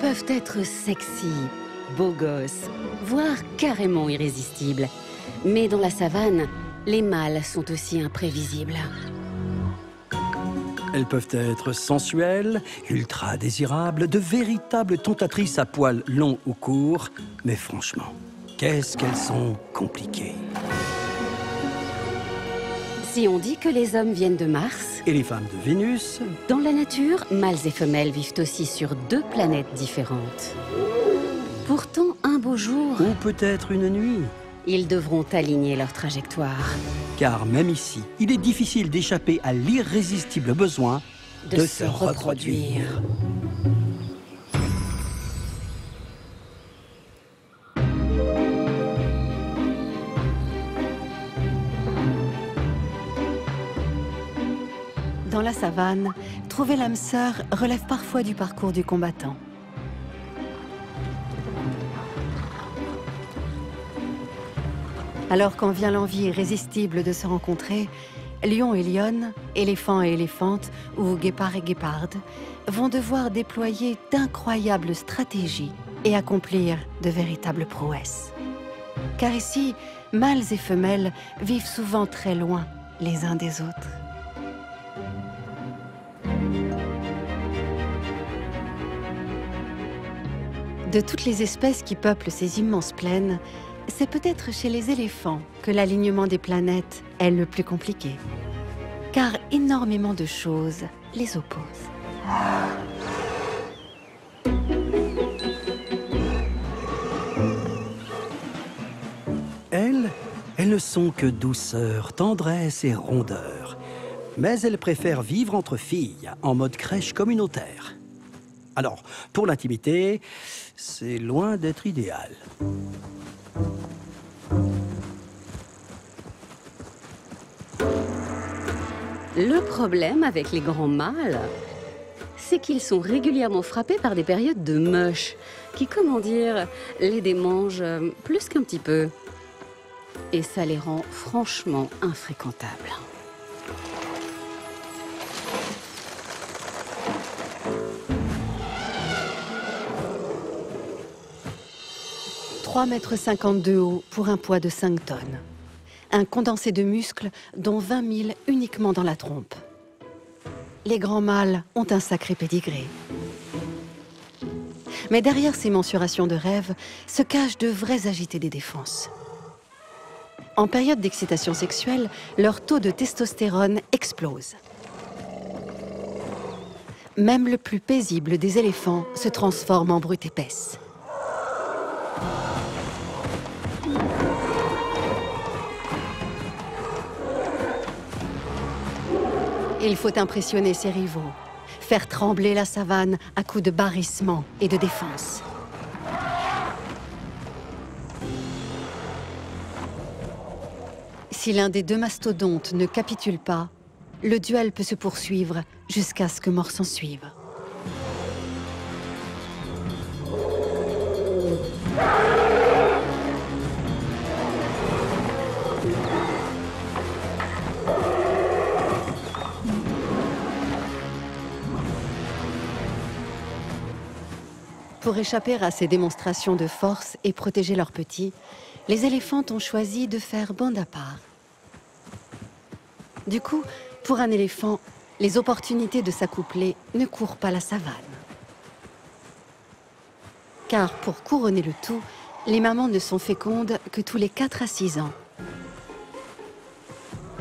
peuvent être sexy, beaux gosses, voire carrément irrésistibles. Mais dans la savane, les mâles sont aussi imprévisibles. Elles peuvent être sensuelles, ultra désirables, de véritables tentatrices à poils longs ou courts. Mais franchement, qu'est-ce qu'elles sont compliquées. Si on dit que les hommes viennent de Mars, Et les femmes de Vénus? dans la nature, mâles et femelles vivent aussi sur 2 planètes différentes. Pourtant, un beau jour, Ou peut-être une nuit? ils devront aligner leur trajectoire. Car même ici, il est difficile d'échapper à l'irrésistible besoin De se reproduire. Dans la savane, trouver l'âme sœur relève parfois du parcours du combattant. Alors quand vient l'envie irrésistible de se rencontrer, lion et lionne, éléphant et éléphante, ou guépard et guéparde, vont devoir déployer d'incroyables stratégies et accomplir de véritables prouesses. Car ici, mâles et femelles vivent souvent très loin les uns des autres. De toutes les espèces qui peuplent ces immenses plaines, c'est peut-être chez les éléphants que l'alignement des planètes est le plus compliqué. Car énormément de choses les opposent. Elles ne sont que douceur, tendresse et rondeur. Mais elles préfèrent vivre entre filles, en mode crèche communautaire. Alors, pour l'intimité, c'est loin d'être idéal. Le problème avec les grands mâles, c'est qu'ils sont régulièrement frappés par des périodes de moche, qui, comment dire, les démangent plus qu'un petit peu. Et ça les rend franchement infréquentables. « 3,50 m de haut pour un poids de 5 tonnes. Un condensé de muscles, dont 20 000 uniquement dans la trompe. Les grands mâles ont un sacré pédigré. Mais derrière ces mensurations de rêve se cachent de vrais agités des défenses. En période d'excitation sexuelle, leur taux de testostérone explose. Même le plus paisible des éléphants se transforme en brute épaisse. Il faut impressionner ses rivaux, faire trembler la savane à coups de barrissement et de défense. Si l'un des deux mastodontes ne capitule pas, le duel peut se poursuivre jusqu'à ce que mort s'en suive. Pour échapper à ces démonstrations de force et protéger leurs petits, les éléphantes ont choisi de faire bande à part. Du coup, pour un éléphant, les opportunités de s'accoupler ne courent pas la savane. Car pour couronner le tout, les mamans ne sont fécondes que tous les 4 à 6 ans.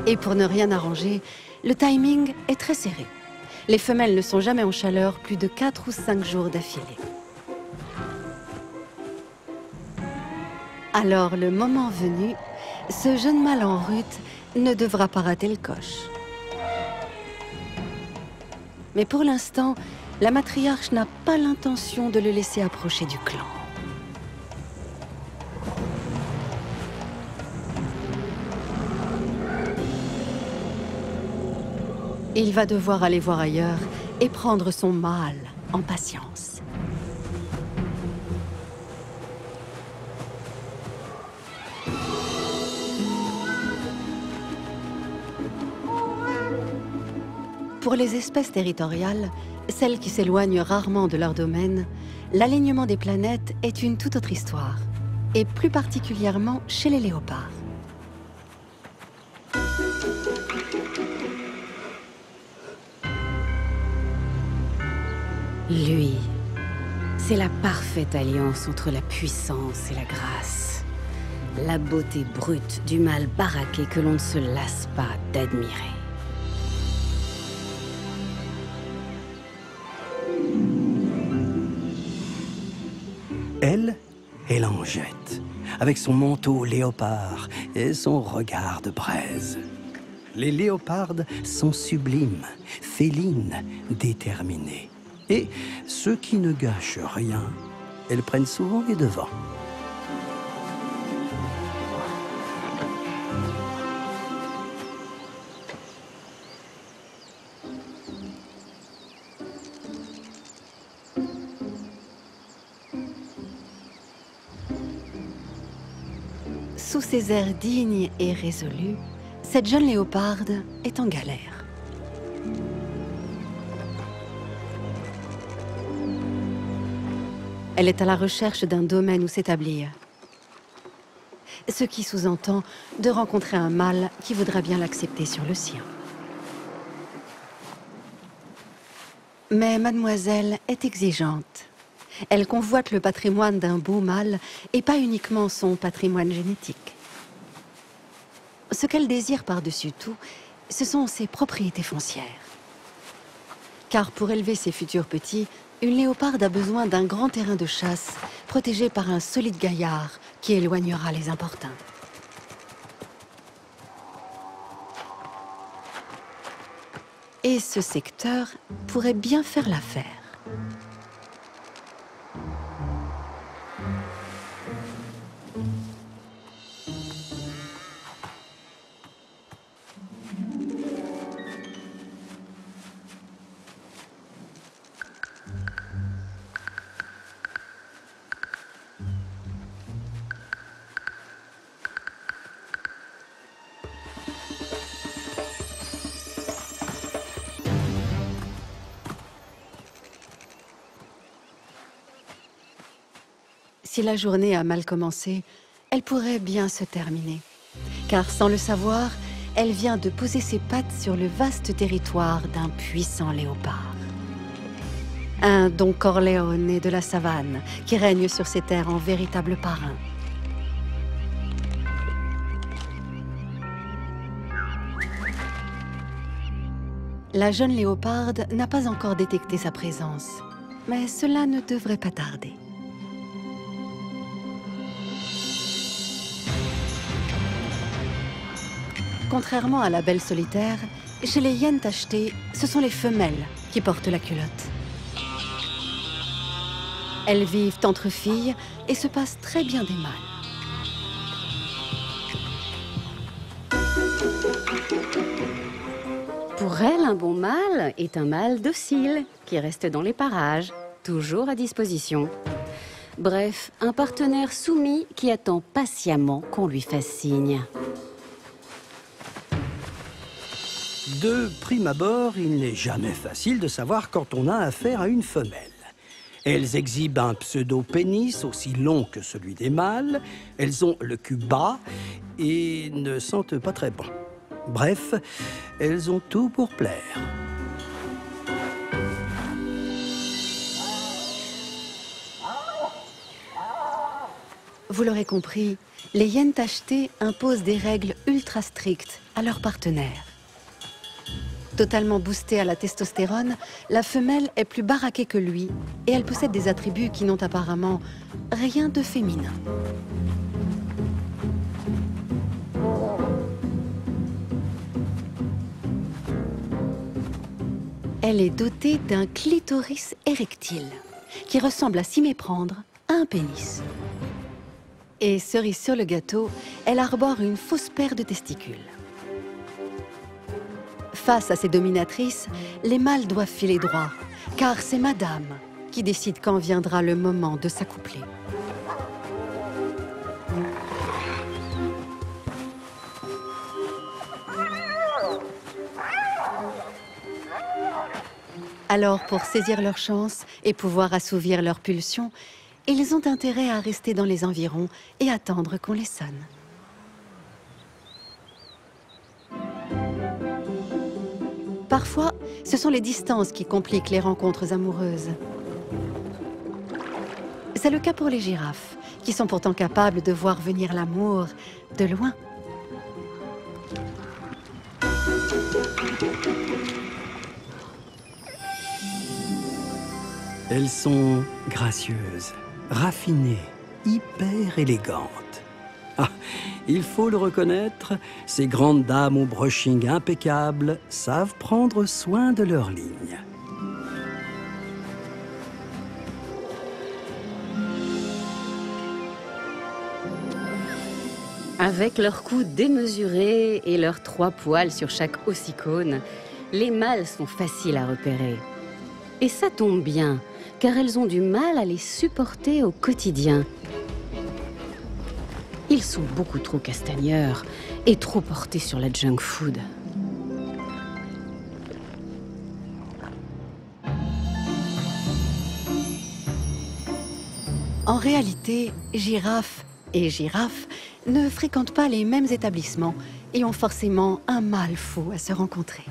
Et pour ne rien arranger, le timing est très serré. Les femelles ne sont jamais en chaleur plus de 4 ou 5 jours d'affilée. Alors, le moment venu, ce jeune mâle en rut ne devra pas rater le coche. Mais pour l'instant, la matriarche n'a pas l'intention de le laisser approcher du clan. Il va devoir aller voir ailleurs et prendre son mâle en patience. Pour les espèces territoriales, celles qui s'éloignent rarement de leur domaine, l'alignement des planètes est une toute autre histoire, et plus particulièrement chez les léopards. Lui, c'est la parfaite alliance entre la puissance et la grâce. La beauté brute du mâle baraqué que l'on ne se lasse pas d'admirer. Elle est Langette, avec son manteau léopard et son regard de braise. Les léopardes sont sublimes, félines, déterminées. Et ceux qui ne gâchent rien, elles prennent souvent les devants. Sous ses airs dignes et résolus, cette jeune léoparde est en galère. Elle est à la recherche d'un domaine où s'établir. Ce qui sous-entend de rencontrer un mâle qui voudra bien l'accepter sur le sien. Mais mademoiselle est exigeante. Elle convoite le patrimoine d'un beau mâle et pas uniquement son patrimoine génétique. Ce qu'elle désire par-dessus tout, ce sont ses propriétés foncières. Car pour élever ses futurs petits, une léoparde a besoin d'un grand terrain de chasse, protégé par un solide gaillard qui éloignera les importuns. Et ce secteur pourrait bien faire l'affaire. Si la journée a mal commencé, elle pourrait bien se terminer. Car sans le savoir, elle vient de poser ses pattes sur le vaste territoire d'un puissant léopard. Un Don Corleone de la savane qui règne sur ces terres en véritable parrain. La jeune léoparde n'a pas encore détecté sa présence, mais cela ne devrait pas tarder. Contrairement à la belle solitaire, chez les hyènes tachetées, ce sont les femelles qui portent la culotte. Elles vivent entre filles et se passent très bien des mâles. Pour elle, un bon mâle est un mâle docile qui reste dans les parages, toujours à disposition. Bref, un partenaire soumis qui attend patiemment qu'on lui fasse signe. De prime abord, il n'est jamais facile de savoir quand on a affaire à une femelle. Elles exhibent un pseudo-pénis aussi long que celui des mâles, elles ont le cul bas et ne sentent pas très bon. Bref, elles ont tout pour plaire. Vous l'aurez compris, les hyènes tachetées imposent des règles ultra strictes à leurs partenaires. Totalement boostée à la testostérone, la femelle est plus baraquée que lui et elle possède des attributs qui n'ont apparemment rien de féminin. Elle est dotée d'un clitoris érectile qui ressemble à s'y méprendre à un pénis. Et cerise sur le gâteau, elle arbore une fausse paire de testicules. Face à ces dominatrices, les mâles doivent filer droit, car c'est madame qui décide quand viendra le moment de s'accoupler. Alors, pour saisir leur chance et pouvoir assouvir leurs pulsions, ils ont intérêt à rester dans les environs et attendre qu'on les sonne. Parfois, ce sont les distances qui compliquent les rencontres amoureuses. C'est le cas pour les girafes, qui sont pourtant capables de voir venir l'amour de loin. Elles sont gracieuses, raffinées, hyper élégantes. Ah, il faut le reconnaître, ces grandes dames au brushing impeccable savent prendre soin de leurs lignes. Avec leurs coups démesurés et leurs 3 poils sur chaque ossicône, les mâles sont faciles à repérer. Et ça tombe bien, car elles ont du mal à les supporter au quotidien. Ils sont beaucoup trop castagneurs et trop portés sur la junk food. En réalité, girafes et girafes ne fréquentent pas les mêmes établissements et ont forcément un mâle fou à se rencontrer.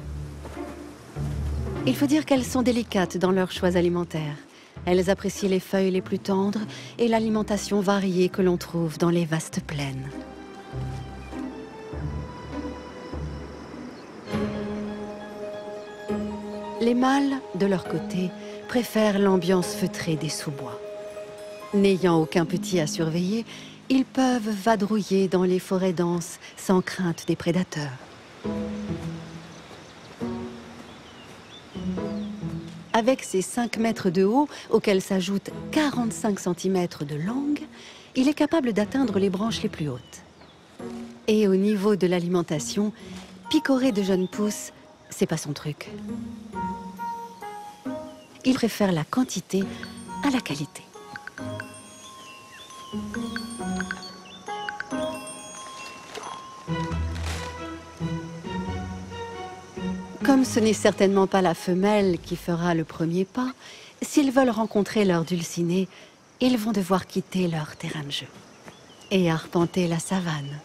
Il faut dire qu'elles sont délicates dans leurs choix alimentaires. Elles apprécient les feuilles les plus tendres et l'alimentation variée que l'on trouve dans les vastes plaines. Les mâles, de leur côté, préfèrent l'ambiance feutrée des sous-bois. N'ayant aucun petit à surveiller, ils peuvent vadrouiller dans les forêts denses sans crainte des prédateurs. Avec ses 5 mètres de haut, auxquels s'ajoutent 45 cm de langue, il est capable d'atteindre les branches les plus hautes. Et au niveau de l'alimentation, picorer de jeunes pousses, c'est pas son truc. Il préfère la quantité à la qualité. Comme ce n'est certainement pas la femelle qui fera le premier pas, s'ils veulent rencontrer leur dulcinée, ils vont devoir quitter leur terrain de jeu et arpenter la savane.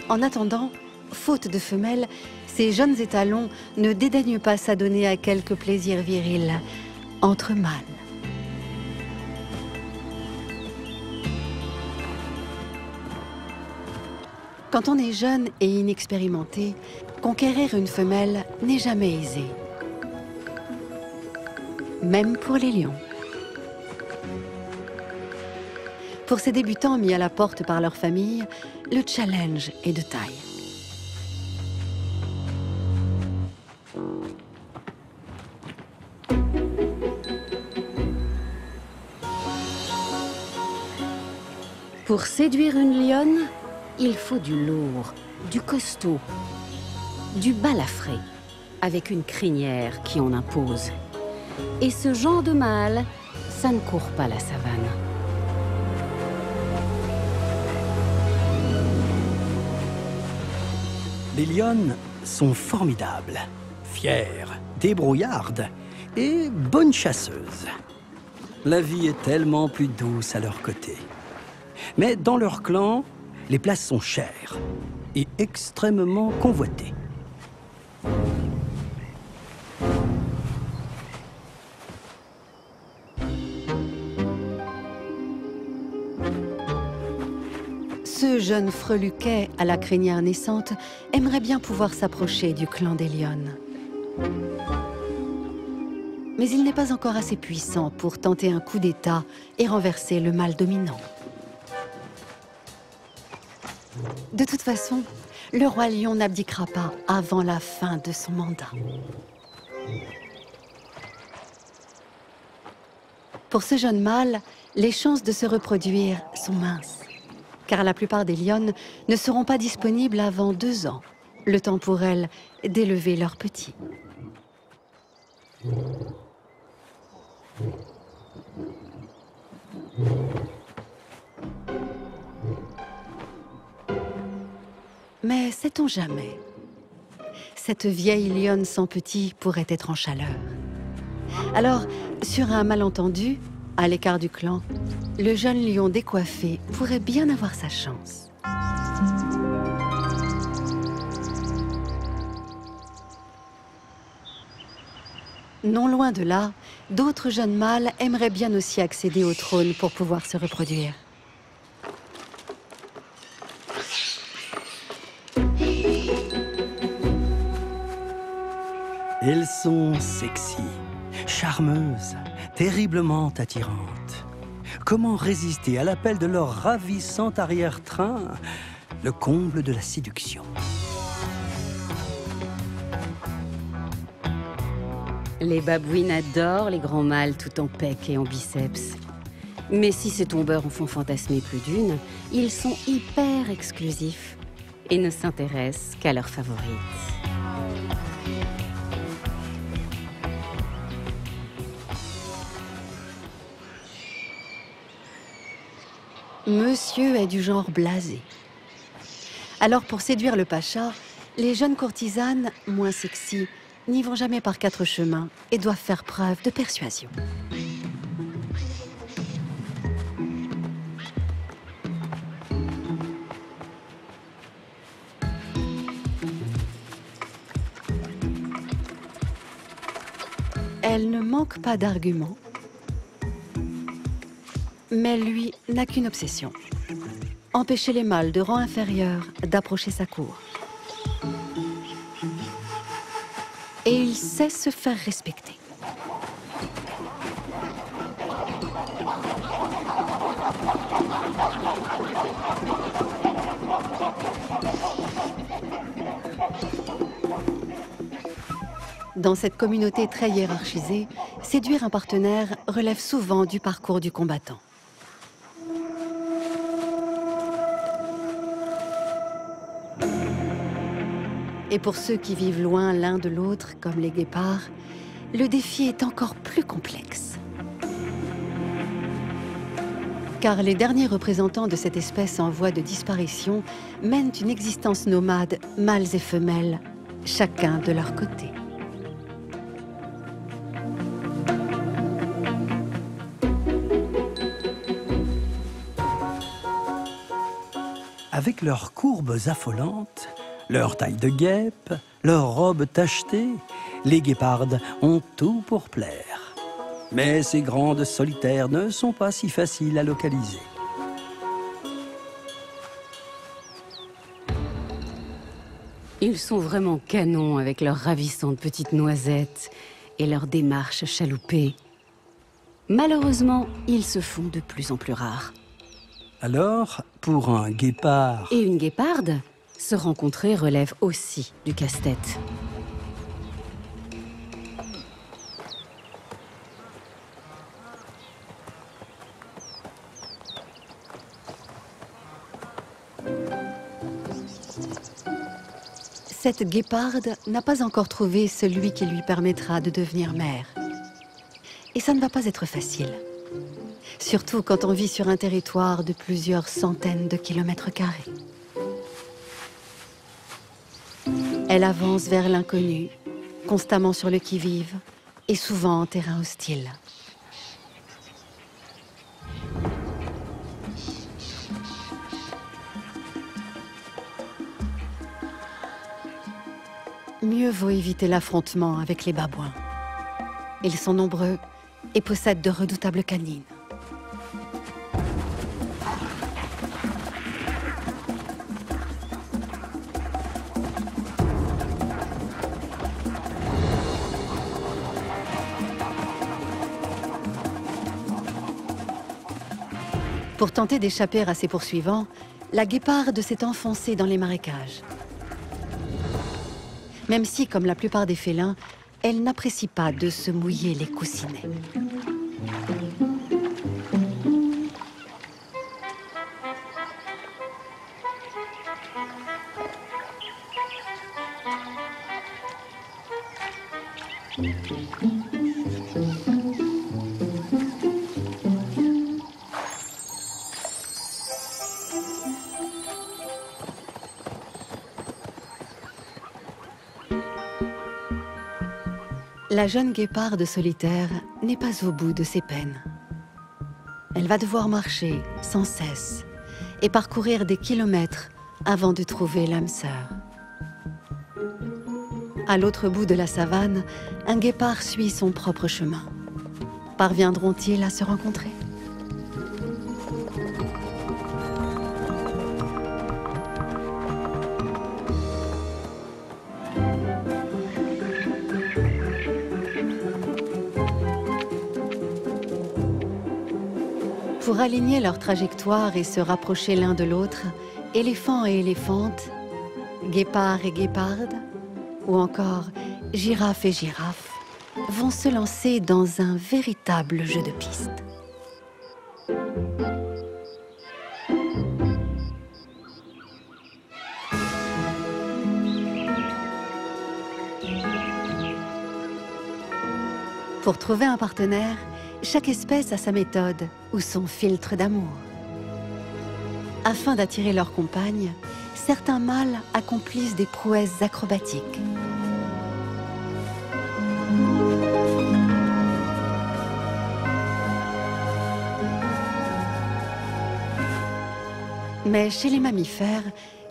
En attendant, faute de femelles, ces jeunes étalons ne dédaignent pas s'adonner à quelques plaisirs virils entre mâles. Quand on est jeune et inexpérimenté, conquérir une femelle n'est jamais aisé. Même pour les lions. Pour ces débutants mis à la porte par leur famille, le challenge est de taille. Pour séduire une lionne, il faut du lourd, du costaud, du balafré, avec une crinière qui en impose. Et ce genre de mâle, ça ne court pas la savane. Les lionnes sont formidables, fières, débrouillardes et bonnes chasseuses. La vie est tellement plus douce à leur côté. Mais dans leur clan, les places sont chères et extrêmement convoitées. Ce jeune freluquet à la crinière naissante aimerait bien pouvoir s'approcher du clan des lionnes. Mais il n'est pas encore assez puissant pour tenter un coup d'état et renverser le mâle dominant. De toute façon, le roi lion n'abdiquera pas avant la fin de son mandat. Pour ce jeune mâle, les chances de se reproduire sont minces, car la plupart des lionnes ne seront pas disponibles avant 2 ans, le temps pour elles d'élever leurs petits. Mais sait-on jamais? Cette vieille lionne sans petit pourrait être en chaleur. Alors, sur un malentendu, à l'écart du clan, le jeune lion décoiffé pourrait bien avoir sa chance. Non loin de là, d'autres jeunes mâles aimeraient bien aussi accéder au trône pour pouvoir se reproduire. Elles sont sexy, charmeuses, terriblement attirantes. Comment résister à l'appel de leur ravissant arrière-train? Le comble de la séduction. Les babouines adorent les grands mâles tout en pec et en biceps. Mais si ces tombeurs en font fantasmer plus d'une, ils sont hyper exclusifs et ne s'intéressent qu'à leurs favorites. Monsieur est du genre blasé. Alors pour séduire le pacha, les jeunes courtisanes, moins sexy, n'y vont jamais par quatre chemins et doivent faire preuve de persuasion. Elle ne manque pas d'arguments, mais lui n'a qu'une obsession: empêcher les mâles de rang inférieur d'approcher sa cour. Et il sait se faire respecter. Dans cette communauté très hiérarchisée, séduire un partenaire relève souvent du parcours du combattant. Et pour ceux qui vivent loin l'un de l'autre, comme les guépards, le défi est encore plus complexe. Car les derniers représentants de cette espèce en voie de disparition mènent une existence nomade, mâles et femelles, chacun de leur côté. Avec leurs courbes affolantes, leur taille de guêpe, leurs robes tachetées, les guépardes ont tout pour plaire. Mais ces grandes solitaires ne sont pas si faciles à localiser. Ils sont vraiment canons avec leurs ravissantes petites noisettes et leurs démarches chaloupées. Malheureusement, ils se font de plus en plus rares. Alors, pour un guépard... Et une guéparde, se rencontrer relève aussi du casse-tête. Cette guéparde n'a pas encore trouvé celui qui lui permettra de devenir mère. Et ça ne va pas être facile. Surtout quand on vit sur un territoire de plusieurs centaines de kilomètres carrés. Elle avance vers l'inconnu, constamment sur le qui-vive et souvent en terrain hostile. Mieux vaut éviter l'affrontement avec les babouins. Ils sont nombreux et possèdent de redoutables canines. Pour tenter d'échapper à ses poursuivants, la guéparde s'est enfoncée dans les marécages. Même si, comme la plupart des félins, elle n'apprécie pas de se mouiller les coussinets. La jeune guéparde solitaire n'est pas au bout de ses peines. Elle va devoir marcher sans cesse et parcourir des kilomètres avant de trouver l'âme sœur. À l'autre bout de la savane, un guépard suit son propre chemin. Parviendront-ils à se rencontrer? Pour aligner leur trajectoire et se rapprocher l'un de l'autre, éléphant et éléphante, guépard et guéparde, ou encore girafe et girafe, vont se lancer dans un véritable jeu de piste. Pour trouver un partenaire, chaque espèce a sa méthode ou son filtre d'amour. Afin d'attirer leur compagne, certains mâles accomplissent des prouesses acrobatiques. Mais chez les mammifères,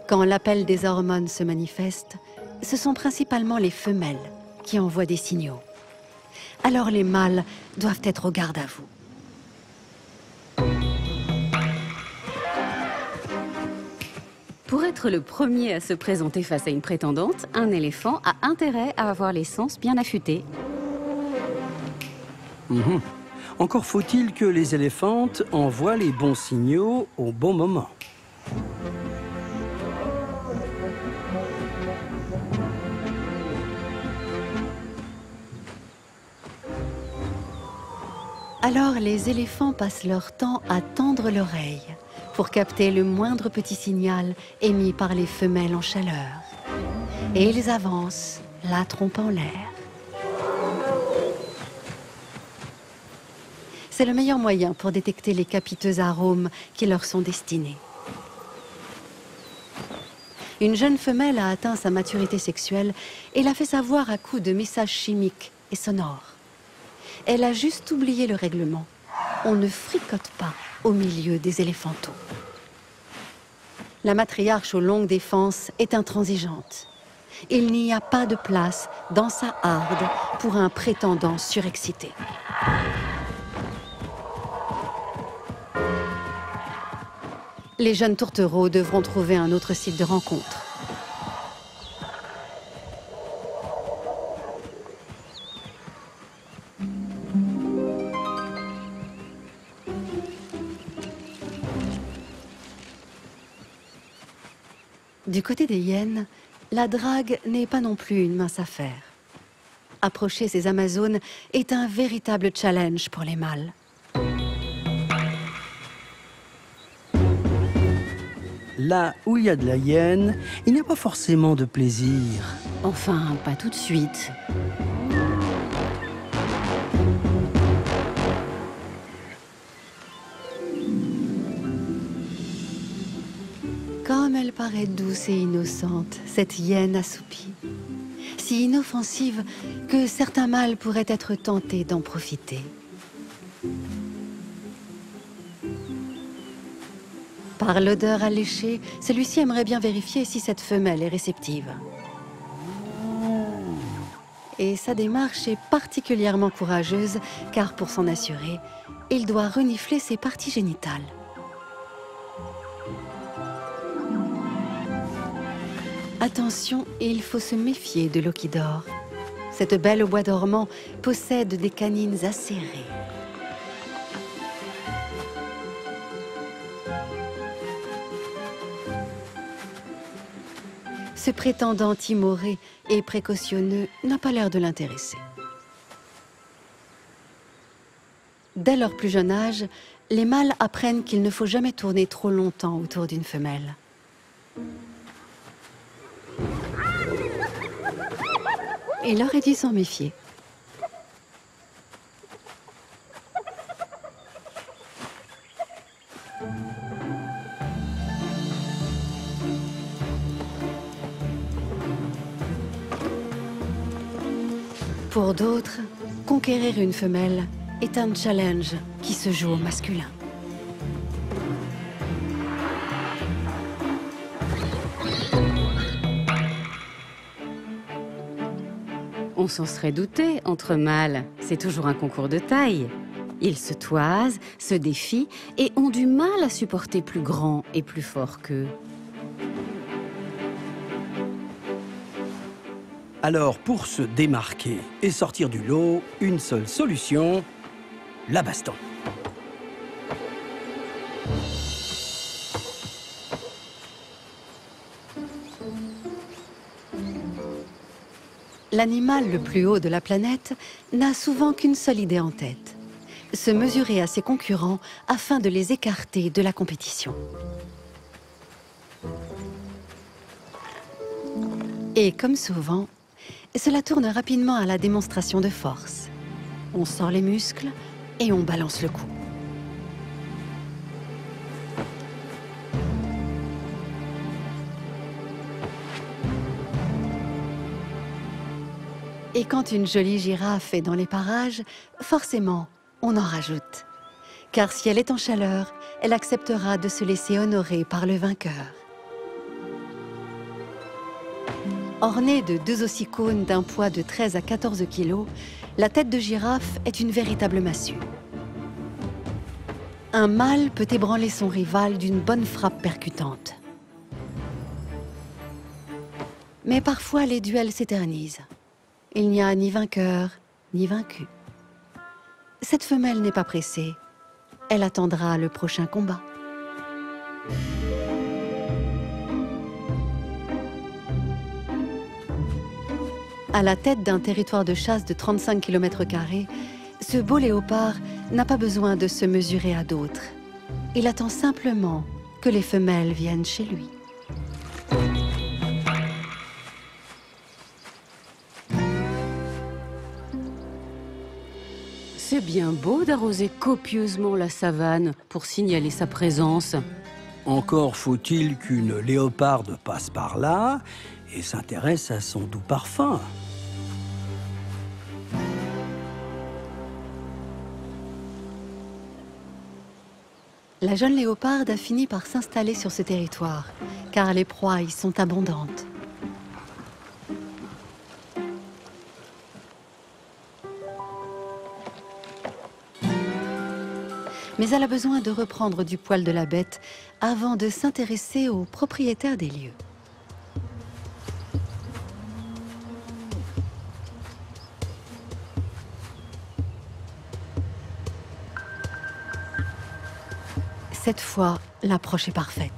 quand l'appel des hormones se manifeste, ce sont principalement les femelles qui envoient des signaux. Alors les mâles doivent être au garde à vous. Pour être le premier à se présenter face à une prétendante, un éléphant a intérêt à avoir les sens bien affûtés. Encore faut-il que les éléphantes envoient les bons signaux au bon moment. Alors les éléphants passent leur temps à tendre l'oreille pour capter le moindre petit signal émis par les femelles en chaleur. Et ils avancent, la trompe en l'air. C'est le meilleur moyen pour détecter les capiteux arômes qui leur sont destinés. Une jeune femelle a atteint sa maturité sexuelle et l'a fait savoir à coups de messages chimiques et sonores. Elle a juste oublié le règlement. On ne fricote pas au milieu des éléphantaux. La matriarche aux longues défenses est intransigeante. Il n'y a pas de place dans sa harde pour un prétendant surexcité. Les jeunes tourtereaux devront trouver un autre site de rencontre. Du côté des hyènes, la drague n'est pas non plus une mince affaire. Approcher ces Amazones est un véritable challenge pour les mâles. Là où il y a de la hyène, il n'y a pas forcément de plaisir. Enfin, pas tout de suite. Comme elle paraît douce et innocente, cette hyène assoupie. Si inoffensive que certains mâles pourraient être tentés d'en profiter. Par l'odeur alléchée, celui-ci aimerait bien vérifier si cette femelle est réceptive. Et sa démarche est particulièrement courageuse, car pour s'en assurer, il doit renifler ses parties génitales. Attention, il faut se méfier de l'Oquidor. Cette belle au bois dormant possède des canines acérées. Ce prétendant timoré et précautionneux n'a pas l'air de l'intéresser. Dès leur plus jeune âge, les mâles apprennent qu'il ne faut jamais tourner trop longtemps autour d'une femelle. Il aurait dû s'en méfier. Pour d'autres, conquérir une femelle est un challenge qui se joue au masculin. On s'en serait douté, entre mâles, c'est toujours un concours de taille. Ils se toisent, se défient et ont du mal à supporter plus grand et plus fort qu'eux. Alors, pour se démarquer et sortir du lot, une seule solution, la baston. L'animal le plus haut de la planète n'a souvent qu'une seule idée en tête: se mesurer à ses concurrents afin de les écarter de la compétition. Et comme souvent, cela tourne rapidement à la démonstration de force. On sort les muscles et on balance le cou. Et quand une jolie girafe est dans les parages, forcément, on en rajoute. Car si elle est en chaleur, elle acceptera de se laisser honorer par le vainqueur. Ornée de 2 ossicônes d'un poids de 13 à 14 kg, la tête de girafe est une véritable massue. Un mâle peut ébranler son rival d'une bonne frappe percutante. Mais parfois, les duels s'éternisent. Il n'y a ni vainqueur, ni vaincu. Cette femelle n'est pas pressée. Elle attendra le prochain combat. À la tête d'un territoire de chasse de 35 km², ce beau léopard n'a pas besoin de se mesurer à d'autres. Il attend simplement que les femelles viennent chez lui. C'est bien beau d'arroser copieusement la savane pour signaler sa présence. Encore faut-il qu'une léoparde passe par là et s'intéresse à son doux parfum. La jeune léoparde a fini par s'installer sur ce territoire, car les proies y sont abondantes. Mais elle a besoin de reprendre du poil de la bête avant de s'intéresser aux propriétaires des lieux. Cette fois, l'approche est parfaite.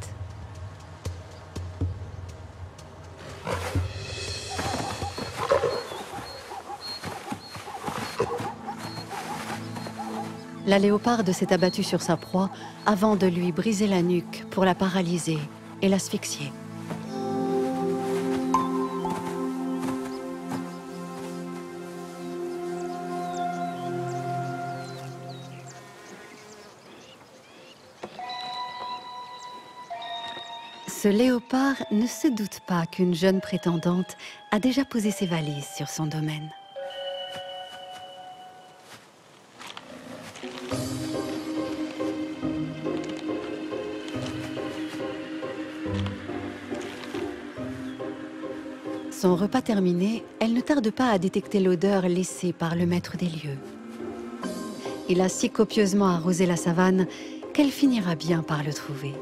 La léoparde s'est abattue sur sa proie avant de lui briser la nuque pour la paralyser et l'asphyxier. Ce léopard ne se doute pas qu'une jeune prétendante a déjà posé ses valises sur son domaine. Son repas terminé, elle ne tarde pas à détecter l'odeur laissée par le maître des lieux. Il a si copieusement arrosé la savane qu'elle finira bien par le trouver.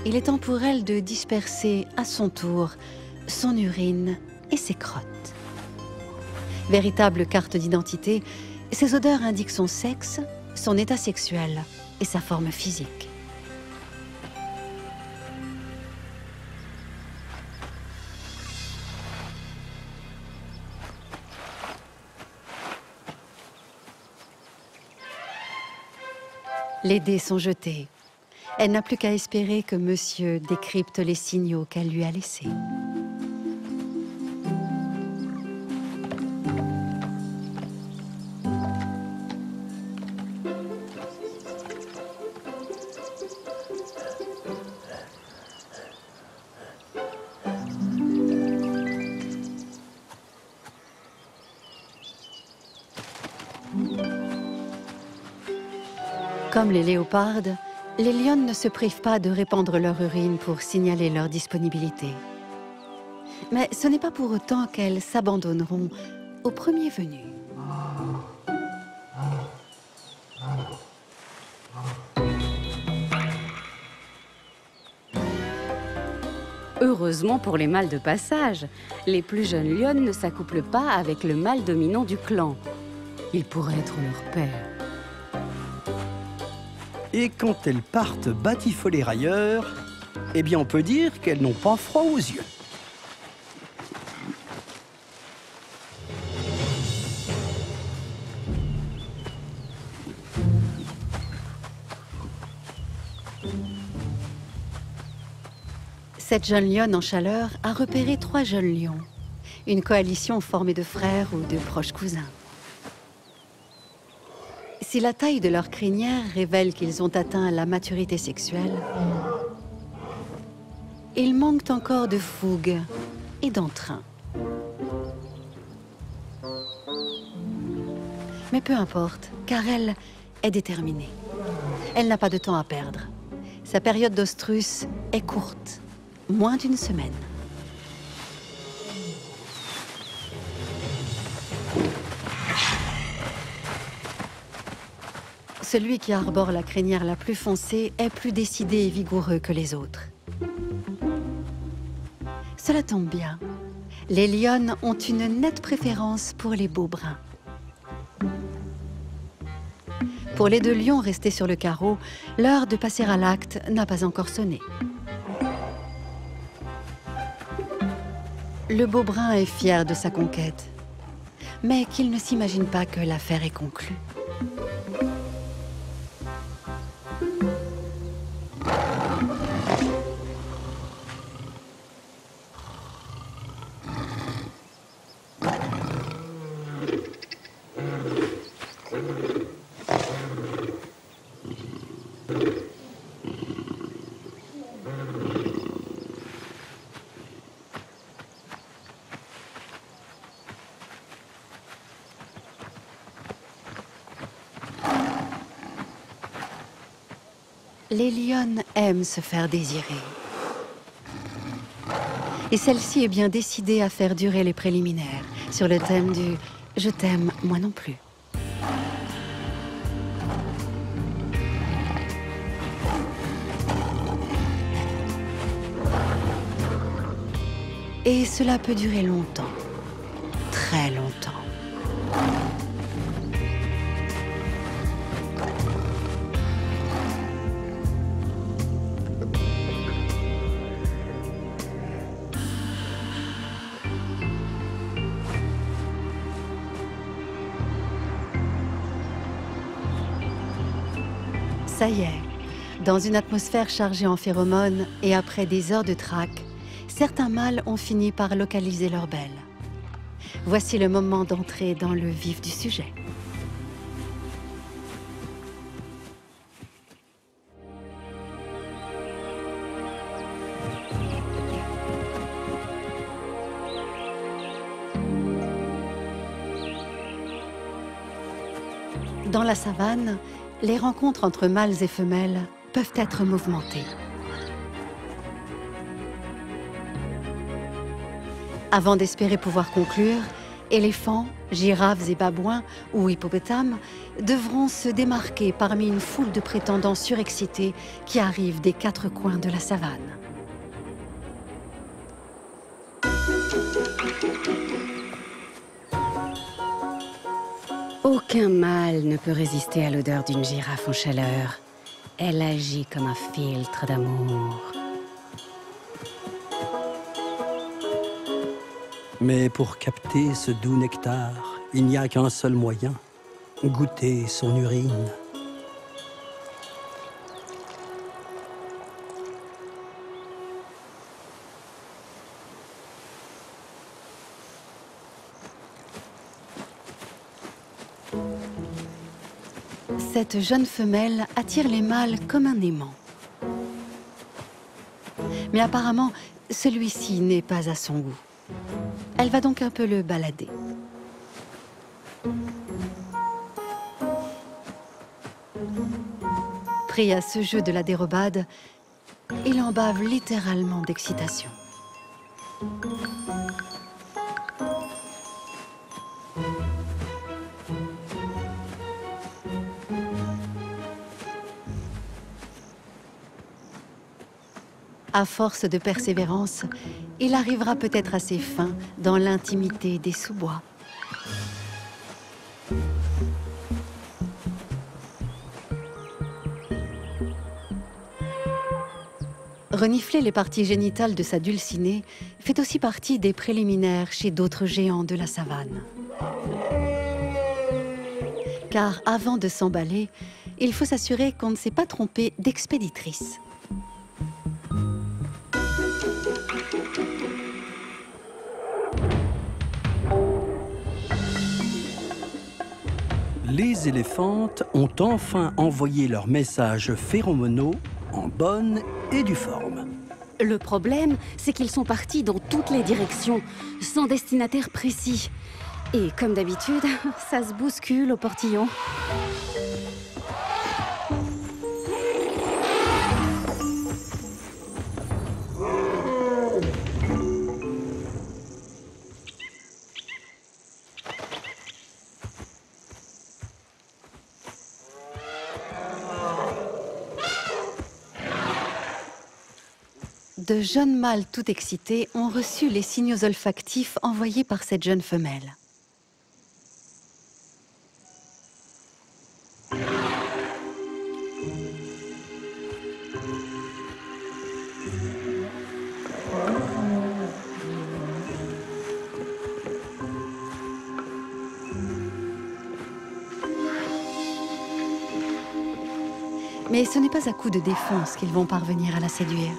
Il est temps pour elle de disperser à son tour son urine et ses crottes. Véritable carte d'identité, ces odeurs indiquent son sexe, son état sexuel et sa forme physique. Les dés sont jetés. Elle n'a plus qu'à espérer que monsieur décrypte les signaux qu'elle lui a laissés. Comme les léopardes, les lionnes ne se privent pas de répandre leur urine pour signaler leur disponibilité. Mais ce n'est pas pour autant qu'elles s'abandonneront au premier venu. Heureusement pour les mâles de passage, les plus jeunes lionnes ne s'accouplent pas avec le mâle dominant du clan. Il pourrait être leur père. Et quand elles partent batifoler ailleurs, eh bien on peut dire qu'elles n'ont pas froid aux yeux. Cette jeune lionne en chaleur a repéré 3 jeunes lions, une coalition formée de frères ou de proches cousins. Si la taille de leur crinière révèle qu'ils ont atteint la maturité sexuelle, ils manquent encore de fougue et d'entrain. Mais peu importe, car elle est déterminée. Elle n'a pas de temps à perdre. Sa période d'ostrus est courte, moins d'1 semaine. Celui qui arbore la crinière la plus foncée est plus décidé et vigoureux que les autres. Cela tombe bien. Les lionnes ont une nette préférence pour les beaux bruns. Pour les 2 lions restés sur le carreau, l'heure de passer à l'acte n'a pas encore sonné. Le beau brun est fier de sa conquête, mais qu'il ne s'imagine pas que l'affaire est conclue. Les lionnes aiment se faire désirer. Et celle-ci est bien décidée à faire durer les préliminaires, sur le thème du « je t'aime, moi non plus ». Et cela peut durer longtemps, très longtemps. Ça y est, dans une atmosphère chargée en phéromones et après des heures de traque, certains mâles ont fini par localiser leur belle. Voici le moment d'entrer dans le vif du sujet. Dans la savane, les rencontres entre mâles et femelles peuvent être mouvementées. Avant d'espérer pouvoir conclure, éléphants, girafes et babouins ou hippopotames devront se démarquer parmi une foule de prétendants surexcités qui arrivent des 4 coins de la savane. Aucun mâle ne peut résister à l'odeur d'une girafe en chaleur. Elle agit comme un filtre d'amour. Mais pour capter ce doux nectar, il n'y a qu'un seul moyen, goûter son urine. Cette jeune femelle attire les mâles comme un aimant. Mais apparemment, celui-ci n'est pas à son goût. Elle va donc un peu le balader. Pris à ce jeu de la dérobade, il en bave littéralement d'excitation. À force de persévérance, il arrivera peut-être à ses fins dans l'intimité des sous-bois. Renifler les parties génitales de sa dulcinée fait aussi partie des préliminaires chez d'autres géants de la savane. Car avant de s'emballer, il faut s'assurer qu'on ne s'est pas trompé d'expéditrice. Les éléphantes ont enfin envoyé leur message phéromonaux en bonne et due forme. Le problème, c'est qu'ils sont partis dans toutes les directions, sans destinataire précis. Et comme d'habitude, ça se bouscule au portillon. De jeunes mâles tout excités ont reçu les signaux olfactifs envoyés par cette jeune femelle. Mais ce n'est pas à coup de défense qu'ils vont parvenir à la séduire.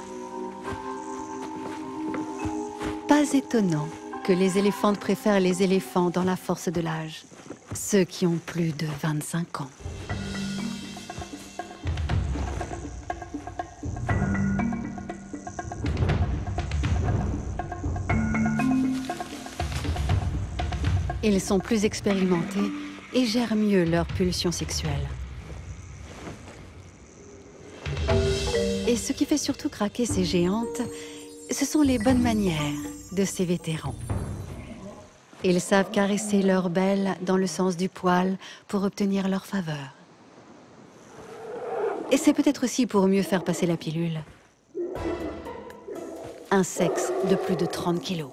Pas étonnant que les éléphantes préfèrent les éléphants dans la force de l'âge, ceux qui ont plus de 25 ans. Ils sont plus expérimentés et gèrent mieux leurs pulsions sexuelles. Et ce qui fait surtout craquer ces géantes, ce sont les bonnes manières de ces vétérans. Ils savent caresser leurs belles dans le sens du poil pour obtenir leur faveur. Et c'est peut-être aussi pour mieux faire passer la pilule. Un sexe de plus de 30 kilos.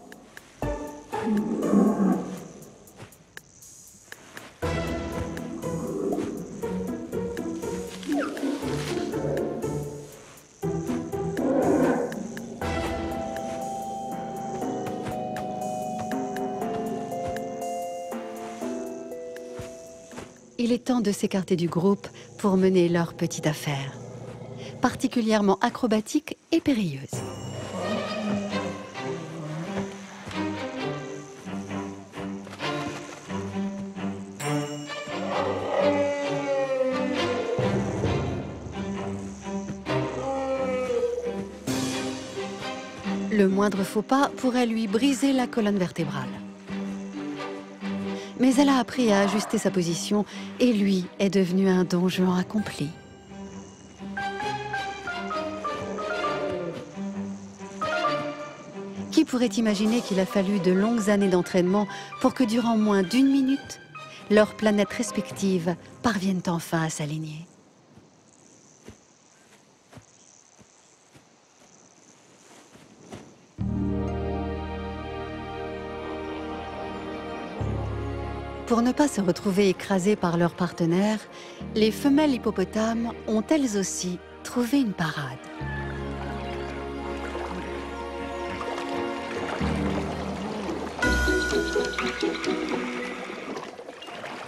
Il est temps de s'écarter du groupe pour mener leur petite affaire, particulièrement acrobatique et périlleuse. Le moindre faux pas pourrait lui briser la colonne vertébrale. Mais elle a appris à ajuster sa position et lui est devenu un don Juan accompli. Qui pourrait imaginer qu'il a fallu de longues années d'entraînement pour que durant moins d'1 minute, leurs planètes respectives parviennent enfin à s'aligner? Pour ne pas se retrouver écrasées par leurs partenaires, les femelles hippopotames ont elles aussi trouvé une parade.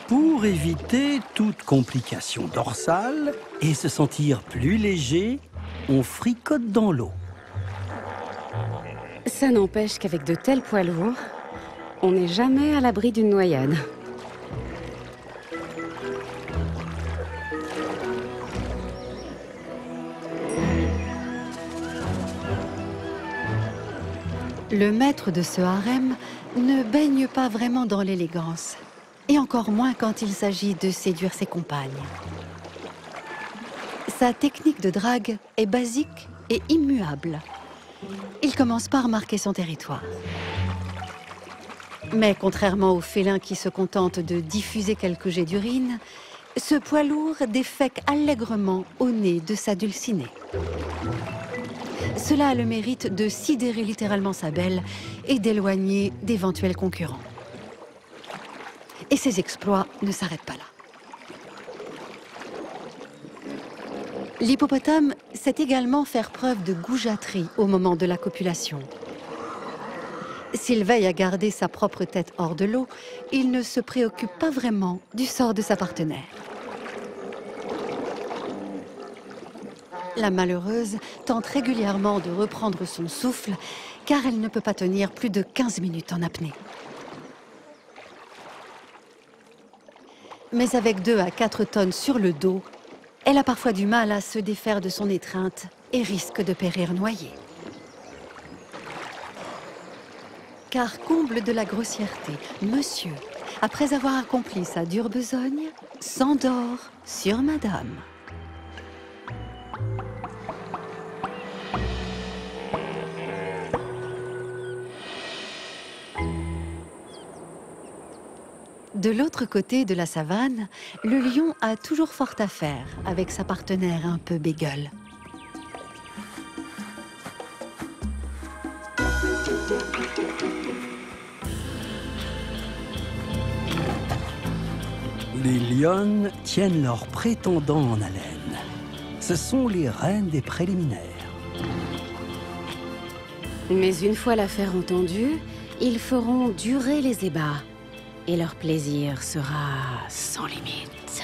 Pour éviter toute complication dorsale et se sentir plus léger, on fricote dans l'eau. Ça n'empêche qu'avec de tels poids lourds, on n'est jamais à l'abri d'une noyade. Le maître de ce harem ne baigne pas vraiment dans l'élégance, et encore moins quand il s'agit de séduire ses compagnes. Sa technique de drague est basique et immuable. Il commence par marquer son territoire. Mais contrairement au félin qui se contente de diffuser quelques jets d'urine, ce poids lourd défèque allègrement au nez de sa dulcinée. Cela a le mérite de sidérer littéralement sa belle et d'éloigner d'éventuels concurrents. Et ses exploits ne s'arrêtent pas là. L'hippopotame sait également faire preuve de goujaterie au moment de la copulation. S'il veille à garder sa propre tête hors de l'eau, il ne se préoccupe pas vraiment du sort de sa partenaire. La malheureuse tente régulièrement de reprendre son souffle, car elle ne peut pas tenir plus de 15 minutes en apnée. Mais avec 2 à 4 tonnes sur le dos, elle a parfois du mal à se défaire de son étreinte et risque de périr noyée. Car comble de la grossièreté, monsieur, après avoir accompli sa dure besogne, s'endort sur madame. De l'autre côté de la savane, le lion a toujours fort à faire avec sa partenaire un peu bégueule. Les lionnes tiennent leurs prétendants en haleine. Ce sont les reines des préliminaires. Mais une fois l'affaire entendue, ils feront durer les ébats. Et leur plaisir sera sans limite.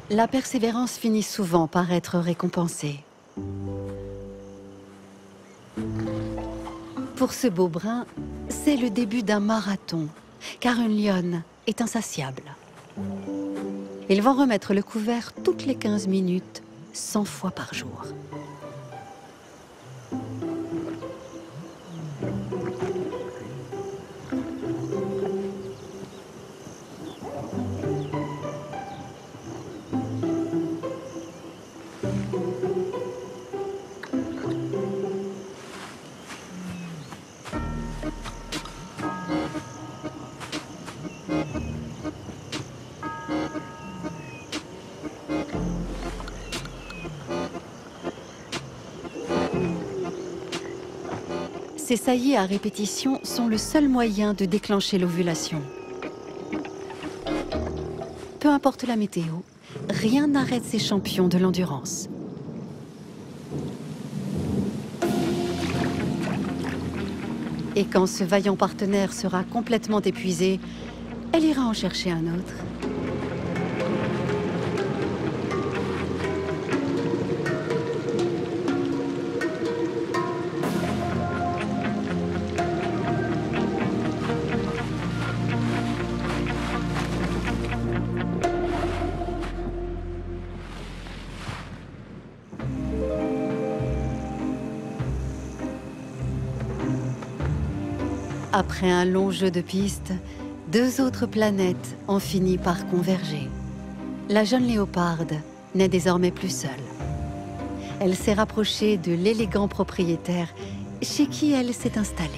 La persévérance finit souvent par être récompensée. Pour ce beau brun, c'est le début d'un marathon, car une lionne est insatiable. Ils vont remettre le couvert toutes les 15 minutes, 100 fois par jour. Ces saillies à répétition sont le seul moyen de déclencher l'ovulation. Peu importe la météo, rien n'arrête ces champions de l'endurance. Et quand ce vaillant partenaire sera complètement épuisé, elle ira en chercher un autre. Après un long jeu de pistes, 2 autres planètes ont fini par converger. La jeune léoparde n'est désormais plus seule. Elle s'est rapprochée de l'élégant propriétaire chez qui elle s'est installée.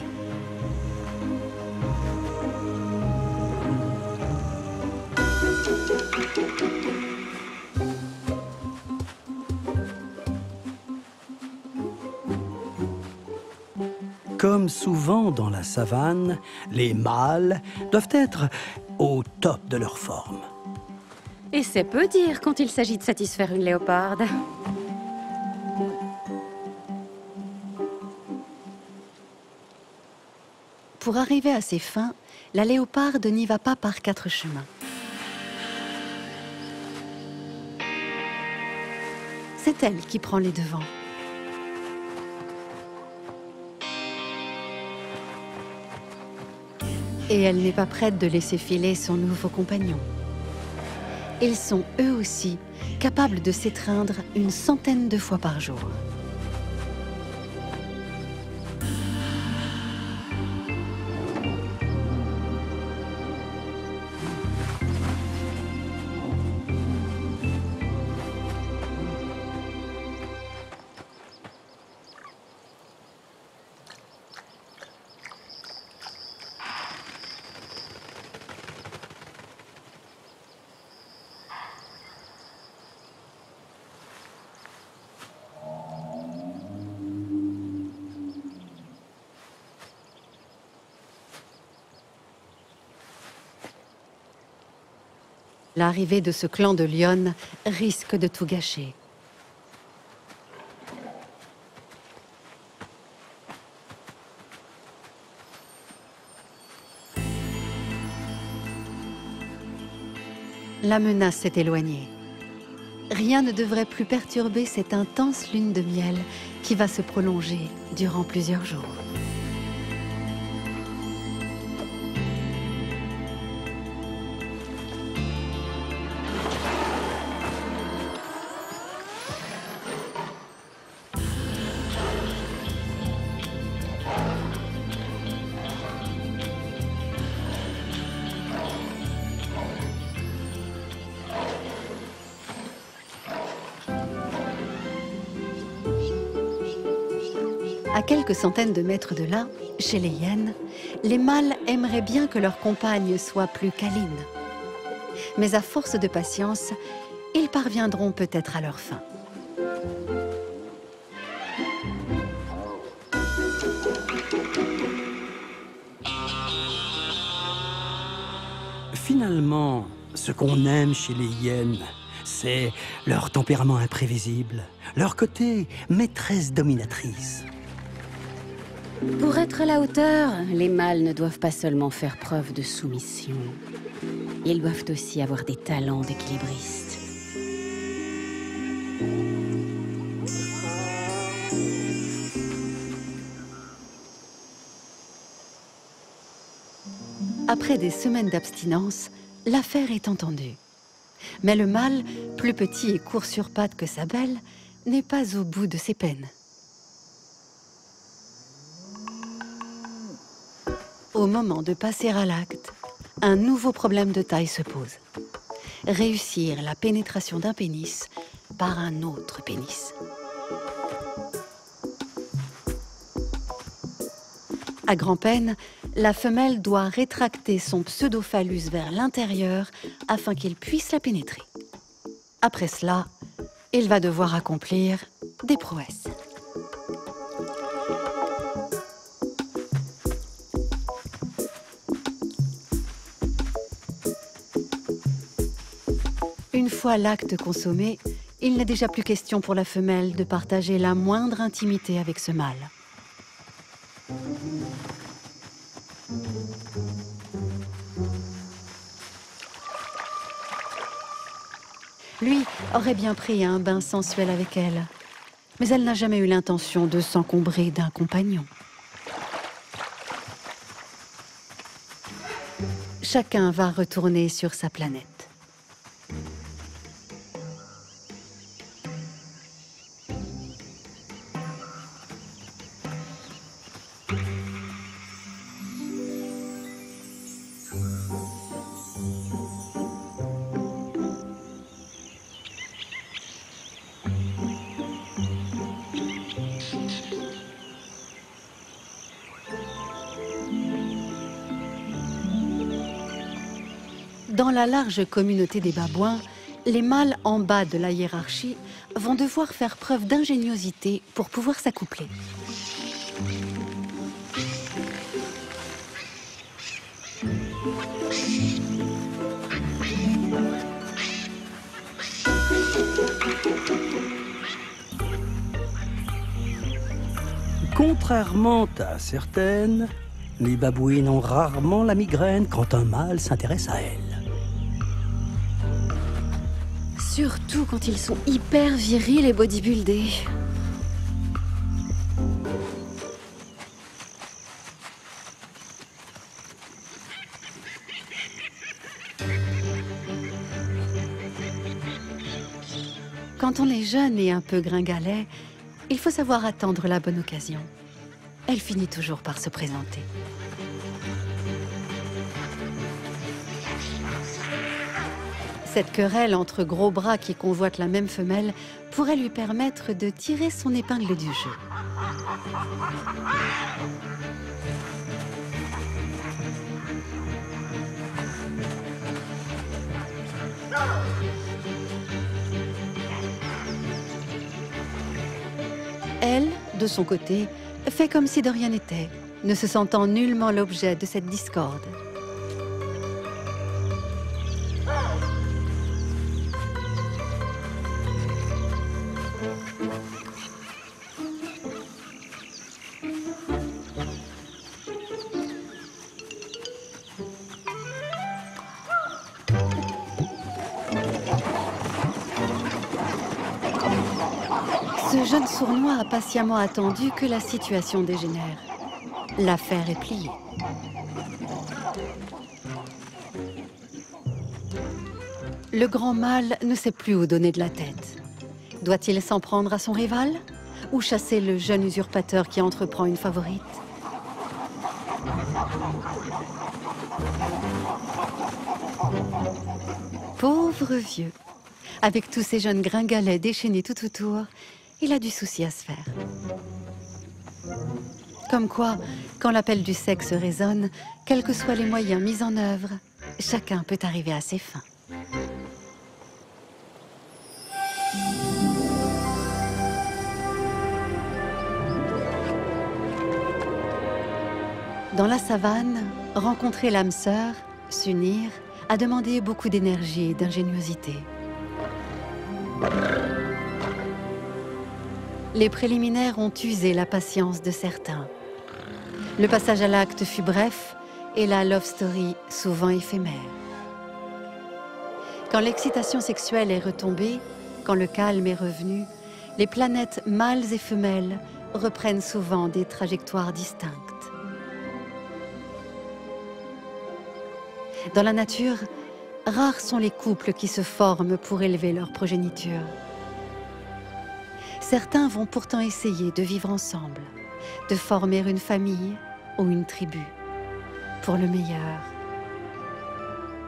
Comme souvent dans la savane, les mâles doivent être au top de leur forme. Et c'est peu dire quand il s'agit de satisfaire une léoparde. Pour arriver à ses fins, la léoparde n'y va pas par 4 chemins. C'est elle qui prend les devants. Et elle n'est pas prête de laisser filer son nouveau compagnon. Ils sont eux aussi capables de s'étreindre une centaine de fois par jour. L'arrivée de ce clan de lionnes risque de tout gâcher. La menace s'est éloignée. Rien ne devrait plus perturber cette intense lune de miel qui va se prolonger durant plusieurs jours. À quelques centaines de mètres de là, chez les hyènes, les mâles aimeraient bien que leurs compagnes soient plus câlines. Mais à force de patience, ils parviendront peut-être à leur fin. Finalement, ce qu'on aime chez les hyènes, c'est leur tempérament imprévisible, leur côté maîtresse dominatrice. Pour être à la hauteur, les mâles ne doivent pas seulement faire preuve de soumission. Ils doivent aussi avoir des talents d'équilibristes. Après des semaines d'abstinence, l'affaire est entendue. Mais le mâle, plus petit et court sur pattes que sa belle, n'est pas au bout de ses peines. Au moment de passer à l'acte, un nouveau problème de taille se pose. Réussir la pénétration d'un pénis par un autre pénis. À grand-peine, la femelle doit rétracter son pseudophallus vers l'intérieur afin qu'il puisse la pénétrer. Après cela, il va devoir accomplir des prouesses. Une fois l'acte consommé, il n'est déjà plus question pour la femelle de partager la moindre intimité avec ce mâle. Lui aurait bien pris un bain sensuel avec elle, mais elle n'a jamais eu l'intention de s'encombrer d'un compagnon. Chacun va retourner sur sa planète. Dans la large communauté des babouins, les mâles en bas de la hiérarchie vont devoir faire preuve d'ingéniosité pour pouvoir s'accoupler. Contrairement à certaines, les babouines ont rarement la migraine quand un mâle s'intéresse à elles. Surtout quand ils sont hyper virils et bodybuildés. Quand on est jeune et un peu gringalet, il faut savoir attendre la bonne occasion. Elle finit toujours par se présenter. Cette querelle entre gros bras qui convoitent la même femelle pourrait lui permettre de tirer son épingle du jeu. Elle, de son côté, fait comme si de rien n'était, ne se sentant nullement l'objet de cette discorde. Ce jeune sournois a patiemment attendu que la situation dégénère. L'affaire est pliée. Le grand mâle ne sait plus où donner de la tête. Doit-il s'en prendre à son rival ou chasser le jeune usurpateur qui entreprend une favorite? Pauvre vieux. Avec tous ces jeunes gringalets déchaînés tout autour, il a du souci à se faire. Comme quoi, quand l'appel du sexe résonne, quels que soient les moyens mis en œuvre, chacun peut arriver à ses fins. Dans la savane, rencontrer l'âme sœur, s'unir, a demandé beaucoup d'énergie et d'ingéniosité. Les préliminaires ont usé la patience de certains. Le passage à l'acte fut bref et la love story souvent éphémère. Quand l'excitation sexuelle est retombée, quand le calme est revenu, les planètes mâles et femelles reprennent souvent des trajectoires distinctes. Dans la nature, rares sont les couples qui se forment pour élever leur progéniture. Certains vont pourtant essayer de vivre ensemble, de former une famille ou une tribu, pour le meilleur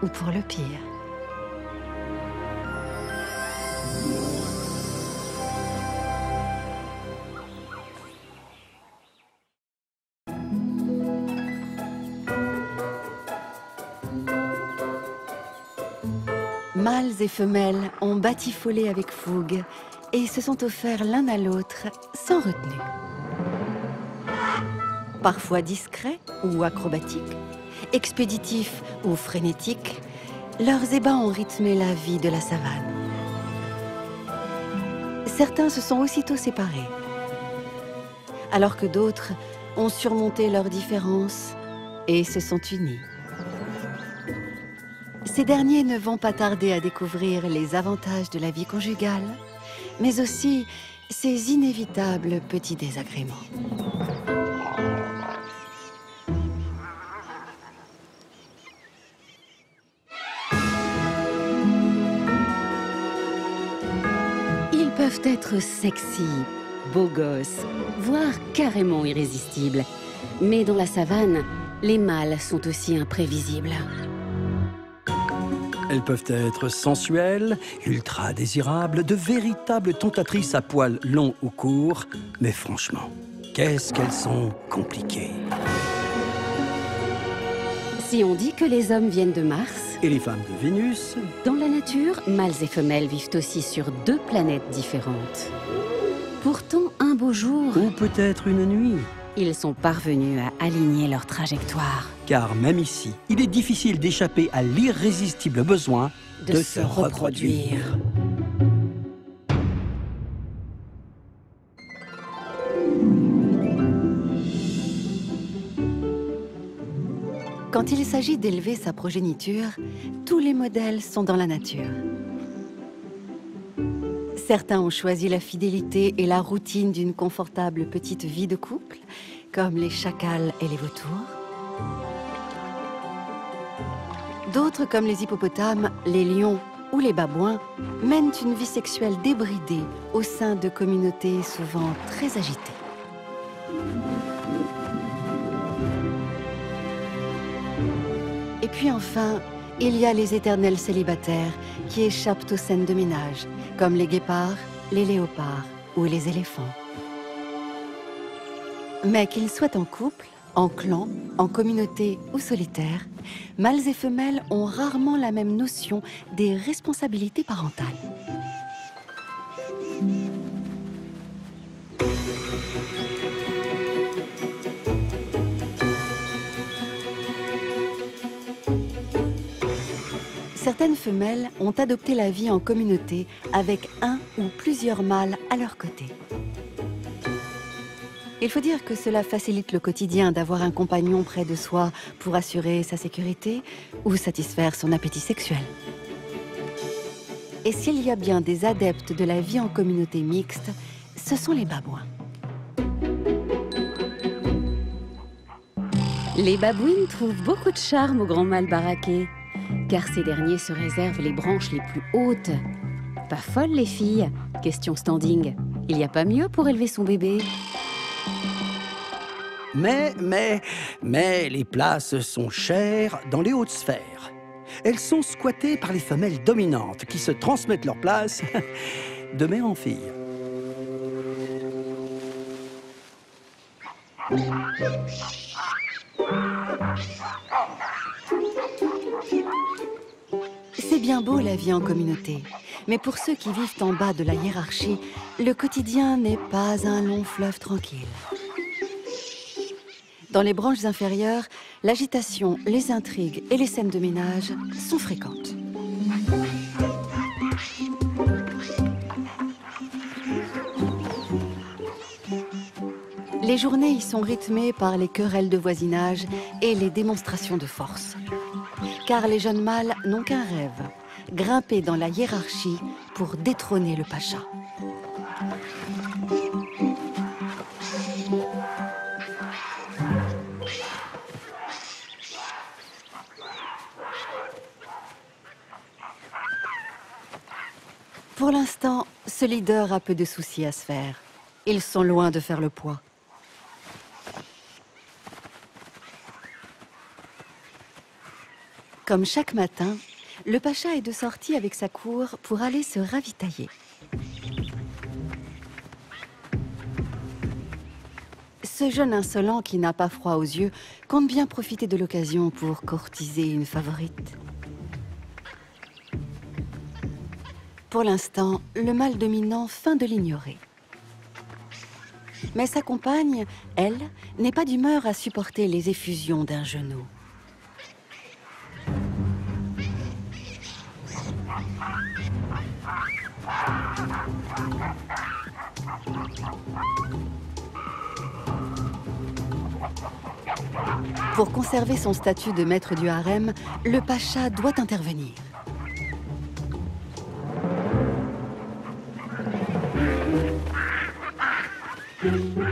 ou pour le pire. Mâles et femelles ont batifolé avec fougue et se sont offerts l'un à l'autre sans retenue. Parfois discrets ou acrobatiques, expéditifs ou frénétiques, leurs ébats ont rythmé la vie de la savane. Certains se sont aussitôt séparés, alors que d'autres ont surmonté leurs différences et se sont unis. Ces derniers ne vont pas tarder à découvrir les avantages de la vie conjugale, mais aussi ses inévitables petits désagréments. Ils peuvent être sexy, beaux gosses, voire carrément irrésistibles. Mais dans la savane, les mâles sont aussi imprévisibles. Elles peuvent être sensuelles, ultra désirables, de véritables tentatrices à poils longs ou courts. Mais franchement, qu'est-ce qu'elles sont compliquées. Si on dit que les hommes viennent de Mars, Et les femmes de Vénus? dans la nature, mâles et femelles vivent aussi sur deux planètes différentes. Pourtant, un beau jour, Ou peut-être une nuit. ils sont parvenus à aligner leur trajectoire. Car même ici, il est difficile d'échapper à l'irrésistible besoin De se reproduire. Quand il s'agit d'élever sa progéniture, tous les modèles sont dans la nature. Certains ont choisi la fidélité et la routine d'une confortable petite vie de couple, comme les chacals et les vautours. D'autres, comme les hippopotames, les lions ou les babouins, mènent une vie sexuelle débridée au sein de communautés souvent très agitées. Et puis enfin, il y a les éternels célibataires qui échappent aux scènes de ménage, comme les guépards, les léopards ou les éléphants. Mais qu'ils soient en couple, en clan, en communauté ou solitaire, mâles et femelles ont rarement la même notion des responsabilités parentales. Certaines femelles ont adopté la vie en communauté avec un ou plusieurs mâles à leur côté. Il faut dire que cela facilite le quotidien d'avoir un compagnon près de soi pour assurer sa sécurité ou satisfaire son appétit sexuel. Et s'il y a bien des adeptes de la vie en communauté mixte, ce sont les babouins. Les babouines trouvent beaucoup de charme au grand mâle baraqué, car ces derniers se réservent les branches les plus hautes. Pas folles les filles, question standing. Il n'y a pas mieux pour élever son bébé. Mais les places sont chères dans les hautes sphères. Elles sont squattées par les femelles dominantes qui se transmettent leur place de mère en fille. C'est bien beau la vie en communauté, mais pour ceux qui vivent en bas de la hiérarchie, le quotidien n'est pas un long fleuve tranquille. Dans les branches inférieures, l'agitation, les intrigues et les scènes de ménage sont fréquentes. Les journées y sont rythmées par les querelles de voisinage et les démonstrations de force. Car les jeunes mâles n'ont qu'un rêve, grimper dans la hiérarchie pour détrôner le pacha. Pour l'instant, ce leader a peu de soucis à se faire. Ils sont loin de faire le poids. Comme chaque matin, le pacha est de sortie avec sa cour pour aller se ravitailler. Ce jeune insolent qui n'a pas froid aux yeux compte bien profiter de l'occasion pour courtiser une favorite. Pour l'instant, le mâle dominant feint de l'ignorer. Mais sa compagne, elle, n'est pas d'humeur à supporter les effusions d'un genou. Pour conserver son statut de maître du harem, le pacha doit intervenir.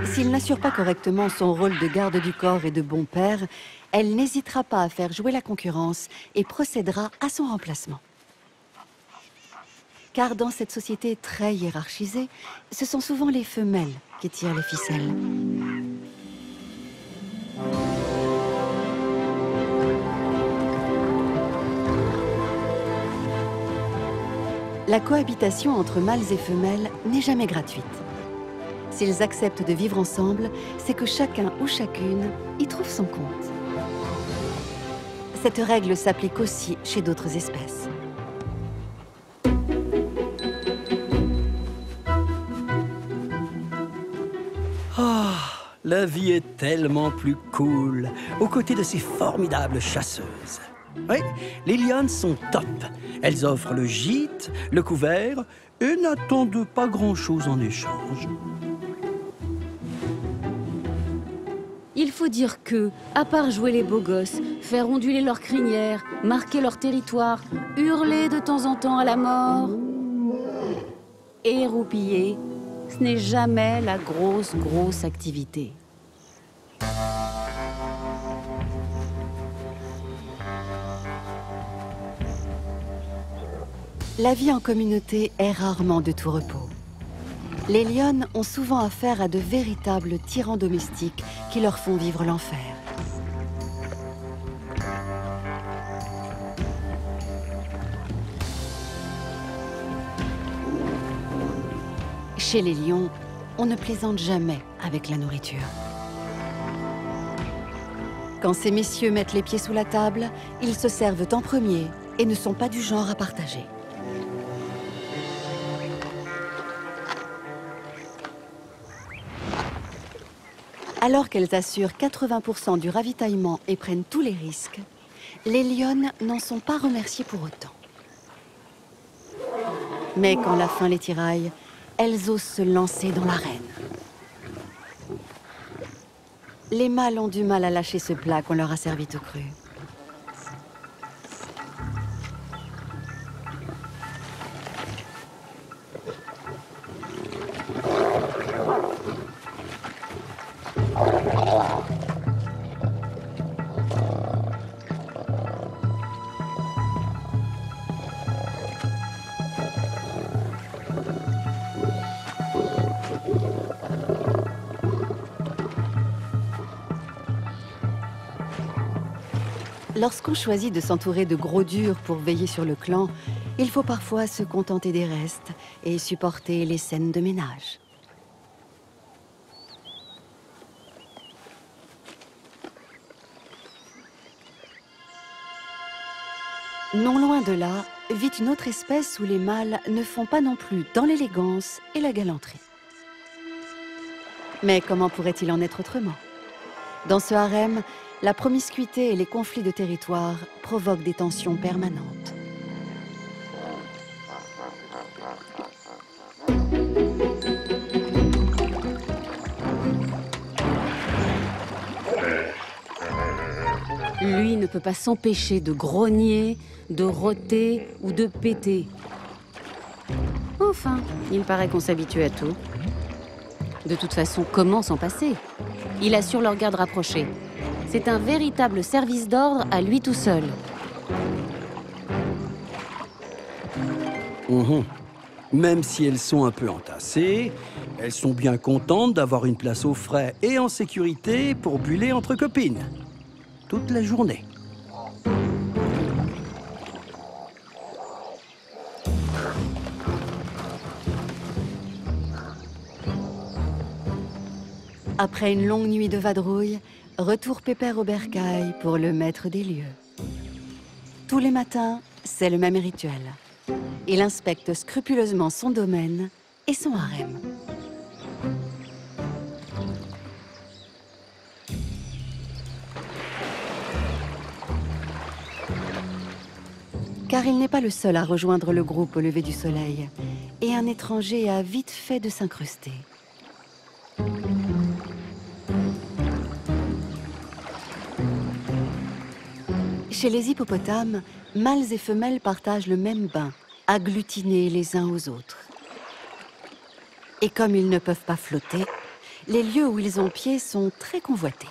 S'il n'assure pas correctement son rôle de garde du corps et de bon père, elle n'hésitera pas à faire jouer la concurrence et procédera à son remplacement. Car dans cette société très hiérarchisée, ce sont souvent les femelles qui tirent les ficelles. La cohabitation entre mâles et femelles n'est jamais gratuite. S'ils acceptent de vivre ensemble, c'est que chacun ou chacune y trouve son compte. Cette règle s'applique aussi chez d'autres espèces. La vie est tellement plus cool aux côtés de ces formidables chasseuses. Oui, les lionnes sont top. Elles offrent le gîte, le couvert et n'attendent pas grand-chose en échange. Il faut dire que, à part jouer les beaux gosses, faire onduler leurs crinières, marquer leur territoire, hurler de temps en temps à la mort et roupiller, ce n'est jamais la grosse activité. La vie en communauté est rarement de tout repos. Les lionnes ont souvent affaire à de véritables tyrans domestiques qui leur font vivre l'enfer. Chez les lions, on ne plaisante jamais avec la nourriture. Quand ces messieurs mettent les pieds sous la table, ils se servent en premier et ne sont pas du genre à partager. Alors qu'elles assurent 80% du ravitaillement et prennent tous les risques, les lionnes n'en sont pas remerciées pour autant. Mais quand la faim les tiraille, elles osent se lancer dans l'arène. Les mâles ont du mal à lâcher ce plat qu'on leur a servi tout cru. Lorsqu'on choisit de s'entourer de gros durs pour veiller sur le clan, il faut parfois se contenter des restes et supporter les scènes de ménage. Non loin de là, vit une autre espèce où les mâles ne font pas non plus dans l'élégance et la galanterie. Mais comment pourrait-il en être autrement? Dans ce harem, la promiscuité et les conflits de territoire provoquent des tensions permanentes. Lui ne peut pas s'empêcher de grogner, de rôter ou de péter. Enfin, il paraît qu'on s'habitue à tout. De toute façon, comment s'en passer? Il assure leur garde rapprochée. C'est un véritable service d'ordre à lui tout seul. Même si elles sont un peu entassées, elles sont bien contentes d'avoir une place au frais et en sécurité pour buller entre copines. Toute la journée. Après une longue nuit de vadrouille, retour pépère au bercail pour le maître des lieux. Tous les matins, c'est le même rituel. Il inspecte scrupuleusement son domaine et son harem. Car il n'est pas le seul à rejoindre le groupe au lever du soleil, et un étranger a vite fait de s'incruster. Chez les hippopotames, mâles et femelles partagent le même bain, agglutinés les uns aux autres. Et comme ils ne peuvent pas flotter, les lieux où ils ont pied sont très convoités.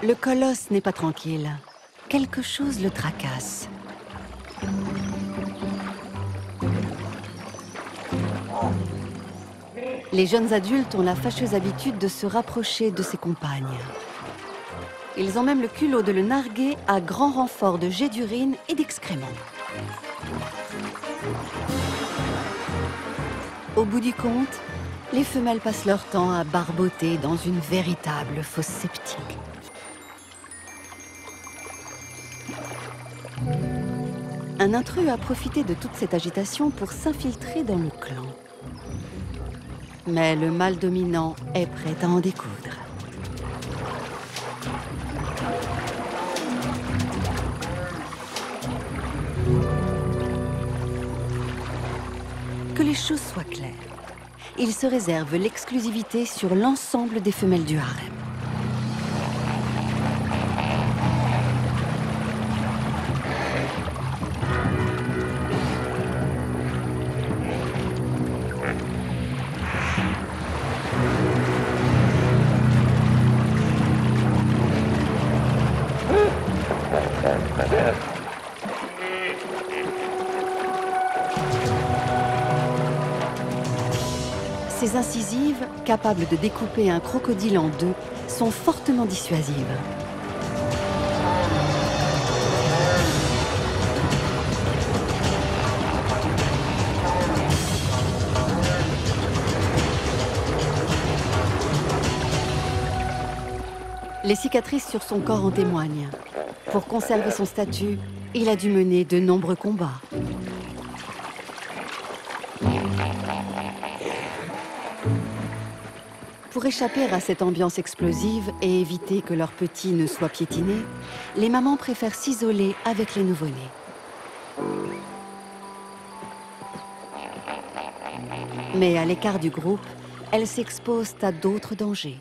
Le colosse n'est pas tranquille. Quelque chose le tracasse. Les jeunes adultes ont la fâcheuse habitude de se rapprocher de ses compagnes. Ils ont même le culot de le narguer à grand renfort de jets d'urine et d'excréments. Au bout du compte, les femelles passent leur temps à barboter dans une véritable fosse septique. Un intrus a profité de toute cette agitation pour s'infiltrer dans le clan. Mais le mâle dominant est prêt à en découdre. Que les choses soient claires, il se réserve l'exclusivité sur l'ensemble des femelles du harem. Ces incisives, capables de découper un crocodile en deux, sont fortement dissuasives. Les cicatrices sur son corps en témoignent. Pour conserver son statut, il a dû mener de nombreux combats. Pour échapper à cette ambiance explosive et éviter que leurs petits ne soient piétinés, les mamans préfèrent s'isoler avec les nouveau-nés. Mais à l'écart du groupe, elles s'exposent à d'autres dangers.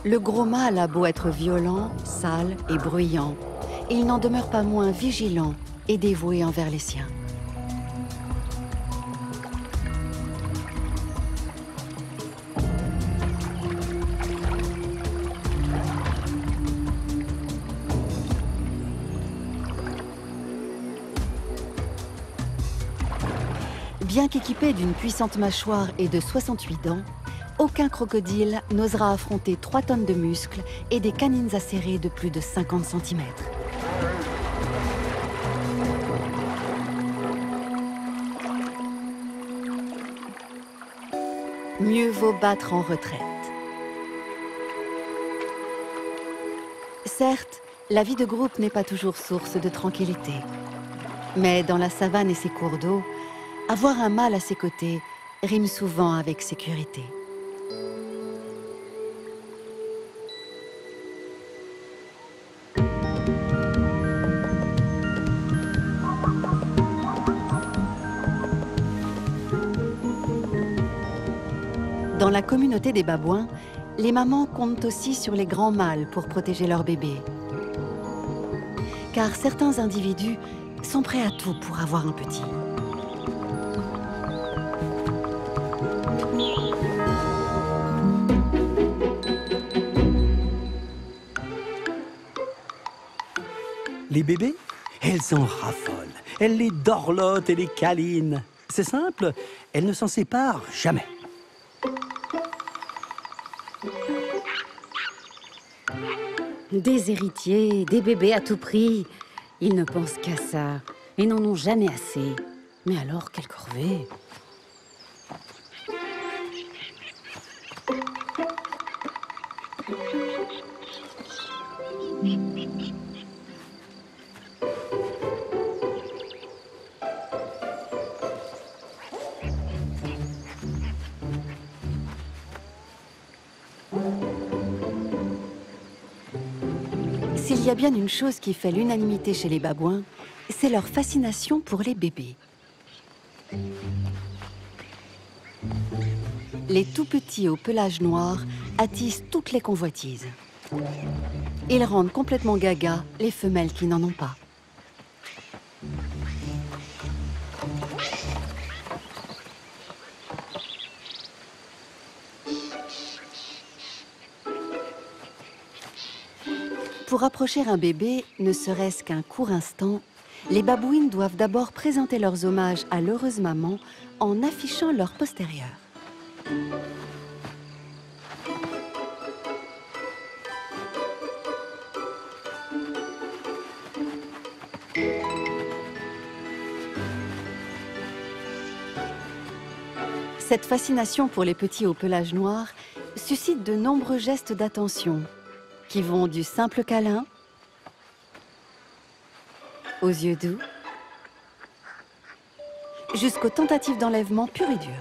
Le gros mâle a beau être violent, sale et bruyant, il n'en demeure pas moins vigilant et dévoué envers les siens. Bien qu'équipé d'une puissante mâchoire et de 68 dents, aucun crocodile n'osera affronter 3 tonnes de muscles et des canines acérées de plus de 50 cm. Mieux vaut battre en retraite. Certes, la vie de groupe n'est pas toujours source de tranquillité. Mais dans la savane et ses cours d'eau, avoir un mâle à ses côtés rime souvent avec sécurité. Dans la communauté des babouins, les mamans comptent aussi sur les grands mâles pour protéger leurs bébés. Car certains individus sont prêts à tout pour avoir un petit. Les bébés, elles en raffolent. Elles les dorlotent et les câlinent. C'est simple, elles ne s'en séparent jamais. Des héritiers, des bébés à tout prix. Ils ne pensent qu'à ça et n'en ont jamais assez. Mais alors, quelle corvée! S'il y a bien une chose qui fait l'unanimité chez les babouins, c'est leur fascination pour les bébés. Les tout-petits au pelage noir attisent toutes les convoitises. Ils rendent complètement gaga les femelles qui n'en ont pas. Pour approcher un bébé, ne serait-ce qu'un court instant, les babouines doivent d'abord présenter leurs hommages à l'heureuse maman en affichant leur postérieur. Cette fascination pour les petits au pelage noir suscite de nombreux gestes d'attention qui vont du simple câlin aux yeux doux jusqu'aux tentatives d'enlèvement pur et dur.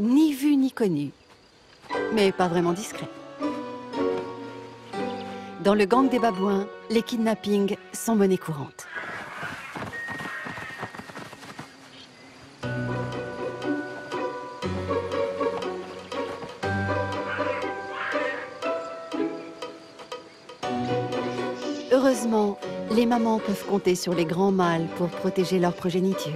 Ni vu ni connu, mais pas vraiment discret. Dans le gang des babouins, les kidnappings sont monnaie courante. Heureusement, les mamans peuvent compter sur les grands mâles pour protéger leur progéniture.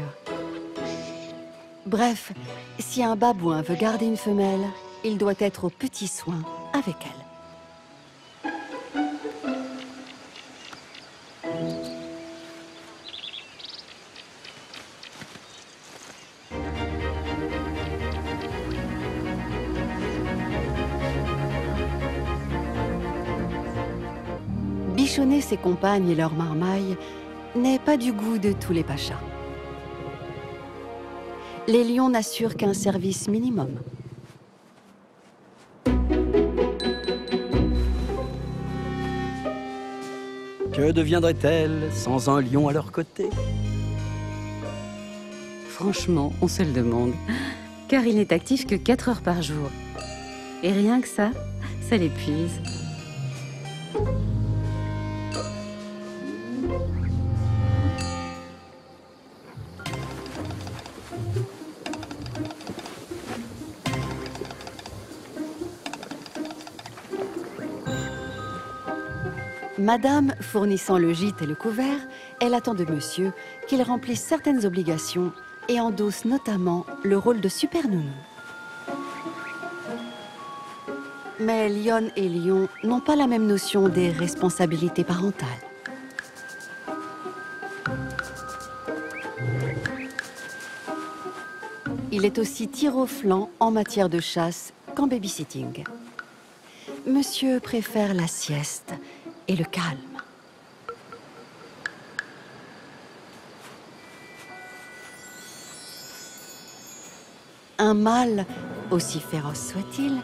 Bref, si un babouin veut garder une femelle, il doit être aux petits soins avec elle. Bichonner ses compagnes et leurs marmailles n'est pas du goût de tous les pachas. Les lions n'assurent qu'un service minimum. Que deviendraient-elles sans un lion à leur côté? Franchement, on se le demande. Car il n'est actif que 4 heures par jour. Et rien que ça l'épuise. Madame fournissant le gîte et le couvert, elle attend de monsieur qu'il remplisse certaines obligations et endosse notamment le rôle de super nounou. Mais Lionne et Lion n'ont pas la même notion des responsabilités parentales. Il est aussi tir au flanc en matière de chasse qu'en babysitting. Monsieur préfère la sieste et le calme. Un mâle, aussi féroce soit-il,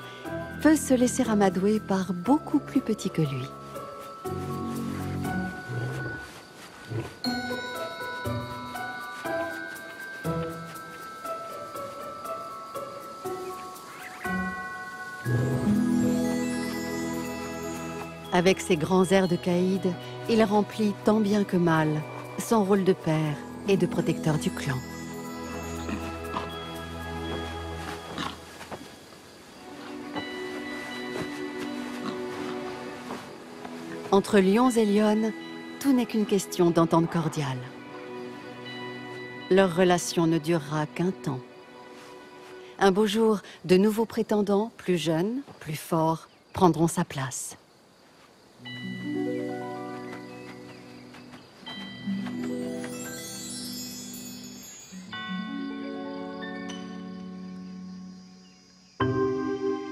peut se laisser amadouer par beaucoup plus petit que lui. Avec ses grands airs de caïd, il remplit tant bien que mal son rôle de père et de protecteur du clan. Entre lions et lionnes, tout n'est qu'une question d'entente cordiale. Leur relation ne durera qu'un temps. Un beau jour, de nouveaux prétendants, plus jeunes, plus forts, prendront sa place.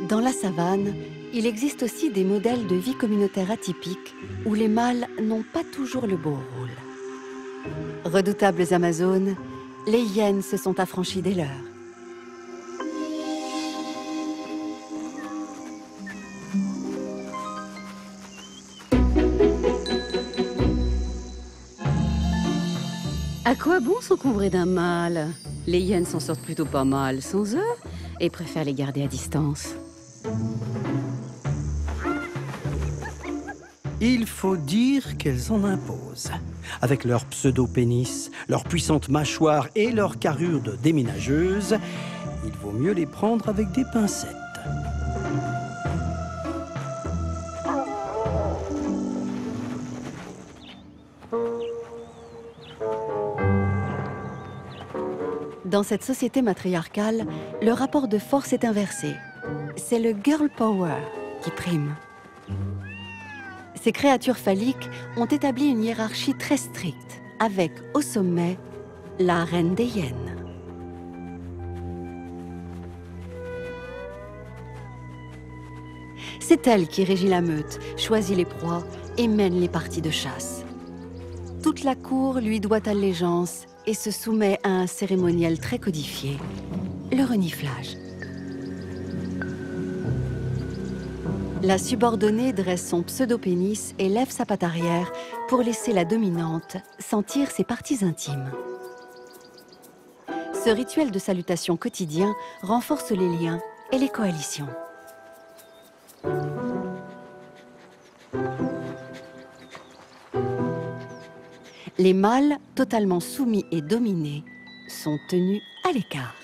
Dans la savane, il existe aussi des modèles de vie communautaire atypiques où les mâles n'ont pas toujours le beau rôle. Redoutables Amazones, les hyènes se sont affranchies des leurs. À quoi bon s'encombrer d'un mâle? Les hyènes s'en sortent plutôt pas mal sans eux et préfèrent les garder à distance. Il faut dire qu'elles en imposent. Avec leur pseudo-pénis, leur puissante mâchoire et leur carrure de déménageuse, il vaut mieux les prendre avec des pincettes. Dans cette société matriarcale, le rapport de force est inversé. C'est le girl power qui prime. Ces créatures phalliques ont établi une hiérarchie très stricte, avec, au sommet, la reine des hyènes. C'est elle qui régit la meute, choisit les proies et mène les parties de chasse. Toute la cour lui doit allégeance et se soumet à un cérémoniel très codifié, le reniflage. La subordonnée dresse son pseudo-pénis et lève sa patte arrière pour laisser la dominante sentir ses parties intimes. Ce rituel de salutation quotidien renforce les liens et les coalitions. Les mâles, totalement soumis et dominés, sont tenus à l'écart.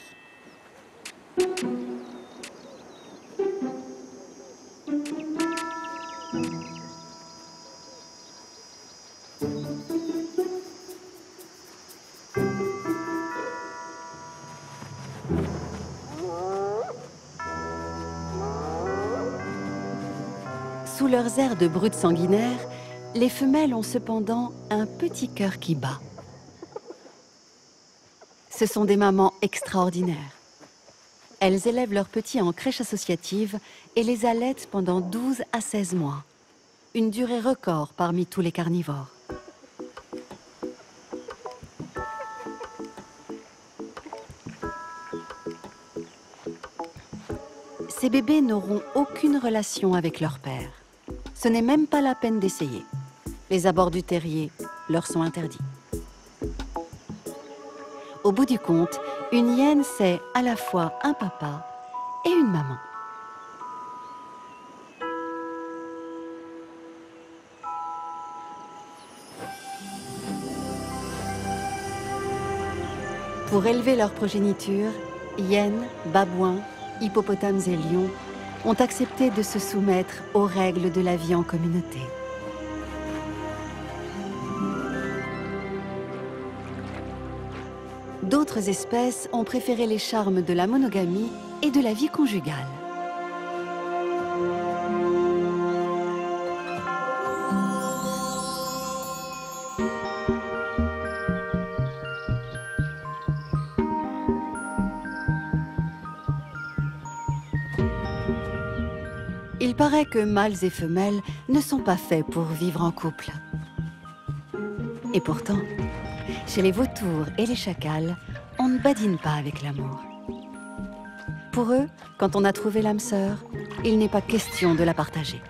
Sous leurs airs de brutes sanguinaires, les femelles ont cependant un petit cœur qui bat. Ce sont des mamans extraordinaires. Elles élèvent leurs petits en crèche associative et les allaitent pendant 12 à 16 mois. Une durée record parmi tous les carnivores. Ces bébés n'auront aucune relation avec leur père. Ce n'est même pas la peine d'essayer. Les abords du terrier leur sont interdits. Au bout du compte, une hyène, c'est à la fois un papa et une maman. Pour élever leur progéniture, hyènes, babouins, hippopotames et lions ont accepté de se soumettre aux règles de la vie en communauté. D'autres espèces ont préféré les charmes de la monogamie et de la vie conjugale. Il paraît que mâles et femelles ne sont pas faits pour vivre en couple. Et pourtant, chez les vautours et les chacals, on ne badine pas avec l'amour. Pour eux, quand on a trouvé l'âme sœur, il n'est pas question de la partager.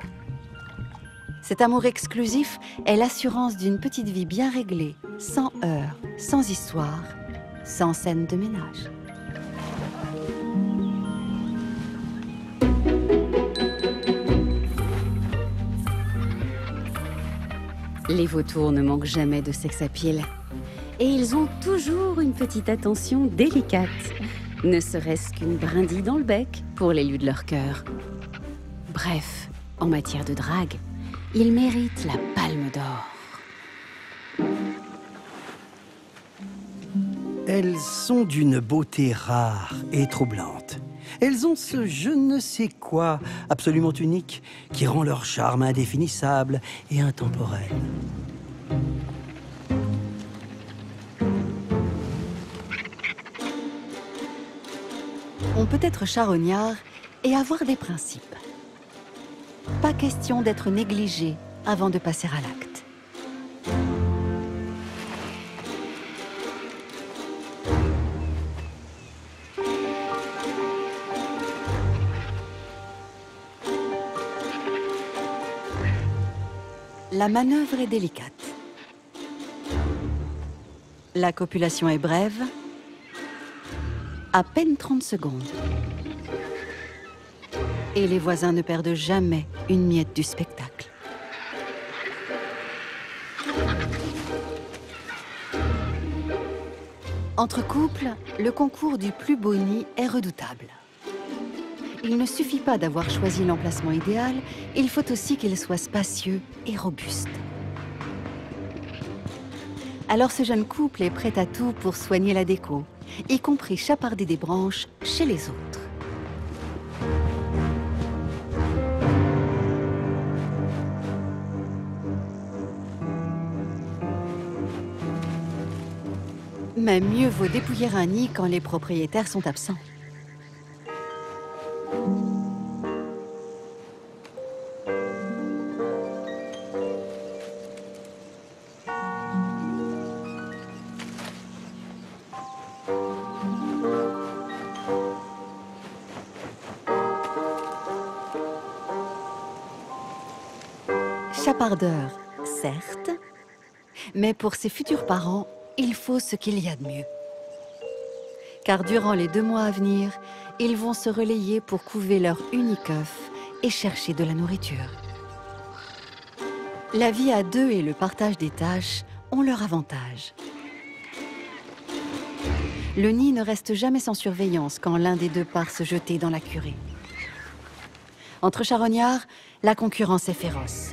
Cet amour exclusif est l'assurance d'une petite vie bien réglée, sans heurts, sans histoire, sans scène de ménage. Les vautours ne manquent jamais de sex-appeal. Et ils ont toujours une petite attention délicate, ne serait-ce qu'une brindille dans le bec pour l'élu de leur cœur. Bref, en matière de drague, ils méritent la palme d'or. Elles sont d'une beauté rare et troublante. Elles ont ce je ne sais quoi absolument unique qui rend leur charme indéfinissable et intemporel. On peut être charognard et avoir des principes. Pas question d'être négligé avant de passer à l'acte. La manœuvre est délicate. La copulation est brève, à peine 30 secondes. Et les voisins ne perdent jamais une miette du spectacle. Entre couples, le concours du plus beau nid est redoutable. Il ne suffit pas d'avoir choisi l'emplacement idéal, il faut aussi qu'il soit spacieux et robuste. Alors ce jeune couple est prêt à tout pour soigner la déco, y compris chaparder des branches chez les autres. Mais mieux vaut dépouiller un nid quand les propriétaires sont absents. Chapardeur, certes, mais pour ses futurs parents, il faut ce qu'il y a de mieux. Car durant les 2 mois à venir, ils vont se relayer pour couver leur unique œuf et chercher de la nourriture. La vie à 2 et le partage des tâches ont leur avantage. Le nid ne reste jamais sans surveillance quand l'un des 2 part se jeter dans la curée. Entre charognards, la concurrence est féroce.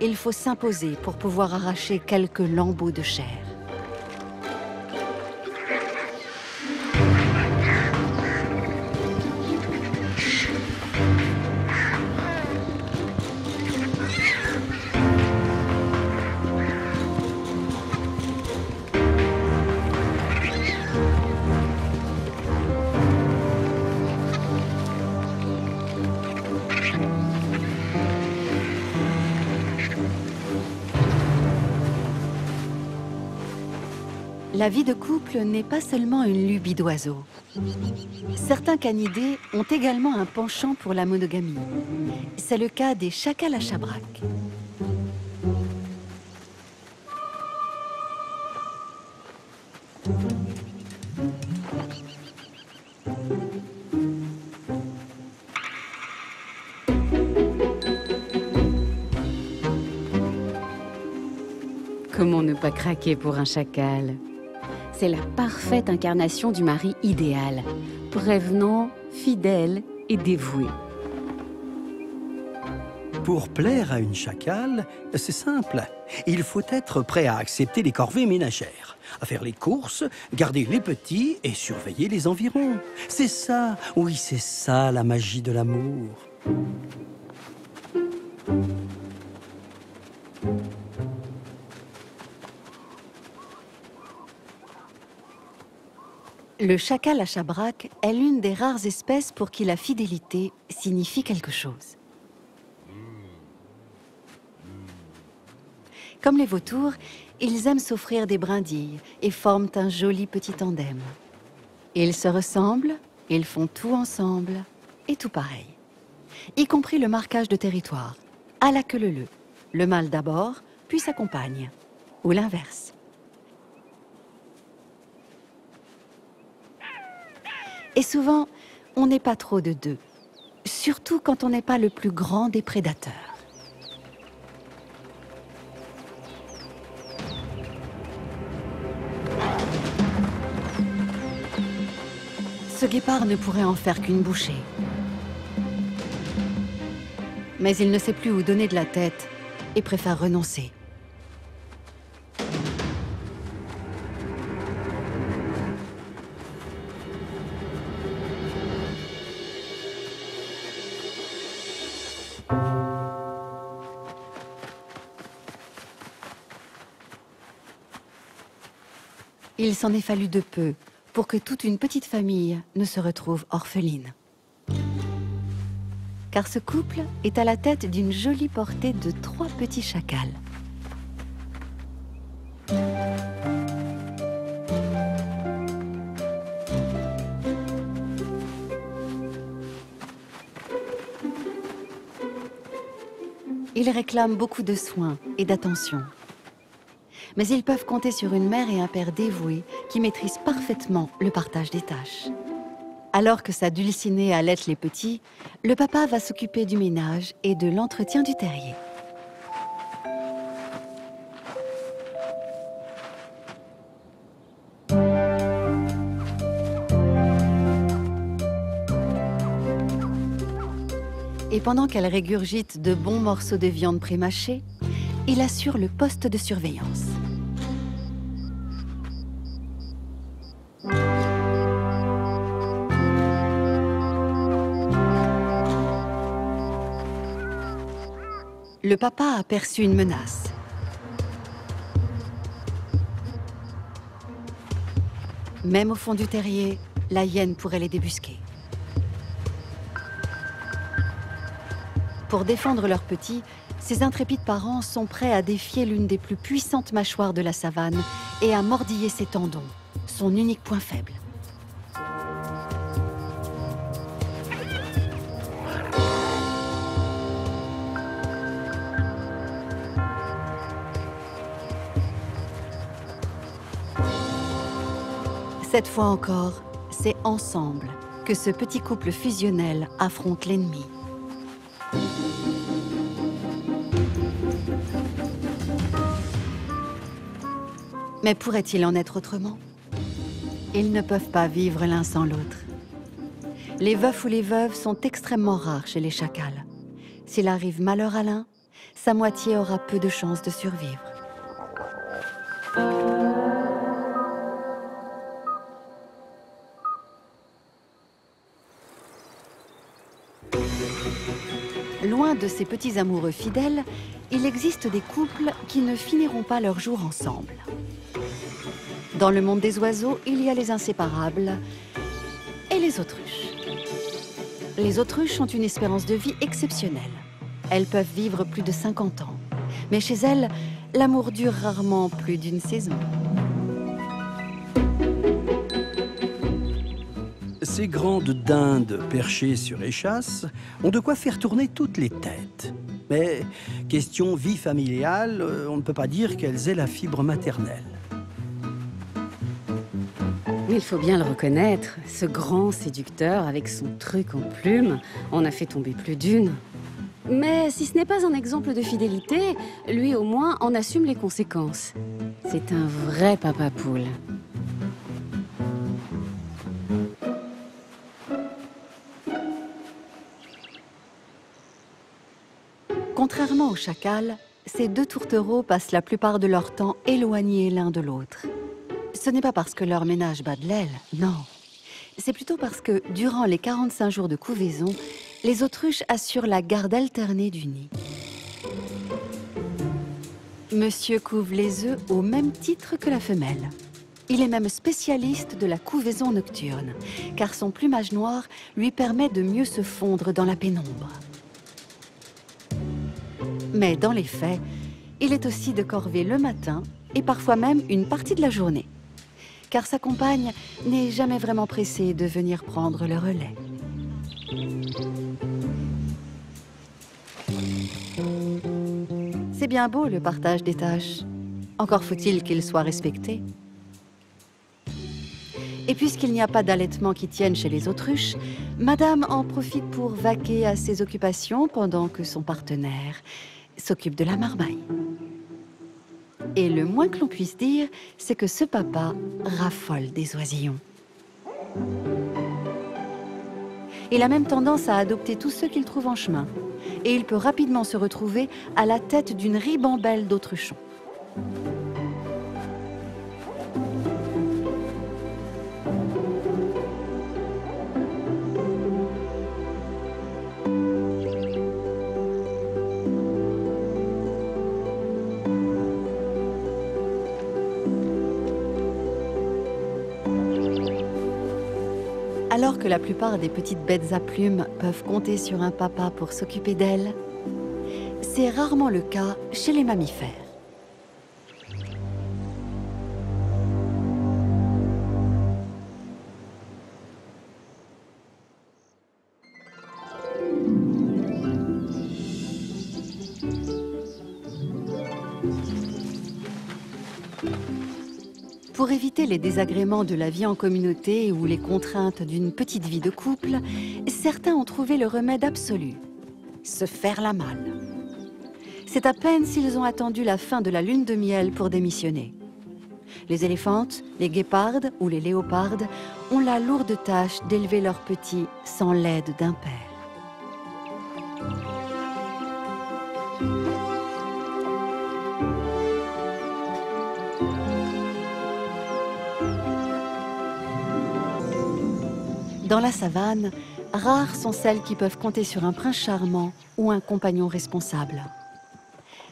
Il faut s'imposer pour pouvoir arracher quelques lambeaux de chair. La vie de couple n'est pas seulement une lubie d'oiseau. Certains canidés ont également un penchant pour la monogamie. C'est le cas des chacals à chabrac. Comment ne pas craquer pour un chacal? C'est la parfaite incarnation du mari idéal, prévenant, fidèle et dévoué. Pour plaire à une chacale, c'est simple. Il faut être prêt à accepter les corvées ménagères, à faire les courses, garder les petits et surveiller les environs. C'est ça, oui, c'est ça la magie de l'amour. Le chacal à Chabrac est l'une des rares espèces pour qui la fidélité signifie quelque chose. Comme les vautours, ils aiment s'offrir des brindilles et forment un joli petit tandem. Ils se ressemblent, ils font tout ensemble et tout pareil. Y compris le marquage de territoire, à la queue leu-leu. Le mâle d'abord, puis sa compagne, ou l'inverse. Et souvent, on n'est pas trop de deux, surtout quand on n'est pas le plus grand des prédateurs. Ce guépard ne pourrait en faire qu'une bouchée. Mais il ne sait plus où donner de la tête et préfère renoncer. Il s'en est fallu de peu pour que toute une petite famille ne se retrouve orpheline. Car ce couple est à la tête d'une jolie portée de 3 petits chacals. Ils réclament beaucoup de soins et d'attention. Mais ils peuvent compter sur une mère et un père dévoués qui maîtrisent parfaitement le partage des tâches. Alors que sa dulcinée allaite les petits, le papa va s'occuper du ménage et de l'entretien du terrier. Et pendant qu'elle régurgite de bons morceaux de viande prémâchée, il assure le poste de surveillance. Le papa a perçu une menace. Même au fond du terrier, la hyène pourrait les débusquer. Pour défendre leurs petits, ces intrépides parents sont prêts à défier l'une des plus puissantes mâchoires de la savane et à mordiller ses tendons, son unique point faible. Cette fois encore, c'est ensemble que ce petit couple fusionnel affronte l'ennemi. Mais pourrait-il en être autrement? Ils ne peuvent pas vivre l'un sans l'autre. Les veufs ou les veuves sont extrêmement rares chez les chacals. S'il arrive malheur à l'un, sa moitié aura peu de chances de survivre. Loin de ces petits amoureux fidèles, il existe des couples qui ne finiront pas leur jour ensemble. Dans le monde des oiseaux, il y a les inséparables et les autruches. Les autruches ont une espérance de vie exceptionnelle. Elles peuvent vivre plus de 50 ans. Mais chez elles, l'amour dure rarement plus d'une saison. Ces grandes dindes perchées sur échasse ont de quoi faire tourner toutes les têtes. Mais, question vie familiale, on ne peut pas dire qu'elles aient la fibre maternelle. Il faut bien le reconnaître, ce grand séducteur avec son truc en plume en a fait tomber plus d'une. Mais si ce n'est pas un exemple de fidélité, lui au moins en assume les conséquences. C'est un vrai papa poule. Contrairement au chacal, ces deux tourtereaux passent la plupart de leur temps éloignés l'un de l'autre. Ce n'est pas parce que leur ménage bat de l'aile, non. C'est plutôt parce que, durant les 45 jours de couvaison, les autruches assurent la garde alternée du nid. Monsieur couve les œufs au même titre que la femelle. Il est même spécialiste de la couvaison nocturne, car son plumage noir lui permet de mieux se fondre dans la pénombre. Mais dans les faits, il est aussi de corvée le matin et parfois même une partie de la journée, car sa compagne n'est jamais vraiment pressée de venir prendre le relais. C'est bien beau le partage des tâches. Encore faut-il qu'il soit respecté. Et puisqu'il n'y a pas d'allaitement qui tienne chez les autruches, Madame en profite pour vaquer à ses occupations pendant que son partenaire s'occupe de la marmaille. Et le moins que l'on puisse dire, c'est que ce papa raffole des oisillons. Il a même tendance à adopter tous ceux qu'il trouve en chemin. Et il peut rapidement se retrouver à la tête d'une ribambelle d'autruchons. Alors que la plupart des petites bêtes à plumes peuvent compter sur un papa pour s'occuper d'elles, c'est rarement le cas chez les mammifères. Pour éviter les désagréments de la vie en communauté ou les contraintes d'une petite vie de couple, certains ont trouvé le remède absolu, se faire la malle. C'est à peine s'ils ont attendu la fin de la lune de miel pour démissionner. Les éléphantes, les guépardes ou les léopardes ont la lourde tâche d'élever leurs petits sans l'aide d'un père. Dans la savane, rares sont celles qui peuvent compter sur un prince charmant ou un compagnon responsable.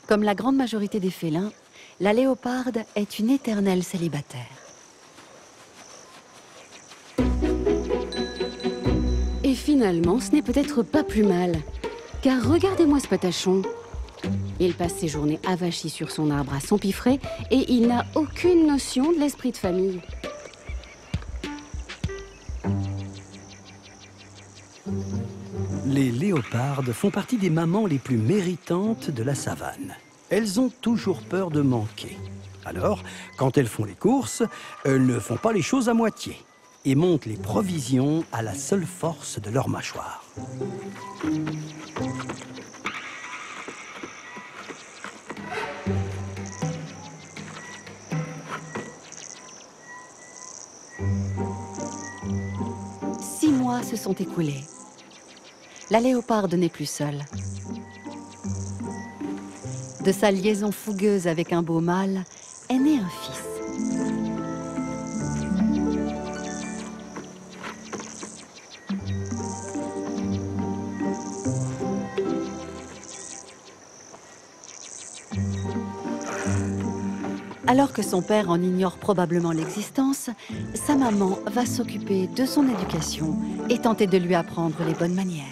Comme la grande majorité des félins, la léoparde est une éternelle célibataire. Et finalement, ce n'est peut-être pas plus mal. Car regardez-moi ce patachon. Il passe ses journées avachis sur son arbre à s'empiffrer et il n'a aucune notion de l'esprit de famille. Les léopardes font partie des mamans les plus méritantes de la savane. Elles ont toujours peur de manquer. Alors, quand elles font les courses, elles ne font pas les choses à moitié et montent les provisions à la seule force de leur mâchoire. Six mois se sont écoulés. La léoparde n'est plus seule. De sa liaison fougueuse avec un beau mâle est né un fils. Alors que son père en ignore probablement l'existence, sa maman va s'occuper de son éducation et tenter de lui apprendre les bonnes manières.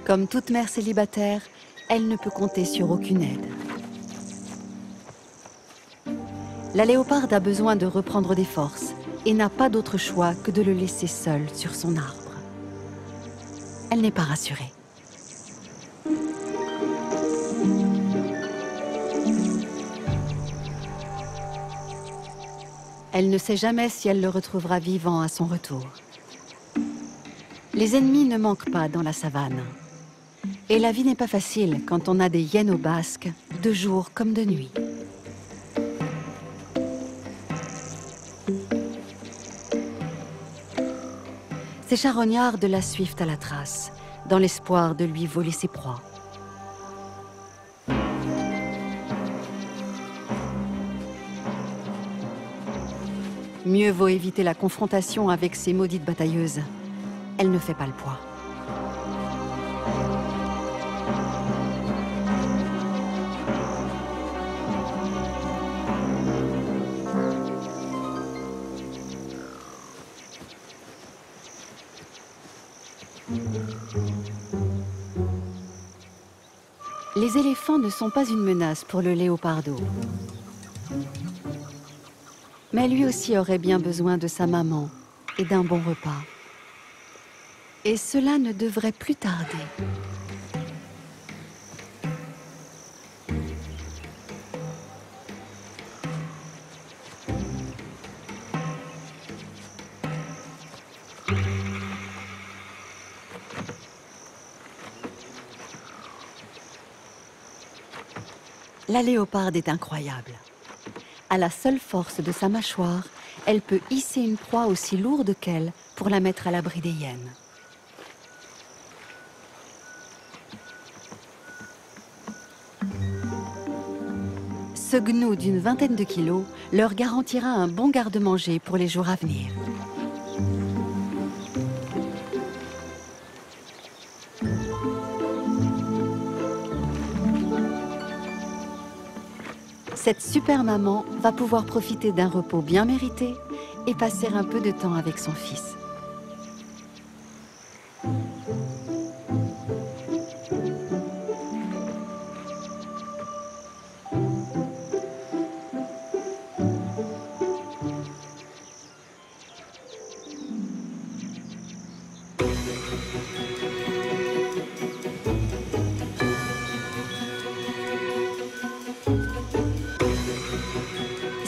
Comme toute mère célibataire, elle ne peut compter sur aucune aide. La léoparde a besoin de reprendre des forces et n'a pas d'autre choix que de le laisser seul sur son arbre. Elle n'est pas rassurée. Elle ne sait jamais si elle le retrouvera vivant à son retour. Les ennemis ne manquent pas dans la savane. Et la vie n'est pas facile quand on a des hyènes au basque, de jour comme de nuit. Ces charognardes la suivent à la trace, dans l'espoir de lui voler ses proies. Mieux vaut éviter la confrontation avec ces maudites batailleuses. Elle ne fait pas le poids. Les éléphants ne sont pas une menace pour le léopardo. Mais lui aussi aurait bien besoin de sa maman et d'un bon repas. Et cela ne devrait plus tarder. La léoparde est incroyable. À la seule force de sa mâchoire, elle peut hisser une proie aussi lourde qu'elle pour la mettre à l'abri des hyènes. Ce gnou d'une vingtaine de kilos leur garantira un bon garde-manger pour les jours à venir. Cette super maman va pouvoir profiter d'un repos bien mérité et passer un peu de temps avec son fils.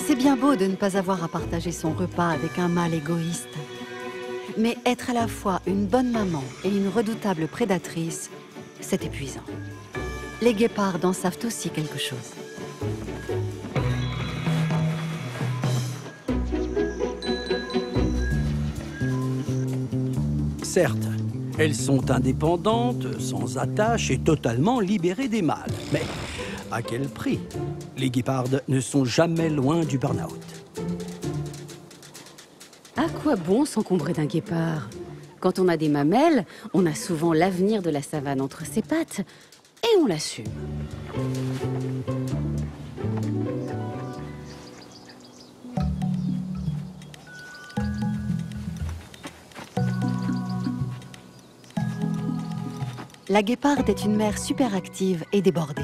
C'est bien beau de ne pas avoir à partager son repas avec un mâle égoïste. Mais être à la fois une bonne maman et une redoutable prédatrice, c'est épuisant. Les guépards en savent aussi quelque chose. Certes, elles sont indépendantes, sans attache et totalement libérées des mâles. Mais à quel prix? Les guépardes ne sont jamais loin du burn-out. À quoi bon s'encombrer d'un guépard? Quand on a des mamelles, on a souvent l'avenir de la savane entre ses pattes et on l'assume. La guéparde est une mère super active et débordée.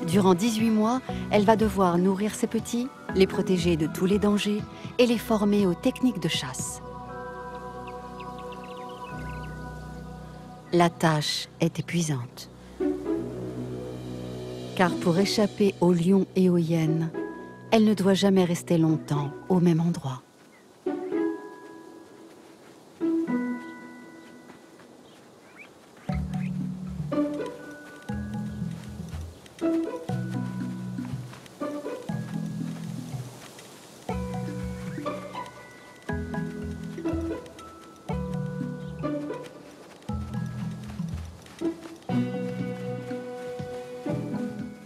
Durant 18 mois, elle va devoir nourrir ses petits, les protéger de tous les dangers et les former aux techniques de chasse. La tâche est épuisante. Car pour échapper aux lions et aux hyènes, elle ne doit jamais rester longtemps au même endroit.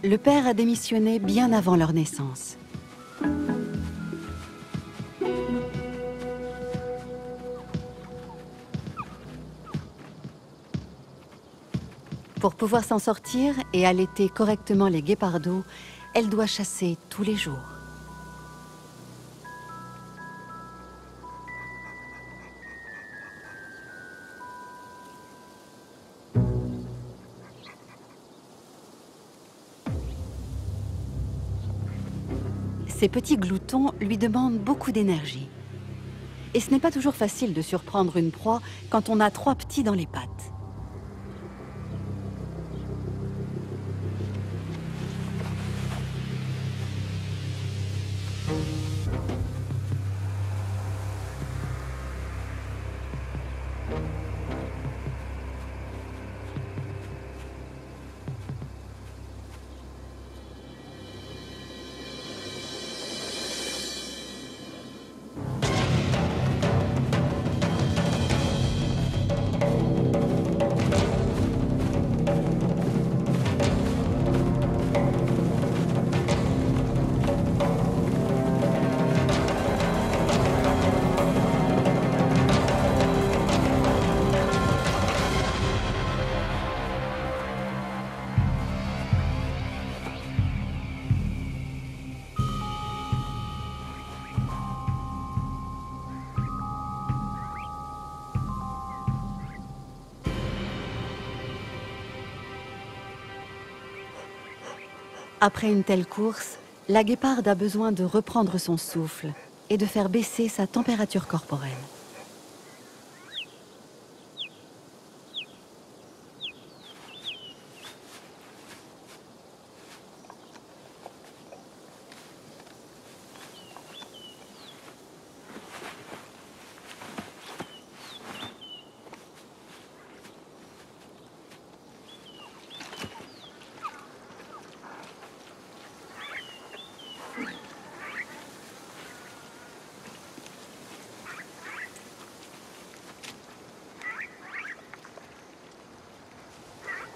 Le père a démissionné bien avant leur naissance. Pour pouvoir s'en sortir et allaiter correctement les guépardos, elle doit chasser tous les jours. Ces petits gloutons lui demandent beaucoup d'énergie. Et ce n'est pas toujours facile de surprendre une proie quand on a 3 petits dans les pattes. Après une telle course, la guéparde a besoin de reprendre son souffle et de faire baisser sa température corporelle.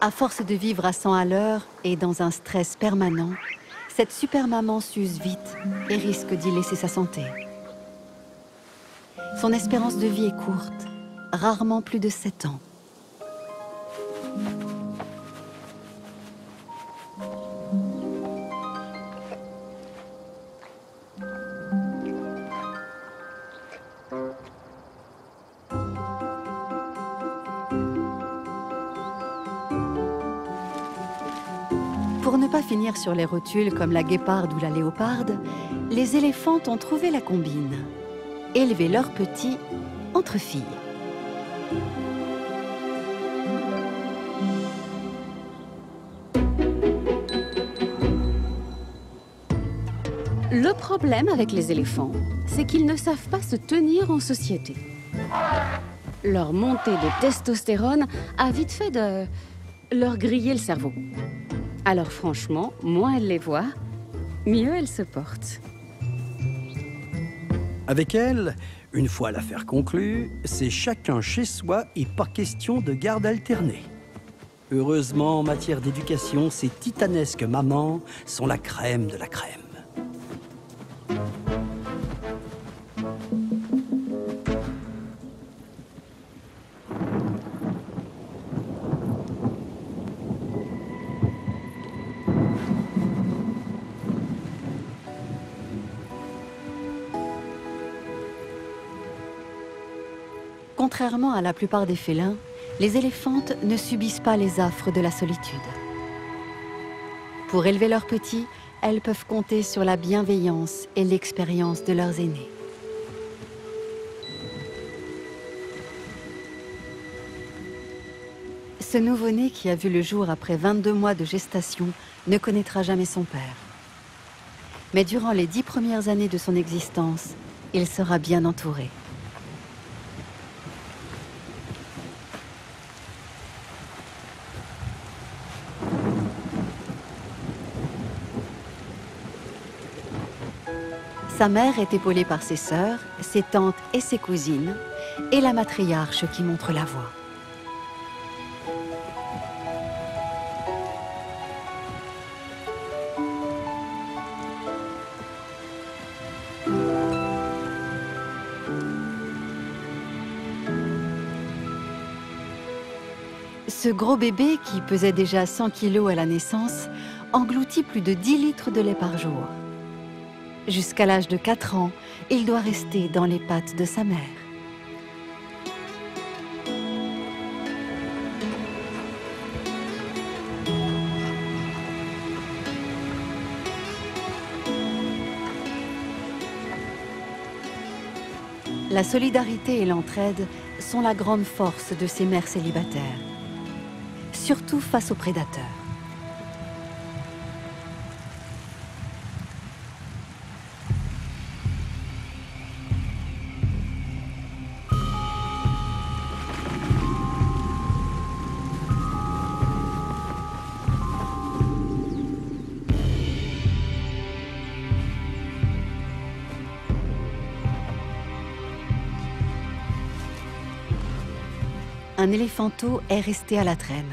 À force de vivre à 100 à l'heure et dans un stress permanent, cette super maman s'use vite et risque d'y laisser sa santé. Son espérance de vie est courte, rarement plus de 7 ans. Pour ne pas finir sur les rotules comme la guéparde ou la léoparde, les éléphantes ont trouvé la combine. Élever leurs petits entre filles. Le problème avec les éléphants, c'est qu'ils ne savent pas se tenir en société. Leur montée de testostérone a vite fait de leur griller le cerveau. Alors franchement, moins elle les voit, mieux elles se portent. Avec elle, une fois l'affaire conclue, c'est chacun chez soi et pas question de garde alternée. Heureusement, en matière d'éducation, ces titanesques mamans sont la crème de la crème. Contrairement à la plupart des félins, les éléphantes ne subissent pas les affres de la solitude. Pour élever leurs petits, elles peuvent compter sur la bienveillance et l'expérience de leurs aînés. Ce nouveau-né qui a vu le jour après 22 mois de gestation ne connaîtra jamais son père. Mais durant les 10 premières années de son existence, il sera bien entouré. Sa mère est épaulée par ses sœurs, ses tantes et ses cousines, et la matriarche qui montre la voie. Ce gros bébé, qui pesait déjà 100 kilos à la naissance, engloutit plus de 10 litres de lait par jour. Jusqu'à l'âge de 4 ans, il doit rester dans les pattes de sa mère. La solidarité et l'entraide sont la grande force de ces mères célibataires, surtout face aux prédateurs. Un éléphanteau est resté à la traîne.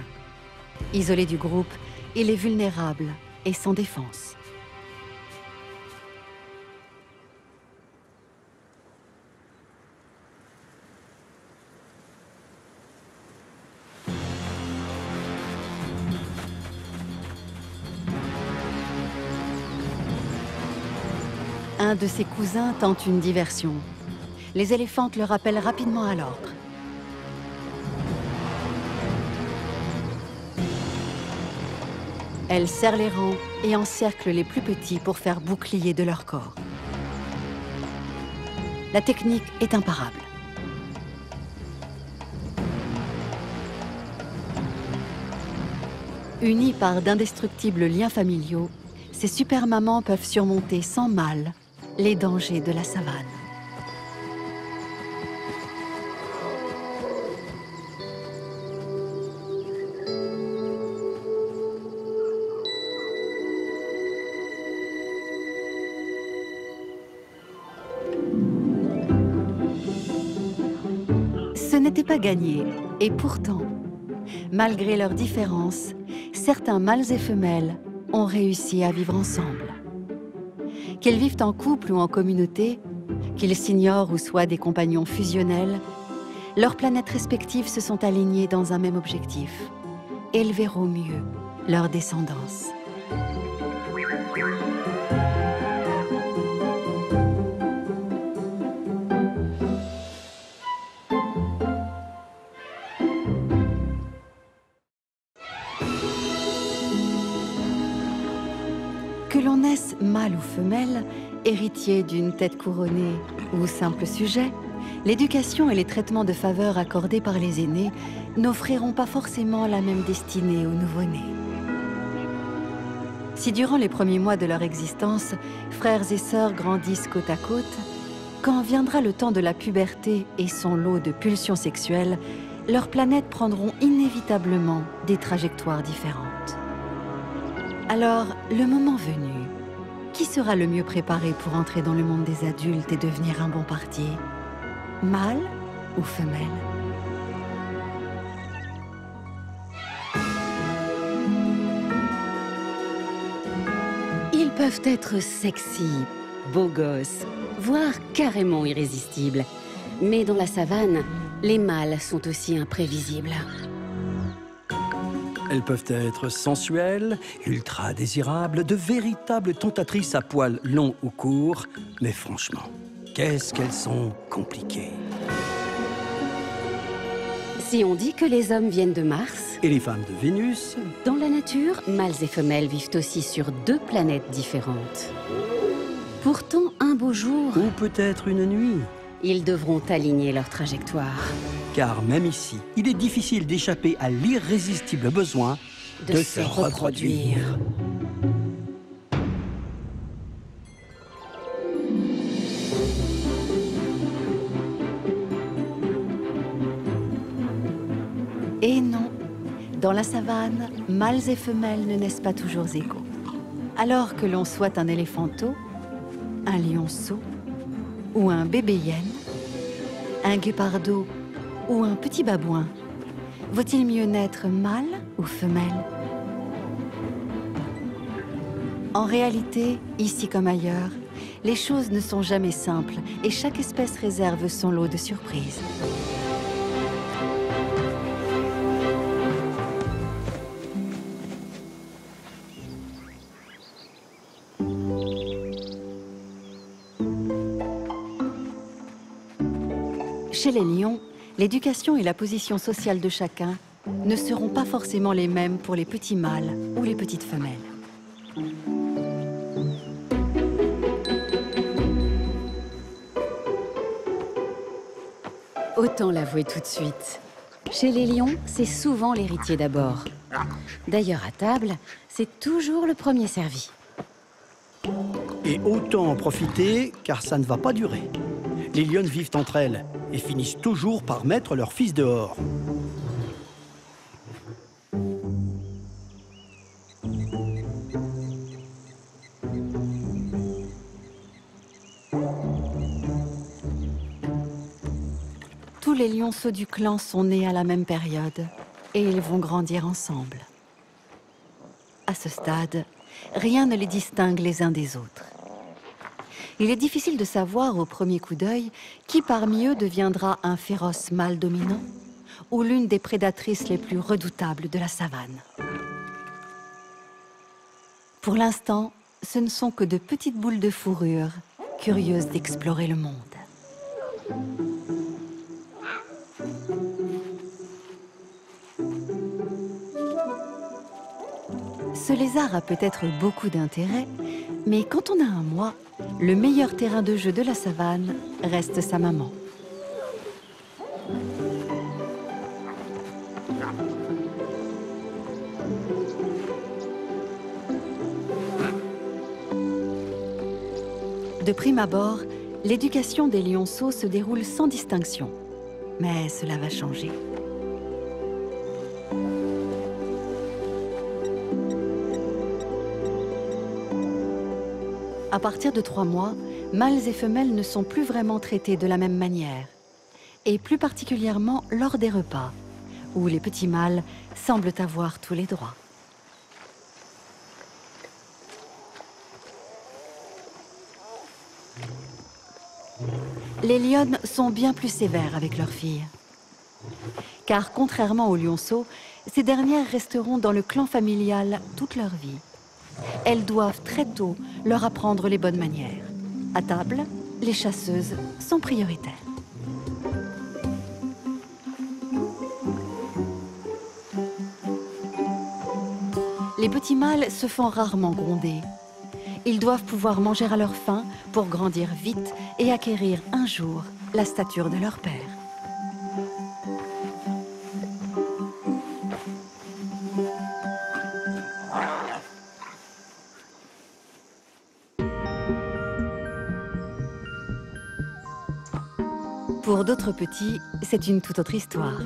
Isolé du groupe, il est vulnérable et sans défense. Un de ses cousins tente une diversion. Les éléphantes le rappellent rapidement à l'ordre. Elles serrent les rangs et encerclent les plus petits pour faire bouclier de leur corps. La technique est imparable. Unies par d'indestructibles liens familiaux, ces super-mamans peuvent surmonter sans mal les dangers de la savane. Ce n'était pas gagné, et pourtant, malgré leurs différences, certains mâles et femelles ont réussi à vivre ensemble. Qu'ils vivent en couple ou en communauté, qu'ils s'ignorent ou soient des compagnons fusionnels, leurs planètes respectives se sont alignées dans un même objectif: élever au mieux leur descendance. Que l'on naisse mâle ou femelle, héritier d'une tête couronnée ou simple sujet, l'éducation et les traitements de faveur accordés par les aînés n'offriront pas forcément la même destinée aux nouveau-nés. Si durant les premiers mois de leur existence, frères et sœurs grandissent côte à côte, quand viendra le temps de la puberté et son lot de pulsions sexuelles, leurs planètes prendront inévitablement des trajectoires différentes. Alors, le moment venu, qui sera le mieux préparé pour entrer dans le monde des adultes et devenir un bon parti? Mâle ou femelle? Ils peuvent être sexy, beaux gosses, voire carrément irrésistibles. Mais dans la savane, les mâles sont aussi imprévisibles. Elles peuvent être sensuelles, ultra désirables, de véritables tentatrices à poils longs ou courts. Mais franchement, qu'est-ce qu'elles sont compliquées. Si on dit que les hommes viennent de Mars, Et les femmes de Vénus? dans la nature, mâles et femelles vivent aussi sur deux planètes différentes. Pourtant, un beau jour, Ou peut-être une nuit? ils devront aligner leur trajectoire. Car même ici, il est difficile d'échapper à l'irrésistible besoin de se reproduire. Et non, dans la savane, mâles et femelles ne naissent pas toujours égaux. Alors que l'on soit un éléphanteau, un lionceau ou un bébé hyène, un guépardo ou un petit babouin, vaut-il mieux naître mâle ou femelle? En réalité, ici comme ailleurs, les choses ne sont jamais simples et chaque espèce réserve son lot de surprises. Chez les lions, l'éducation et la position sociale de chacun ne seront pas forcément les mêmes pour les petits mâles ou les petites femelles. Autant l'avouer tout de suite. Chez les lions, c'est souvent l'héritier d'abord. D'ailleurs, à table, c'est toujours le premier servi. Et autant en profiter, car ça ne va pas durer. Les lionnes vivent entre elles et finissent toujours par mettre leur fils dehors. Tous les lionceaux du clan sont nés à la même période et ils vont grandir ensemble. À ce stade, rien ne les distingue les uns des autres. Il est difficile de savoir au premier coup d'œil qui parmi eux deviendra un féroce mâle dominant ou l'une des prédatrices les plus redoutables de la savane. Pour l'instant, ce ne sont que de petites boules de fourrure, curieuses d'explorer le monde. Ce lézard a peut-être beaucoup d'intérêt, mais quand on a un moi, le meilleur terrain de jeu de la savane reste sa maman. De prime abord, l'éducation des lionceaux se déroule sans distinction. Mais cela va changer. À partir de 3 mois, mâles et femelles ne sont plus vraiment traités de la même manière. Et plus particulièrement lors des repas, où les petits mâles semblent avoir tous les droits. Les lionnes sont bien plus sévères avec leurs filles. Car contrairement aux lionceaux, ces dernières resteront dans le clan familial toute leur vie. Elles doivent très tôt leur apprendre les bonnes manières. À table, les chasseuses sont prioritaires. Les petits mâles se font rarement gronder. Ils doivent pouvoir manger à leur faim pour grandir vite et acquérir un jour la stature de leur père. Pour d'autres petits, c'est une toute autre histoire.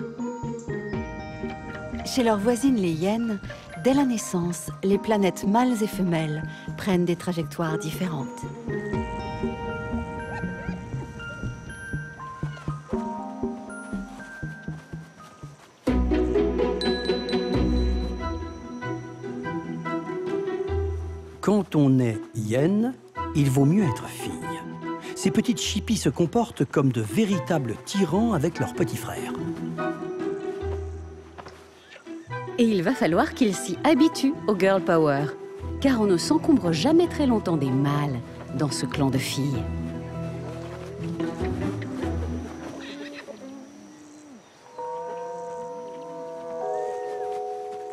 Chez leurs voisines les hyènes, dès la naissance, les planètes mâles et femelles prennent des trajectoires différentes. Quand on est hyène, il vaut mieux être fille. Ces petites chippies se comportent comme de véritables tyrans avec leurs petits frères. Et il va falloir qu'ils s'y habituent au girl power, car on ne s'encombre jamais très longtemps des mâles dans ce clan de filles.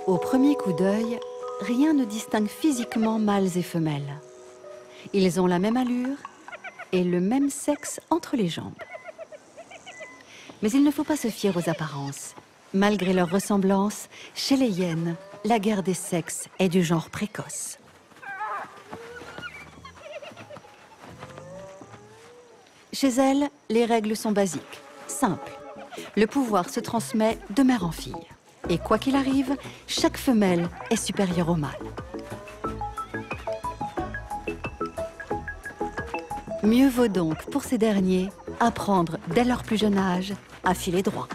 Au premier coup d'œil, rien ne distingue physiquement mâles et femelles. Ils ont la même allure et le même sexe entre les jambes. Mais il ne faut pas se fier aux apparences. Malgré leur ressemblance, chez les hyènes, la guerre des sexes est du genre précoce. Chez elles, les règles sont basiques, simples. Le pouvoir se transmet de mère en fille. Et quoi qu'il arrive, chaque femelle est supérieure au mâle. Mieux vaut donc pour ces derniers apprendre dès leur plus jeune âge à filer droit.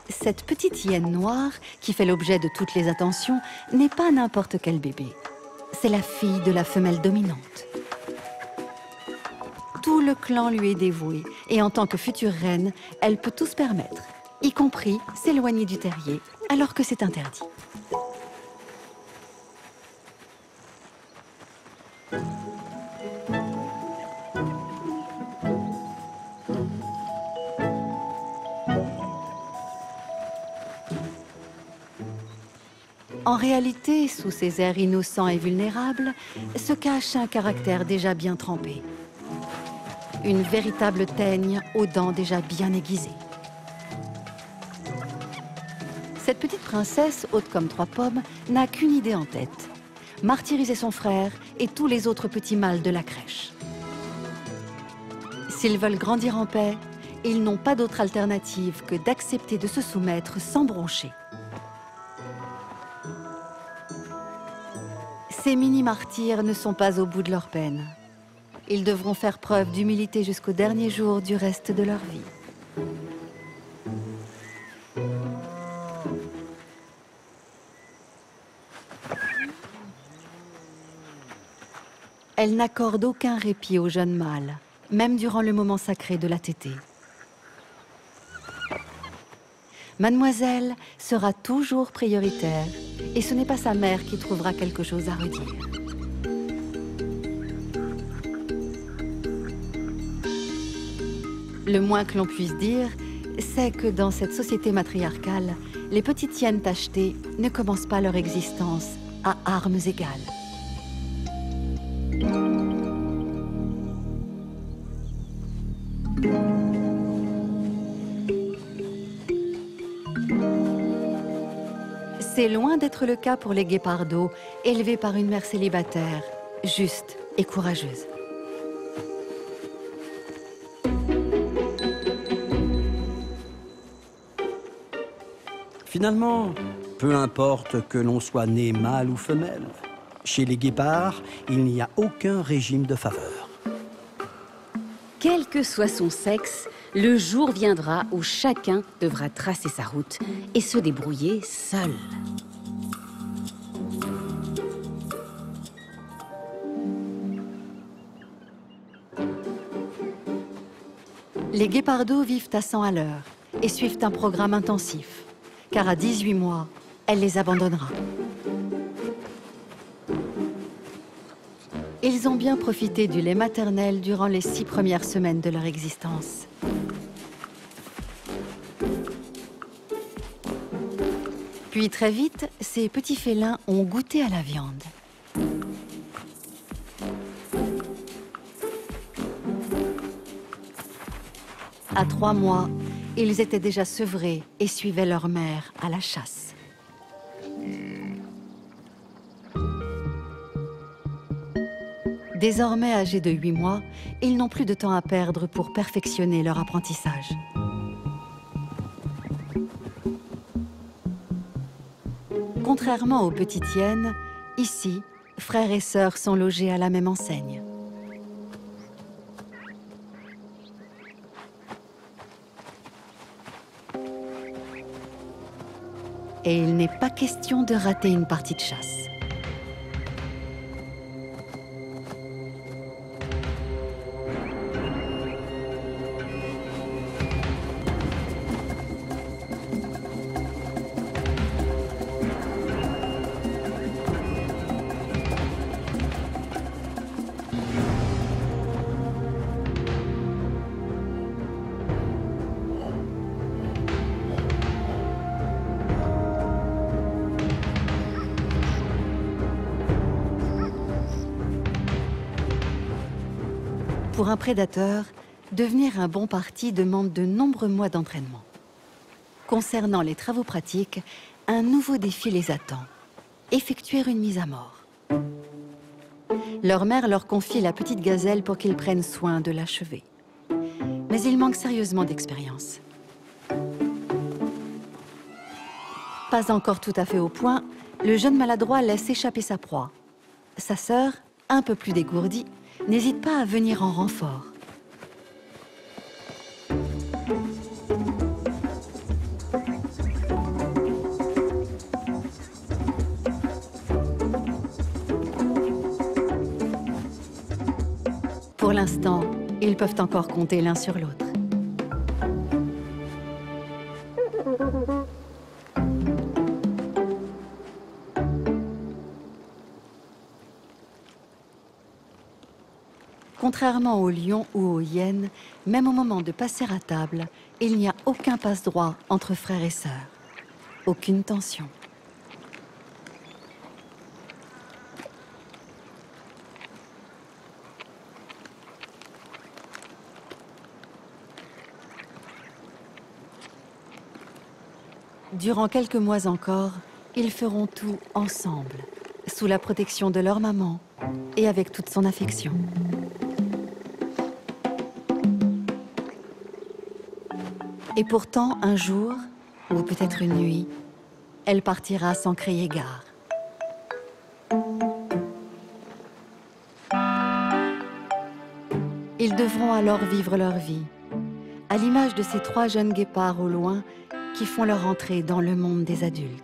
Cette petite hyène noire, qui fait l'objet de toutes les attentions, n'est pas n'importe quel bébé. C'est la fille de la femelle dominante. Tout le clan lui est dévoué, et en tant que future reine, elle peut tout se permettre, y compris s'éloigner du terrier, alors que c'est interdit. En réalité, sous ses airs innocents et vulnérables, se cache un caractère déjà bien trempé. Une véritable teigne aux dents déjà bien aiguisées. Cette petite princesse, haute comme 3 pommes, n'a qu'une idée en tête. Martyriser son frère et tous les autres petits mâles de la crèche. S'ils veulent grandir en paix, ils n'ont pas d'autre alternative que d'accepter de se soumettre sans broncher. Ces mini-martyrs ne sont pas au bout de leur peine. Ils devront faire preuve d'humilité jusqu'au dernier jour du reste de leur vie. Elle n'accorde aucun répit aux jeunes mâles, même durant le moment sacré de la tétée. Mademoiselle sera toujours prioritaire, et ce n'est pas sa mère qui trouvera quelque chose à redire. Le moins que l'on puisse dire, c'est que dans cette société matriarcale, les petites hyènes tachetées ne commencent pas leur existence à armes égales. C'est loin d'être le cas pour les guépardos, élevés par une mère célibataire, juste et courageuse. Finalement, peu importe que l'on soit né mâle ou femelle, chez les guépards, il n'y a aucun régime de faveur. Quel que soit son sexe, le jour viendra où chacun devra tracer sa route et se débrouiller seul. Les guépardos vivent à 100 à l'heure et suivent un programme intensif, car à 18 mois, elle les abandonnera. Ils ont bien profité du lait maternel durant les 6 premières semaines de leur existence. Puis très vite, ces petits félins ont goûté à la viande. À 3 mois, ils étaient déjà sevrés et suivaient leur mère à la chasse. Désormais âgés de 8 mois, ils n'ont plus de temps à perdre pour perfectionner leur apprentissage. Contrairement aux petites hyènes, ici, frères et sœurs sont logés à la même enseigne. Et il n'est pas question de rater une partie de chasse. Pour un prédateur, devenir un bon parti demande de nombreux mois d'entraînement. Concernant les travaux pratiques, un nouveau défi les attend. Effectuer une mise à mort. Leur mère leur confie la petite gazelle pour qu'ils prennent soin de l'achever. Mais ils manquent sérieusement d'expérience. Pas encore tout à fait au point, le jeune maladroit laisse échapper sa proie. Sa sœur, un peu plus dégourdie, n'hésite pas à venir en renfort. Pour l'instant, ils peuvent encore compter l'un sur l'autre. Contrairement aux lions ou aux hyènes, même au moment de passer à table, il n'y a aucun passe-droit entre frères et sœurs. Aucune tension. Durant quelques mois encore, ils feront tout ensemble, sous la protection de leur maman et avec toute son affection. Et pourtant, un jour, ou peut-être une nuit, elle partira sans crier gare. Ils devront alors vivre leur vie, à l'image de ces 3 jeunes guépards au loin qui font leur entrée dans le monde des adultes.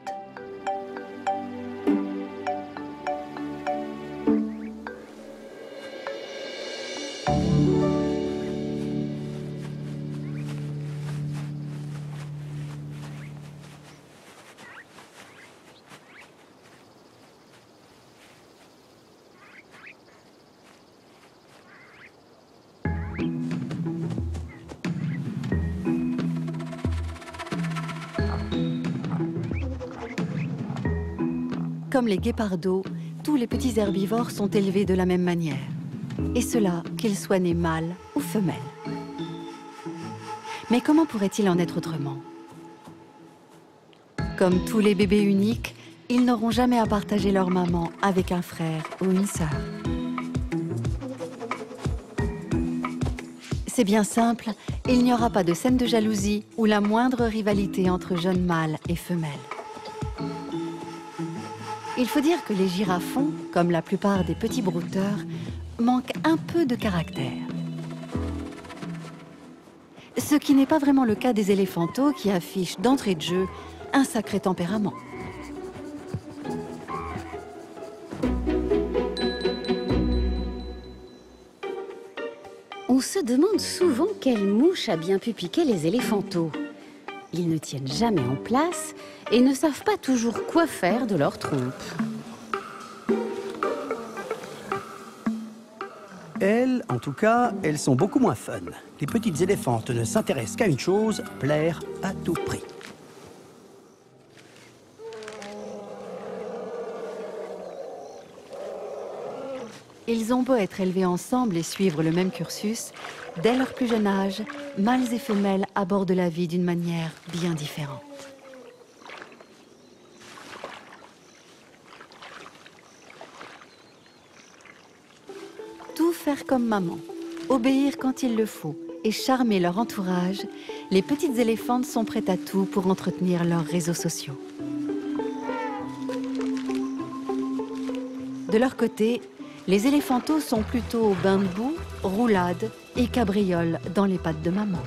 Comme les guépardos, tous les petits herbivores sont élevés de la même manière. Et cela, qu'ils soient nés mâles ou femelles. Mais comment pourrait-il en être autrement? Comme tous les bébés uniques, ils n'auront jamais à partager leur maman avec un frère ou une sœur. C'est bien simple, il n'y aura pas de scène de jalousie ou la moindre rivalité entre jeunes mâles et femelles. Il faut dire que les girafons, comme la plupart des petits brouteurs, manquent un peu de caractère. Ce qui n'est pas vraiment le cas des éléphantos qui affichent d'entrée de jeu un sacré tempérament. On se demande souvent quelle mouche a bien pu piquer les éléphantos. Ils ne tiennent jamais en place et ne savent pas toujours quoi faire de leur trompe. Elles, en tout cas, elles sont beaucoup moins fun. Les petites éléphantes ne s'intéressent qu'à une chose, plaire à tout prix. Ils ont beau être élevés ensemble et suivre le même cursus, dès leur plus jeune âge, mâles et femelles abordent la vie d'une manière bien différente. Tout faire comme maman, obéir quand il le faut et charmer leur entourage, les petites éléphantes sont prêtes à tout pour entretenir leurs réseaux sociaux. De leur côté, les éléphantos sont plutôt bains de boue, roulades et cabrioles dans les pattes de maman.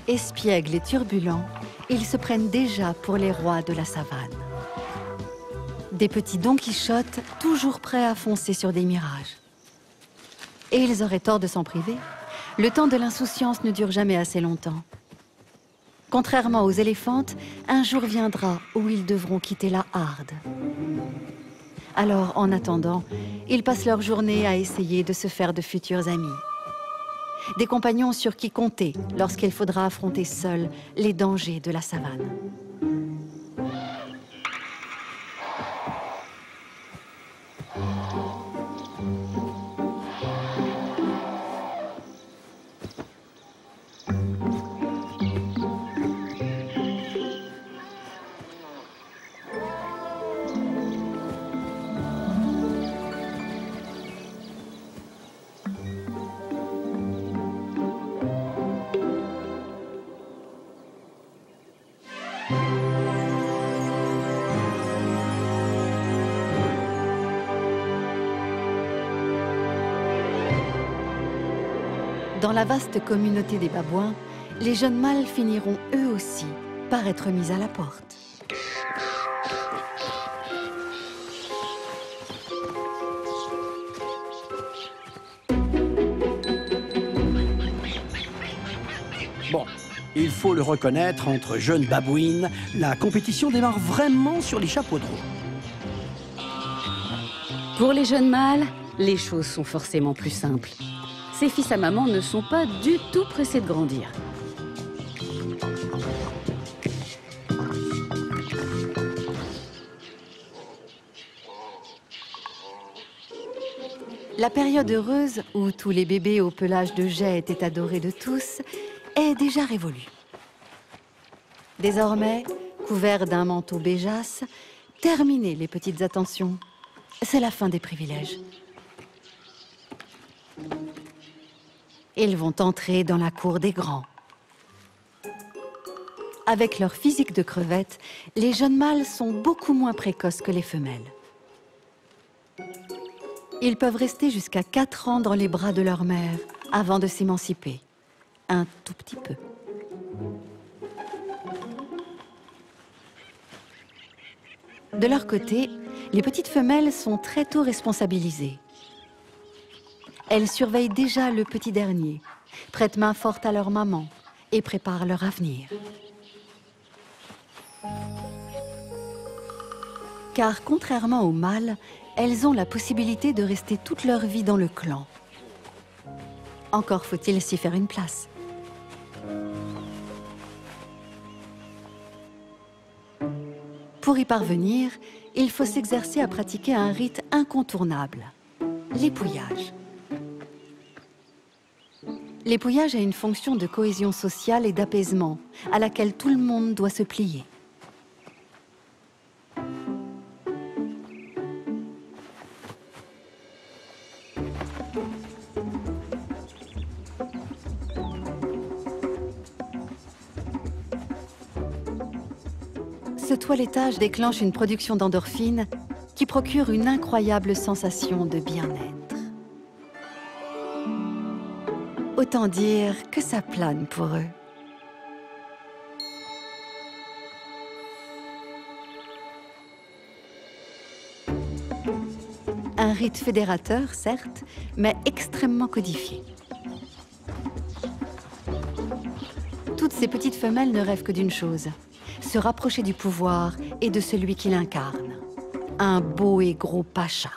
Espiègles et turbulents, ils se prennent déjà pour les rois de la savane. Des petits Don Quichotte, toujours prêts à foncer sur des mirages. Et ils auraient tort de s'en priver. Le temps de l'insouciance ne dure jamais assez longtemps. Contrairement aux éléphantes, un jour viendra où ils devront quitter la harde. Alors, en attendant, ils passent leur journée à essayer de se faire de futurs amis. Des compagnons sur qui compter lorsqu'il faudra affronter seul les dangers de la savane. Dans la vaste communauté des babouins, les jeunes mâles finiront eux aussi par être mis à la porte. Bon, il faut le reconnaître, entre jeunes babouines, la compétition démarre vraiment sur les chapeaux de roue. Pour les jeunes mâles, les choses sont forcément plus simples. Ces fils à maman ne sont pas du tout pressés de grandir. La période heureuse où tous les bébés au pelage de jais étaient adorés de tous est déjà révolue. Désormais, couverts d'un manteau béjasse, terminez les petites attentions. C'est la fin des privilèges. Ils vont entrer dans la cour des grands. Avec leur physique de crevettes, les jeunes mâles sont beaucoup moins précoces que les femelles. Ils peuvent rester jusqu'à 4 ans dans les bras de leur mère avant de s'émanciper. Un tout petit peu. De leur côté, les petites femelles sont très tôt responsabilisées. Elles surveillent déjà le petit dernier, prêtent main forte à leur maman et préparent leur avenir. Car contrairement aux mâles, elles ont la possibilité de rester toute leur vie dans le clan. Encore faut-il s'y faire une place. Pour y parvenir, il faut s'exercer à pratiquer un rite incontournable, l'épouillage. L'épouillage a une fonction de cohésion sociale et d'apaisement, à laquelle tout le monde doit se plier. Ce toilettage déclenche une production d'endorphines qui procure une incroyable sensation de bien-être. Autant dire que ça plane pour eux. Un rite fédérateur, certes, mais extrêmement codifié. Toutes ces petites femelles ne rêvent que d'une chose: se rapprocher du pouvoir et de celui qui l'incarne. Un beau et gros pacha.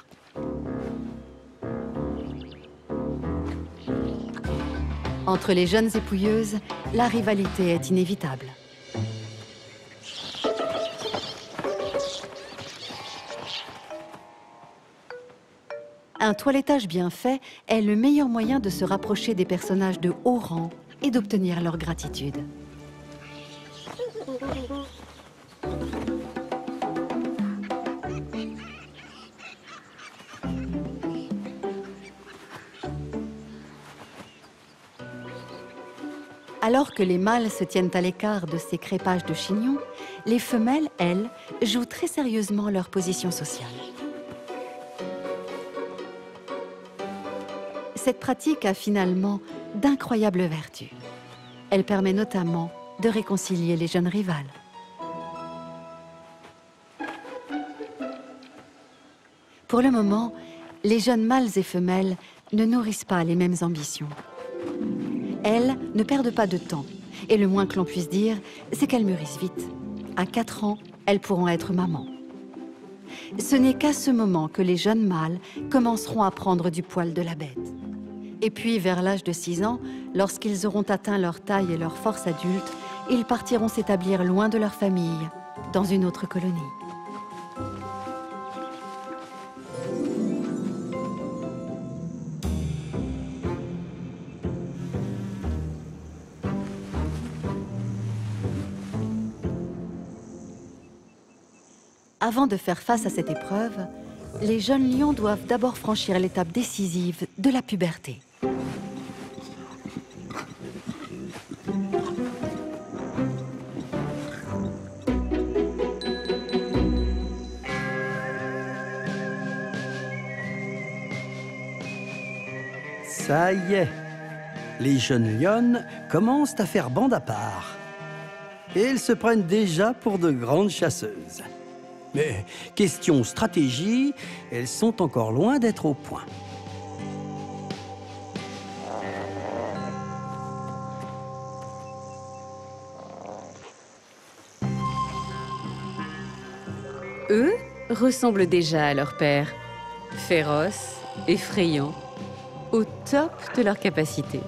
Entre les jeunes épouilleuses, la rivalité est inévitable. Un toilettage bien fait est le meilleur moyen de se rapprocher des personnages de haut rang et d'obtenir leur gratitude. Alors que les mâles se tiennent à l'écart de ces crépages de chignons, les femelles, elles, jouent très sérieusement leur position sociale. Cette pratique a finalement d'incroyables vertus. Elle permet notamment de réconcilier les jeunes rivales. Pour le moment, les jeunes mâles et femelles ne nourrissent pas les mêmes ambitions. Elles ne perdent pas de temps, et le moins que l'on puisse dire, c'est qu'elles mûrissent vite. À 4 ans, elles pourront être mamans. Ce n'est qu'à ce moment que les jeunes mâles commenceront à prendre du poil de la bête. Et puis, vers l'âge de 6 ans, lorsqu'ils auront atteint leur taille et leur force adulte, ils partiront s'établir loin de leur famille, dans une autre colonie. Avant de faire face à cette épreuve, les jeunes lions doivent d'abord franchir l'étape décisive de la puberté. Ça y est, les jeunes lionnes commencent à faire bande à part. Et elles se prennent déjà pour de grandes chasseuses. Mais question stratégie, elles sont encore loin d'être au point. Eux ressemblent déjà à leur père, féroces, effrayants, au top de leur capacité.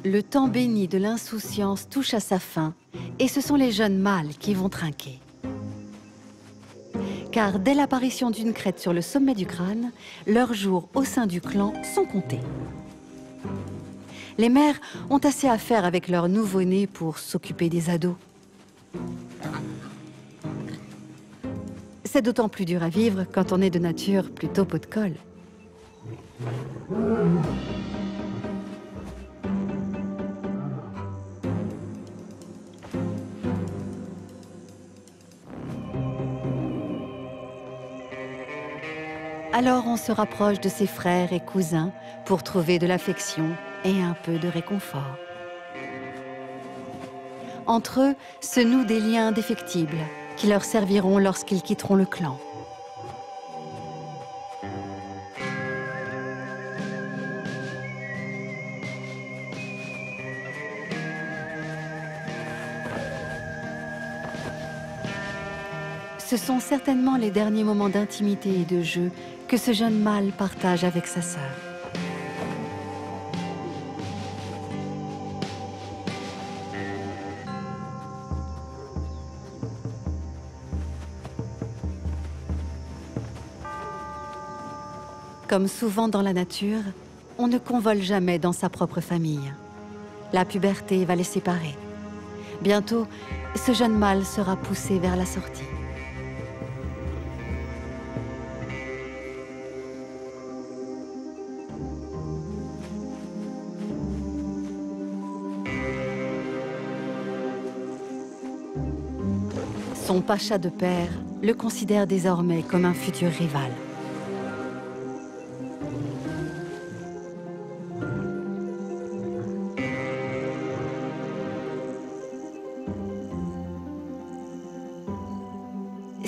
Le temps béni de l'insouciance touche à sa fin, et ce sont les jeunes mâles qui vont trinquer. Car dès l'apparition d'une crête sur le sommet du crâne, leurs jours au sein du clan sont comptés. Les mères ont assez à faire avec leurs nouveau-nés pour s'occuper des ados. C'est d'autant plus dur à vivre quand on est de nature plutôt pot de colle. Alors on se rapproche de ses frères et cousins pour trouver de l'affection et un peu de réconfort. Entre eux se nouent des liens indéfectibles, qui leur serviront lorsqu'ils quitteront le clan. Ce sont certainement les derniers moments d'intimité et de jeu que ce jeune mâle partage avec sa sœur. Comme souvent dans la nature, on ne convole jamais dans sa propre famille. La puberté va les séparer. Bientôt, ce jeune mâle sera poussé vers la sortie. Son pacha de père le considère désormais comme un futur rival.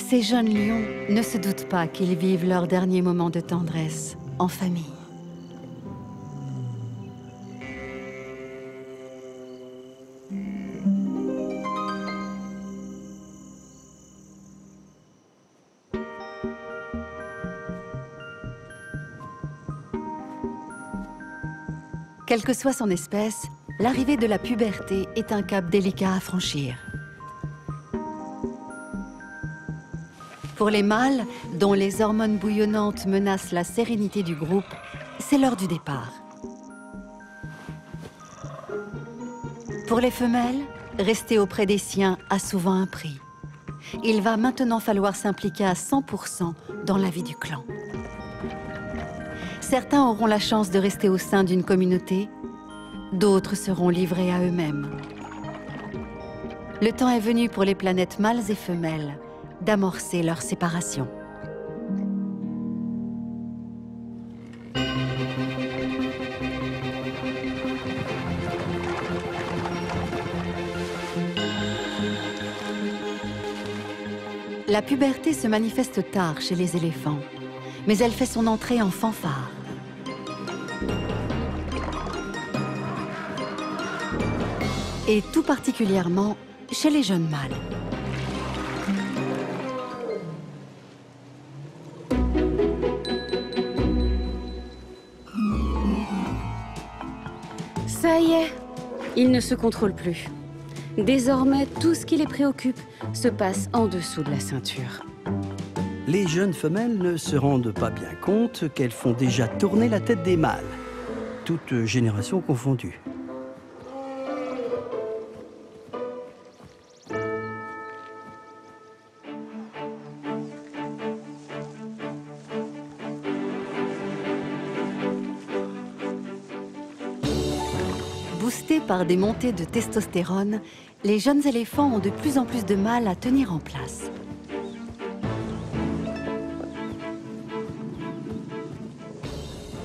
Ces jeunes lions ne se doutent pas qu'ils vivent leurs derniers moments de tendresse en famille. Quelle que soit son espèce, l'arrivée de la puberté est un cap délicat à franchir. Pour les mâles, dont les hormones bouillonnantes menacent la sérénité du groupe, c'est l'heure du départ. Pour les femelles, rester auprès des siens a souvent un prix. Il va maintenant falloir s'impliquer à 100% dans la vie du clan. Certains auront la chance de rester au sein d'une communauté, d'autres seront livrés à eux-mêmes. Le temps est venu pour les planètes mâles et femelles d'amorcer leur séparation. La puberté se manifeste tard chez les éléphants, mais elle fait son entrée en fanfare. Et tout particulièrement chez les jeunes mâles. Ça y est, ils ne se contrôlent plus. Désormais, tout ce qui les préoccupe se passe en dessous de la ceinture. Les jeunes femelles ne se rendent pas bien compte qu'elles font déjà tourner la tête des mâles, toutes générations confondues. Boostés par des montées de testostérone, les jeunes éléphants ont de plus en plus de mal à tenir en place.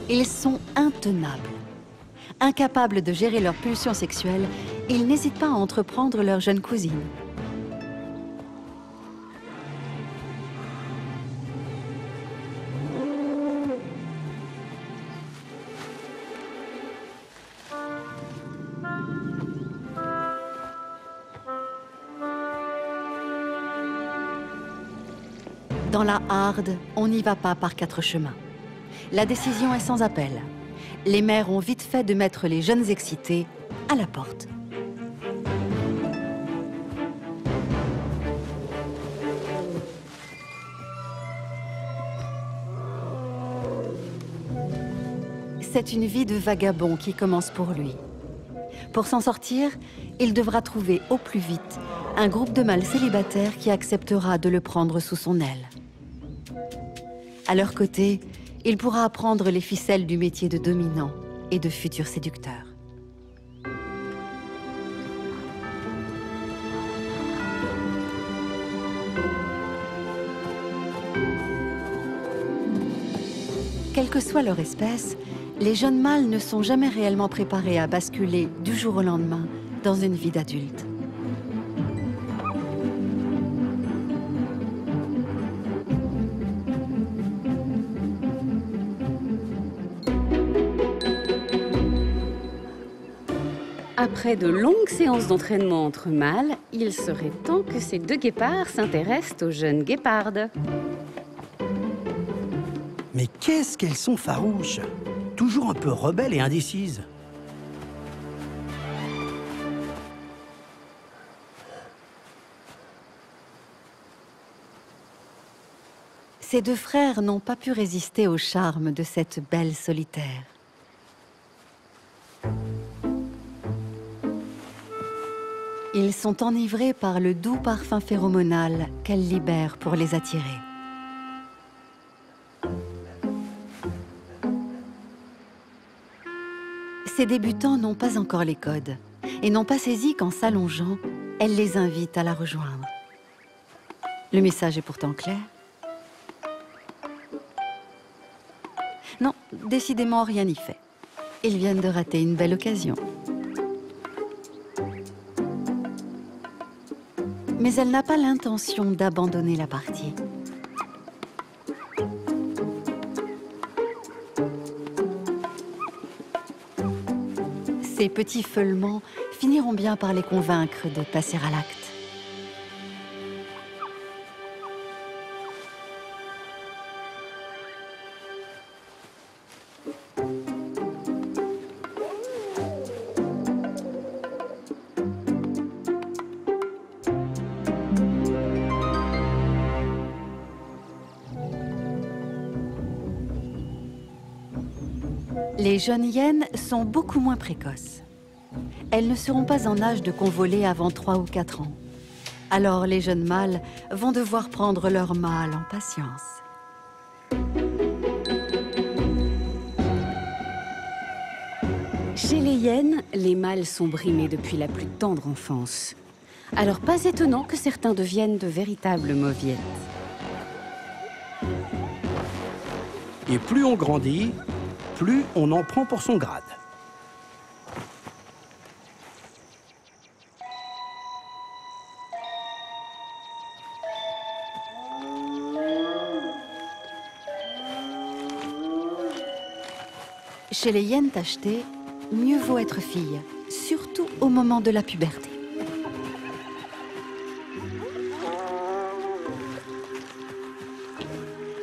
Ils sont intenables. Incapables de gérer leurs pulsions sexuelles, ils n'hésitent pas à entreprendre leur jeune cousine. Dans la harde, on n'y va pas par quatre chemins. La décision est sans appel. Les mères ont vite fait de mettre les jeunes excités à la porte. C'est une vie de vagabond qui commence pour lui. Pour s'en sortir, il devra trouver au plus vite un groupe de mâles célibataires qui acceptera de le prendre sous son aile. À leur côté, il pourra apprendre les ficelles du métier de dominant et de futur séducteur. Quelle que soit leur espèce, les jeunes mâles ne sont jamais réellement préparés à basculer du jour au lendemain dans une vie d'adulte. Après de longues séances d'entraînement entre mâles, il serait temps que ces deux guépards s'intéressent aux jeunes guépardes. Mais qu'est-ce qu'elles sont farouches! Toujours un peu rebelles et indécises. Ces deux frères n'ont pas pu résister au charme de cette belle solitaire. Ils sont enivrés par le doux parfum phéromonal qu'elle libère pour les attirer. Ces débutants n'ont pas encore les codes et n'ont pas saisi qu'en s'allongeant, elle les invite à la rejoindre. Le message est pourtant clair. Non, décidément rien n'y fait. Ils viennent de rater une belle occasion. Mais elle n'a pas l'intention d'abandonner la partie. Ces petits feulements finiront bien par les convaincre de passer à l'acte. Les jeunes hyènes sont beaucoup moins précoces. Elles ne seront pas en âge de convoler avant 3 ou 4 ans. Alors les jeunes mâles vont devoir prendre leur mâle en patience. Chez les hyènes, les mâles sont brimés depuis la plus tendre enfance. Alors pas étonnant que certains deviennent de véritables mauviettes. Et plus on grandit, plus on en prend pour son grade. Chez les hyènes tachetées, mieux vaut être fille, surtout au moment de la puberté.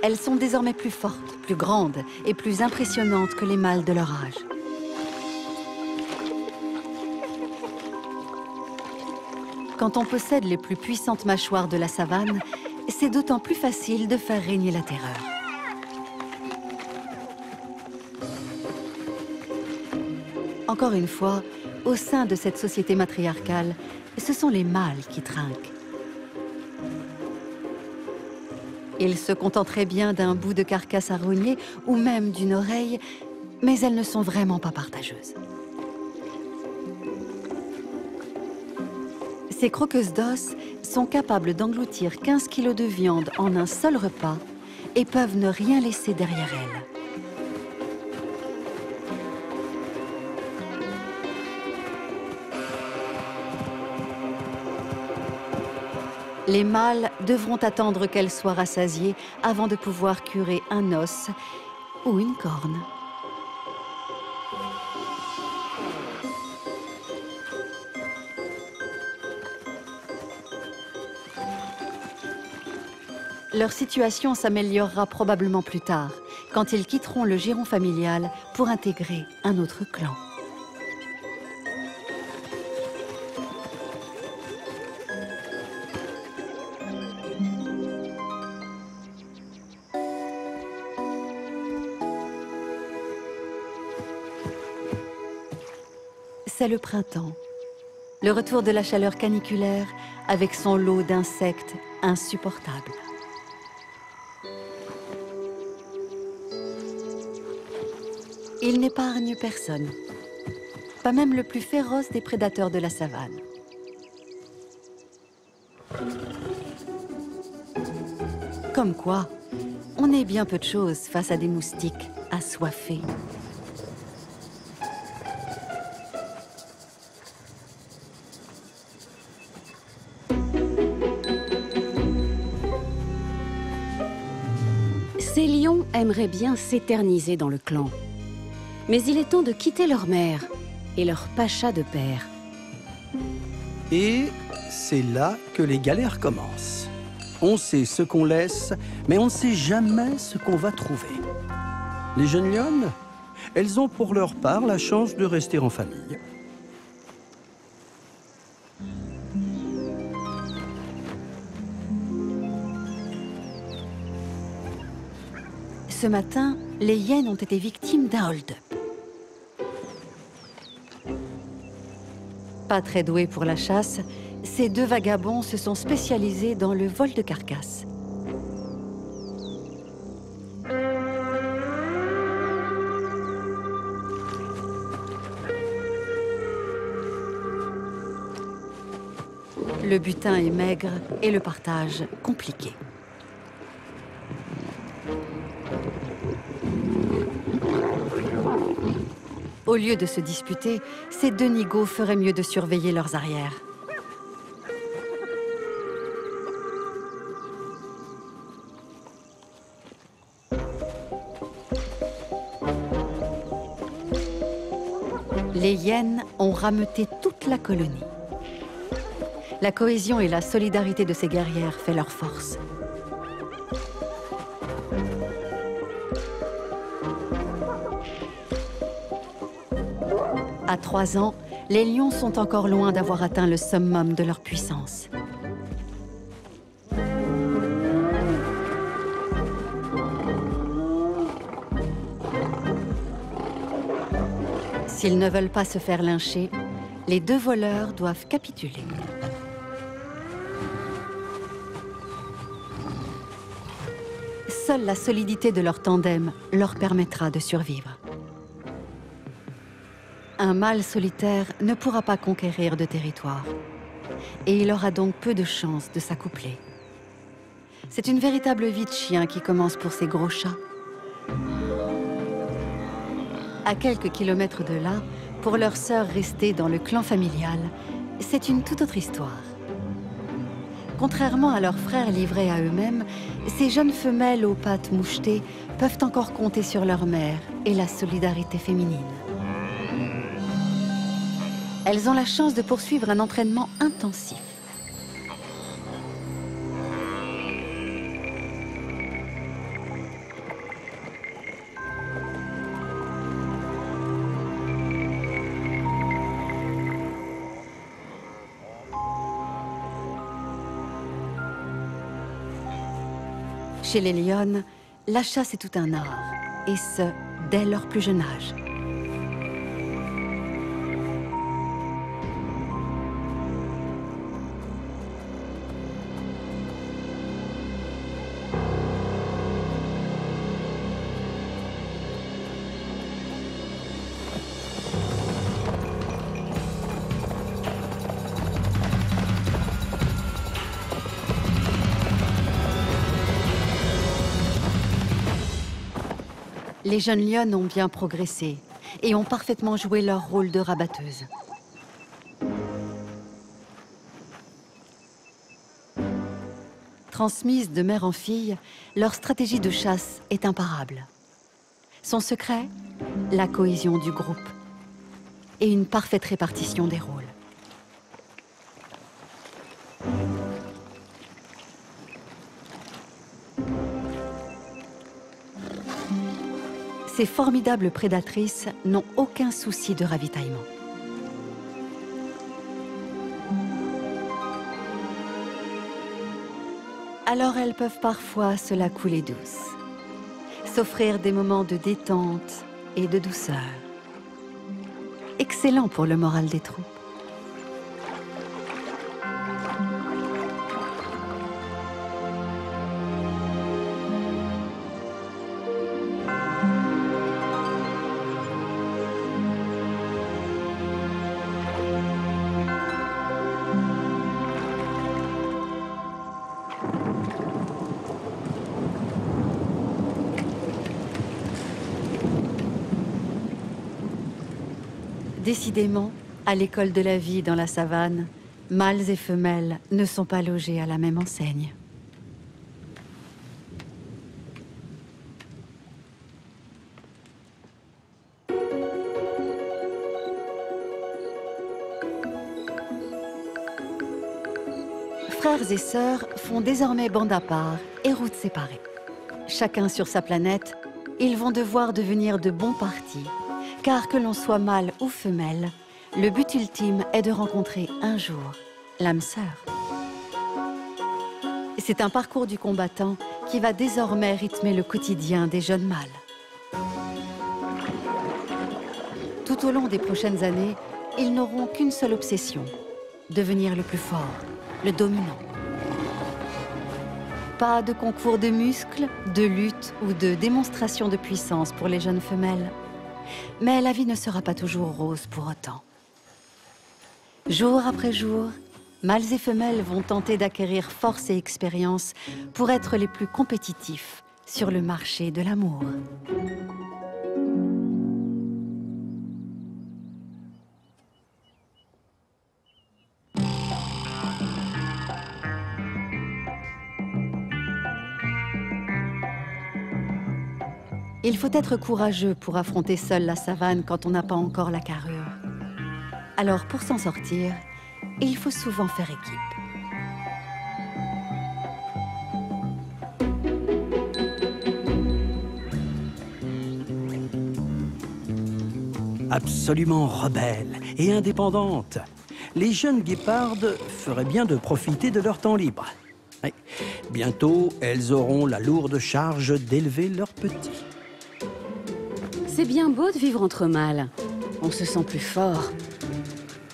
Elles sont désormais plus fortes, plus grandes et plus impressionnantes que les mâles de leur âge. Quand on possède les plus puissantes mâchoires de la savane, c'est d'autant plus facile de faire régner la terreur. Encore une fois, au sein de cette société matriarcale, ce sont les mâles qui trinquent. Ils se contenteraient bien d'un bout de carcasse à rogner ou même d'une oreille, mais elles ne sont vraiment pas partageuses. Ces croqueuses d'os sont capables d'engloutir 15 kilos de viande en un seul repas et peuvent ne rien laisser derrière elles. Les mâles devront attendre qu'elles soient rassasiées avant de pouvoir curer un os ou une corne. Leur situation s'améliorera probablement plus tard, quand ils quitteront le giron familial pour intégrer un autre clan. C'est le printemps, le retour de la chaleur caniculaire avec son lot d'insectes insupportables. Il n'épargne personne, pas même le plus féroce des prédateurs de la savane. Comme quoi, on est bien peu de choses face à des moustiques assoiffés. Ces lions aimeraient bien s'éterniser dans le clan. Mais il est temps de quitter leur mère et leur pacha de père. Et c'est là que les galères commencent. On sait ce qu'on laisse, mais on ne sait jamais ce qu'on va trouver. Les jeunes lionnes, elles ont pour leur part la chance de rester en famille. Ce matin, les hyènes ont été victimes d'un hold-up. Pas très doués pour la chasse, ces deux vagabonds se sont spécialisés dans le vol de carcasses. Le butin est maigre et le partage compliqué. Au lieu de se disputer, ces deux nigauds feraient mieux de surveiller leurs arrières. Les hyènes ont rameuté toute la colonie. La cohésion et la solidarité de ces guerrières fait leur force. À 3 ans, les lions sont encore loin d'avoir atteint le summum de leur puissance. S'ils ne veulent pas se faire lyncher, les deux voleurs doivent capituler. Seule la solidité de leur tandem leur permettra de survivre. Un mâle solitaire ne pourra pas conquérir de territoire, et il aura donc peu de chances de s'accoupler. C'est une véritable vie de chien qui commence pour ces gros chats. À quelques kilomètres de là, pour leurs sœurs restées dans le clan familial, c'est une toute autre histoire. Contrairement à leurs frères livrés à eux-mêmes, ces jeunes femelles aux pattes mouchetées peuvent encore compter sur leur mère et la solidarité féminine. Elles ont la chance de poursuivre un entraînement intensif. Chez les lionnes, la chasse est tout un art, et ce, dès leur plus jeune âge. Les jeunes lionnes ont bien progressé et ont parfaitement joué leur rôle de rabatteuses. Transmise de mère en fille, leur stratégie de chasse est imparable. Son secret, la cohésion du groupe et une parfaite répartition des rôles. Ces formidables prédatrices n'ont aucun souci de ravitaillement. Alors elles peuvent parfois se la couler douce, s'offrir des moments de détente et de douceur. Excellent pour le moral des troupes. Décidément, à l'école de la vie dans la savane, mâles et femelles ne sont pas logés à la même enseigne. frères et sœurs font désormais bande à part et routes séparées. Chacun sur sa planète, ils vont devoir devenir de bons partis, car que l'on soit mâle ou femelle, le but ultime est de rencontrer un jour l'âme sœur. C'est un parcours du combattant qui va désormais rythmer le quotidien des jeunes mâles. Tout au long des prochaines années, ils n'auront qu'une seule obsession, devenir le plus fort, le dominant. Pas de concours de muscles, de lutte ou de démonstration de puissance pour les jeunes femelles. Mais la vie ne sera pas toujours rose pour autant. Jour après jour, mâles et femelles vont tenter d'acquérir force et expérience pour être les plus compétitifs sur le marché de l'amour. Il faut être courageux pour affronter seul la savane quand on n'a pas encore la carrure. Alors pour s'en sortir, il faut souvent faire équipe. Absolument rebelles et indépendantes, les jeunes guépardes feraient bien de profiter de leur temps libre. Oui. Bientôt, elles auront la lourde charge d'élever leurs petits. C'est bien beau de vivre entre mâles. On se sent plus fort.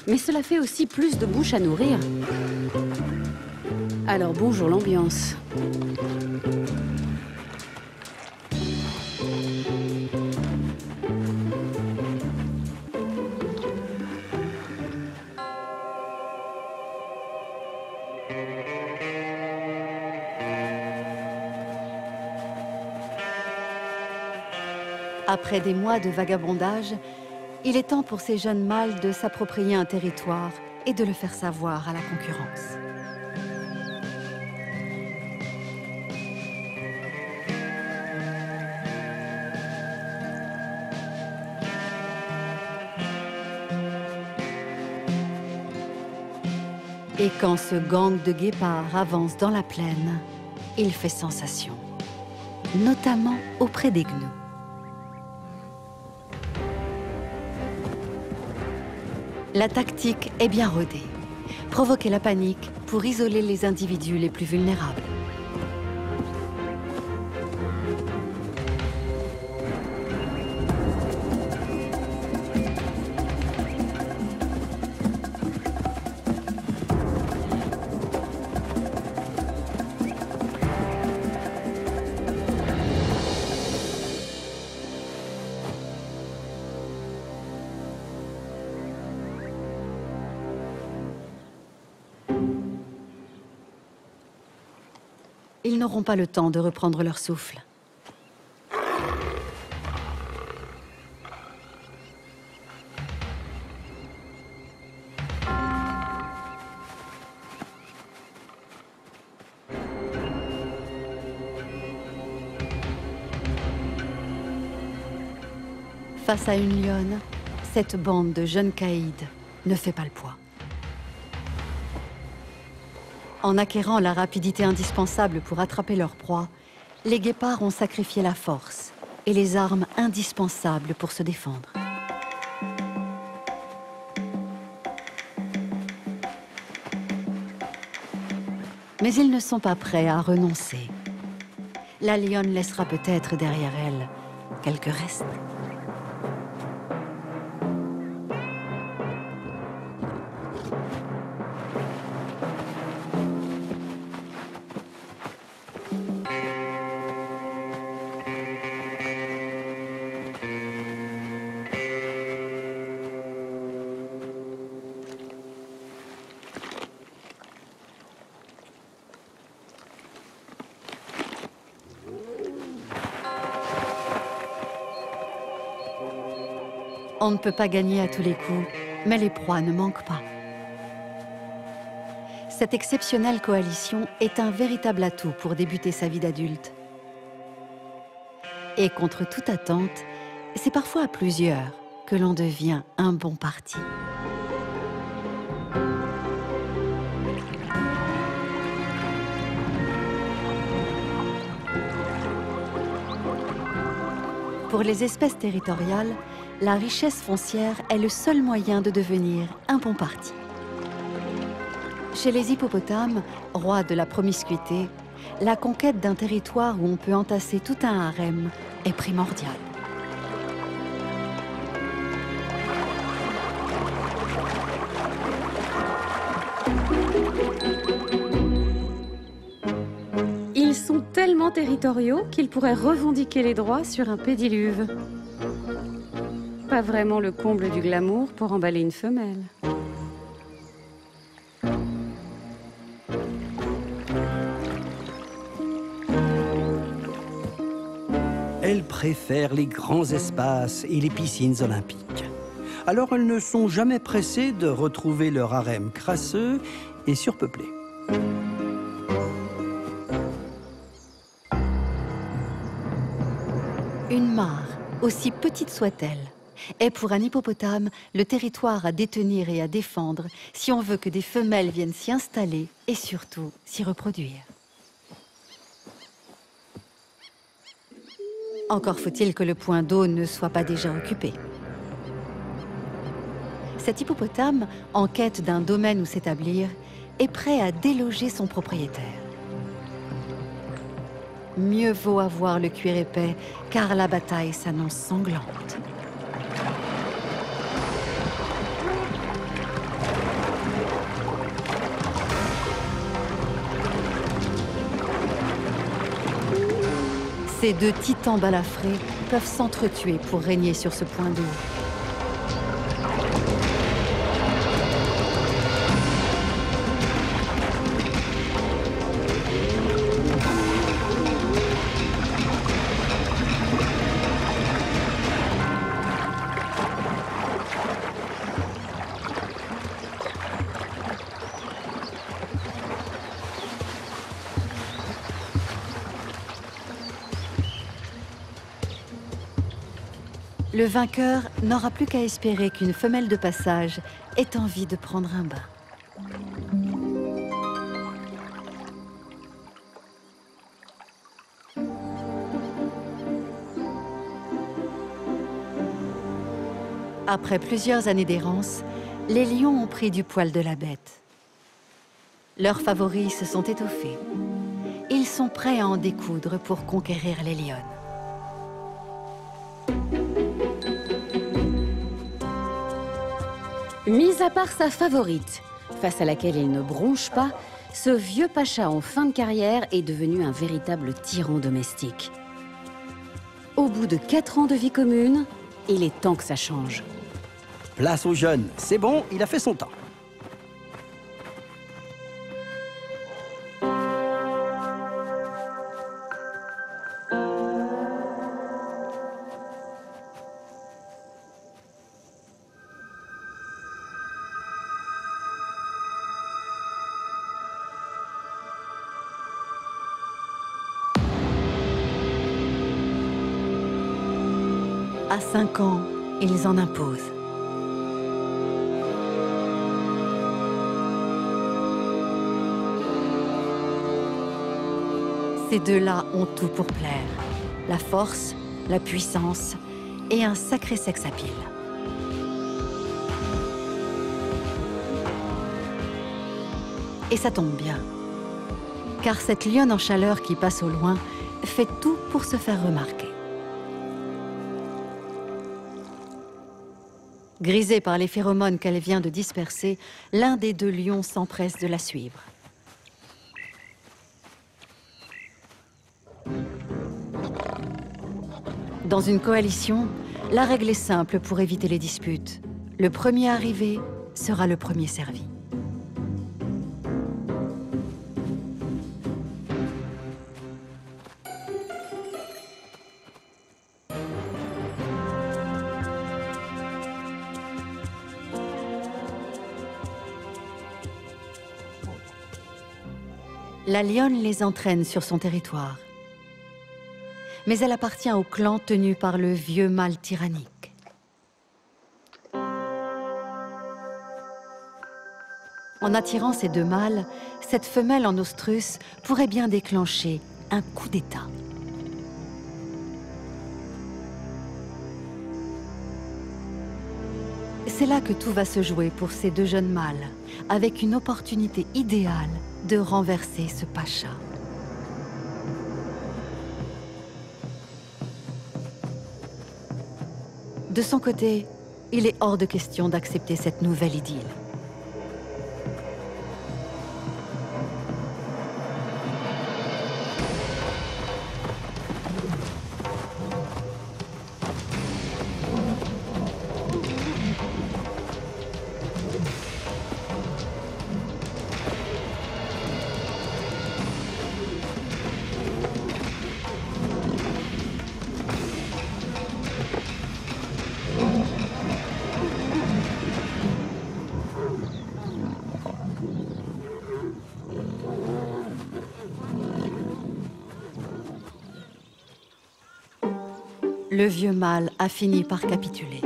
Mais cela fait aussi plus de bouches à nourrir. Alors bonjour l'ambiance. Après des mois de vagabondage, il est temps pour ces jeunes mâles de s'approprier un territoire et de le faire savoir à la concurrence. Et quand ce gang de guépards avance dans la plaine, il fait sensation, notamment auprès des gnous. La tactique est bien rodée. Provoquer la panique pour isoler les individus les plus vulnérables. Ils n'auront pas le temps de reprendre leur souffle. Face à une lionne, cette bande de jeunes caïds ne fait pas le poids. En acquérant la rapidité indispensable pour attraper leur proie, les guépards ont sacrifié la force et les armes indispensables pour se défendre. Mais ils ne sont pas prêts à renoncer. La lionne laissera peut-être derrière elle quelques restes. On ne peut pas gagner à tous les coups, mais les proies ne manquent pas. Cette exceptionnelle coalition est un véritable atout pour débuter sa vie d'adulte. Et contre toute attente, c'est parfois à plusieurs que l'on devient un bon parti. Pour les espèces territoriales, la richesse foncière est le seul moyen de devenir un bon parti. Chez les hippopotames, rois de la promiscuité, la conquête d'un territoire où on peut entasser tout un harem est primordiale. Ils sont tellement territoriaux qu'ils pourraient revendiquer les droits sur un pédiluve. Pas vraiment le comble du glamour pour emballer une femelle. Elles préfèrent les grands espaces et les piscines olympiques. Alors elles ne sont jamais pressées de retrouver leur harem crasseux et surpeuplé. Une mare, aussi petite soit-elle, est pour un hippopotame le territoire à détenir et à défendre si on veut que des femelles viennent s'y installer et surtout s'y reproduire. Encore faut-il que le point d'eau ne soit pas déjà occupé. Cet hippopotame, en quête d'un domaine où s'établir, est prêt à déloger son propriétaire. Mieux vaut avoir le cuir épais, car la bataille s'annonce sanglante. Ces deux titans balafrés peuvent s'entretuer pour régner sur ce point d'eau. Le vainqueur n'aura plus qu'à espérer qu'une femelle de passage ait envie de prendre un bain. Après plusieurs années d'errance, les lions ont pris du poil de la bête. Leurs favoris se sont étoffés. Ils sont prêts à en découdre pour conquérir les lionnes. Mis à part sa favorite, face à laquelle il ne bronche pas, ce vieux pacha en fin de carrière est devenu un véritable tyran domestique. Au bout de 4 ans de vie commune, il est temps que ça change. Place aux jeunes, c'est bon, il a fait son temps. À 5 ans, ils en imposent. Ces deux-là ont tout pour plaire. La force, la puissance et un sacré sex appeal. Et ça tombe bien. Car cette lionne en chaleur qui passe au loin fait tout pour se faire remarquer. Grisé par les phéromones qu'elle vient de disperser, l'un des deux lions s'empresse de la suivre. Dans une coalition, la règle est simple pour éviter les disputes. Le premier arrivé sera le premier servi. La lionne les entraîne sur son territoire. Mais elle appartient au clan tenu par le vieux mâle tyrannique. En attirant ces deux mâles, cette femelle en ostrus pourrait bien déclencher un coup d'État. C'est là que tout va se jouer pour ces deux jeunes mâles, avec une opportunité idéale de renverser ce pacha. De son côté, il est hors de question d'accepter cette nouvelle idylle. Le vieux mâle a fini par capituler.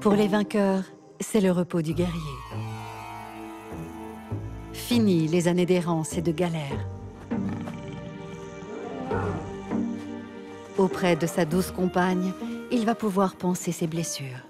Pour les vainqueurs, c'est le repos du guerrier. Fini les années d'errance et de galère. Auprès de sa douce compagne, il va pouvoir panser ses blessures.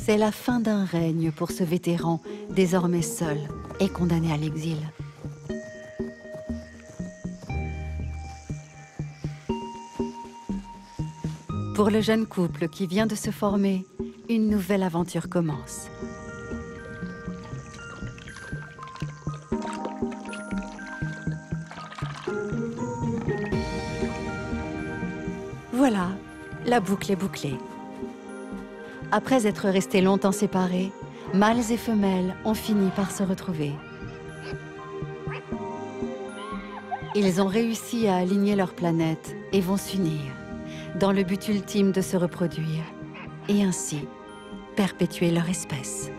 C'est la fin d'un règne pour ce vétéran, désormais seul et condamné à l'exil. Pour le jeune couple qui vient de se former, une nouvelle aventure commence. Voilà, la boucle est bouclée. Après être restés longtemps séparés, mâles et femelles ont fini par se retrouver. Ils ont réussi à aligner leur planète et vont s'unir, dans le but ultime de se reproduire, et ainsi perpétuer leur espèce.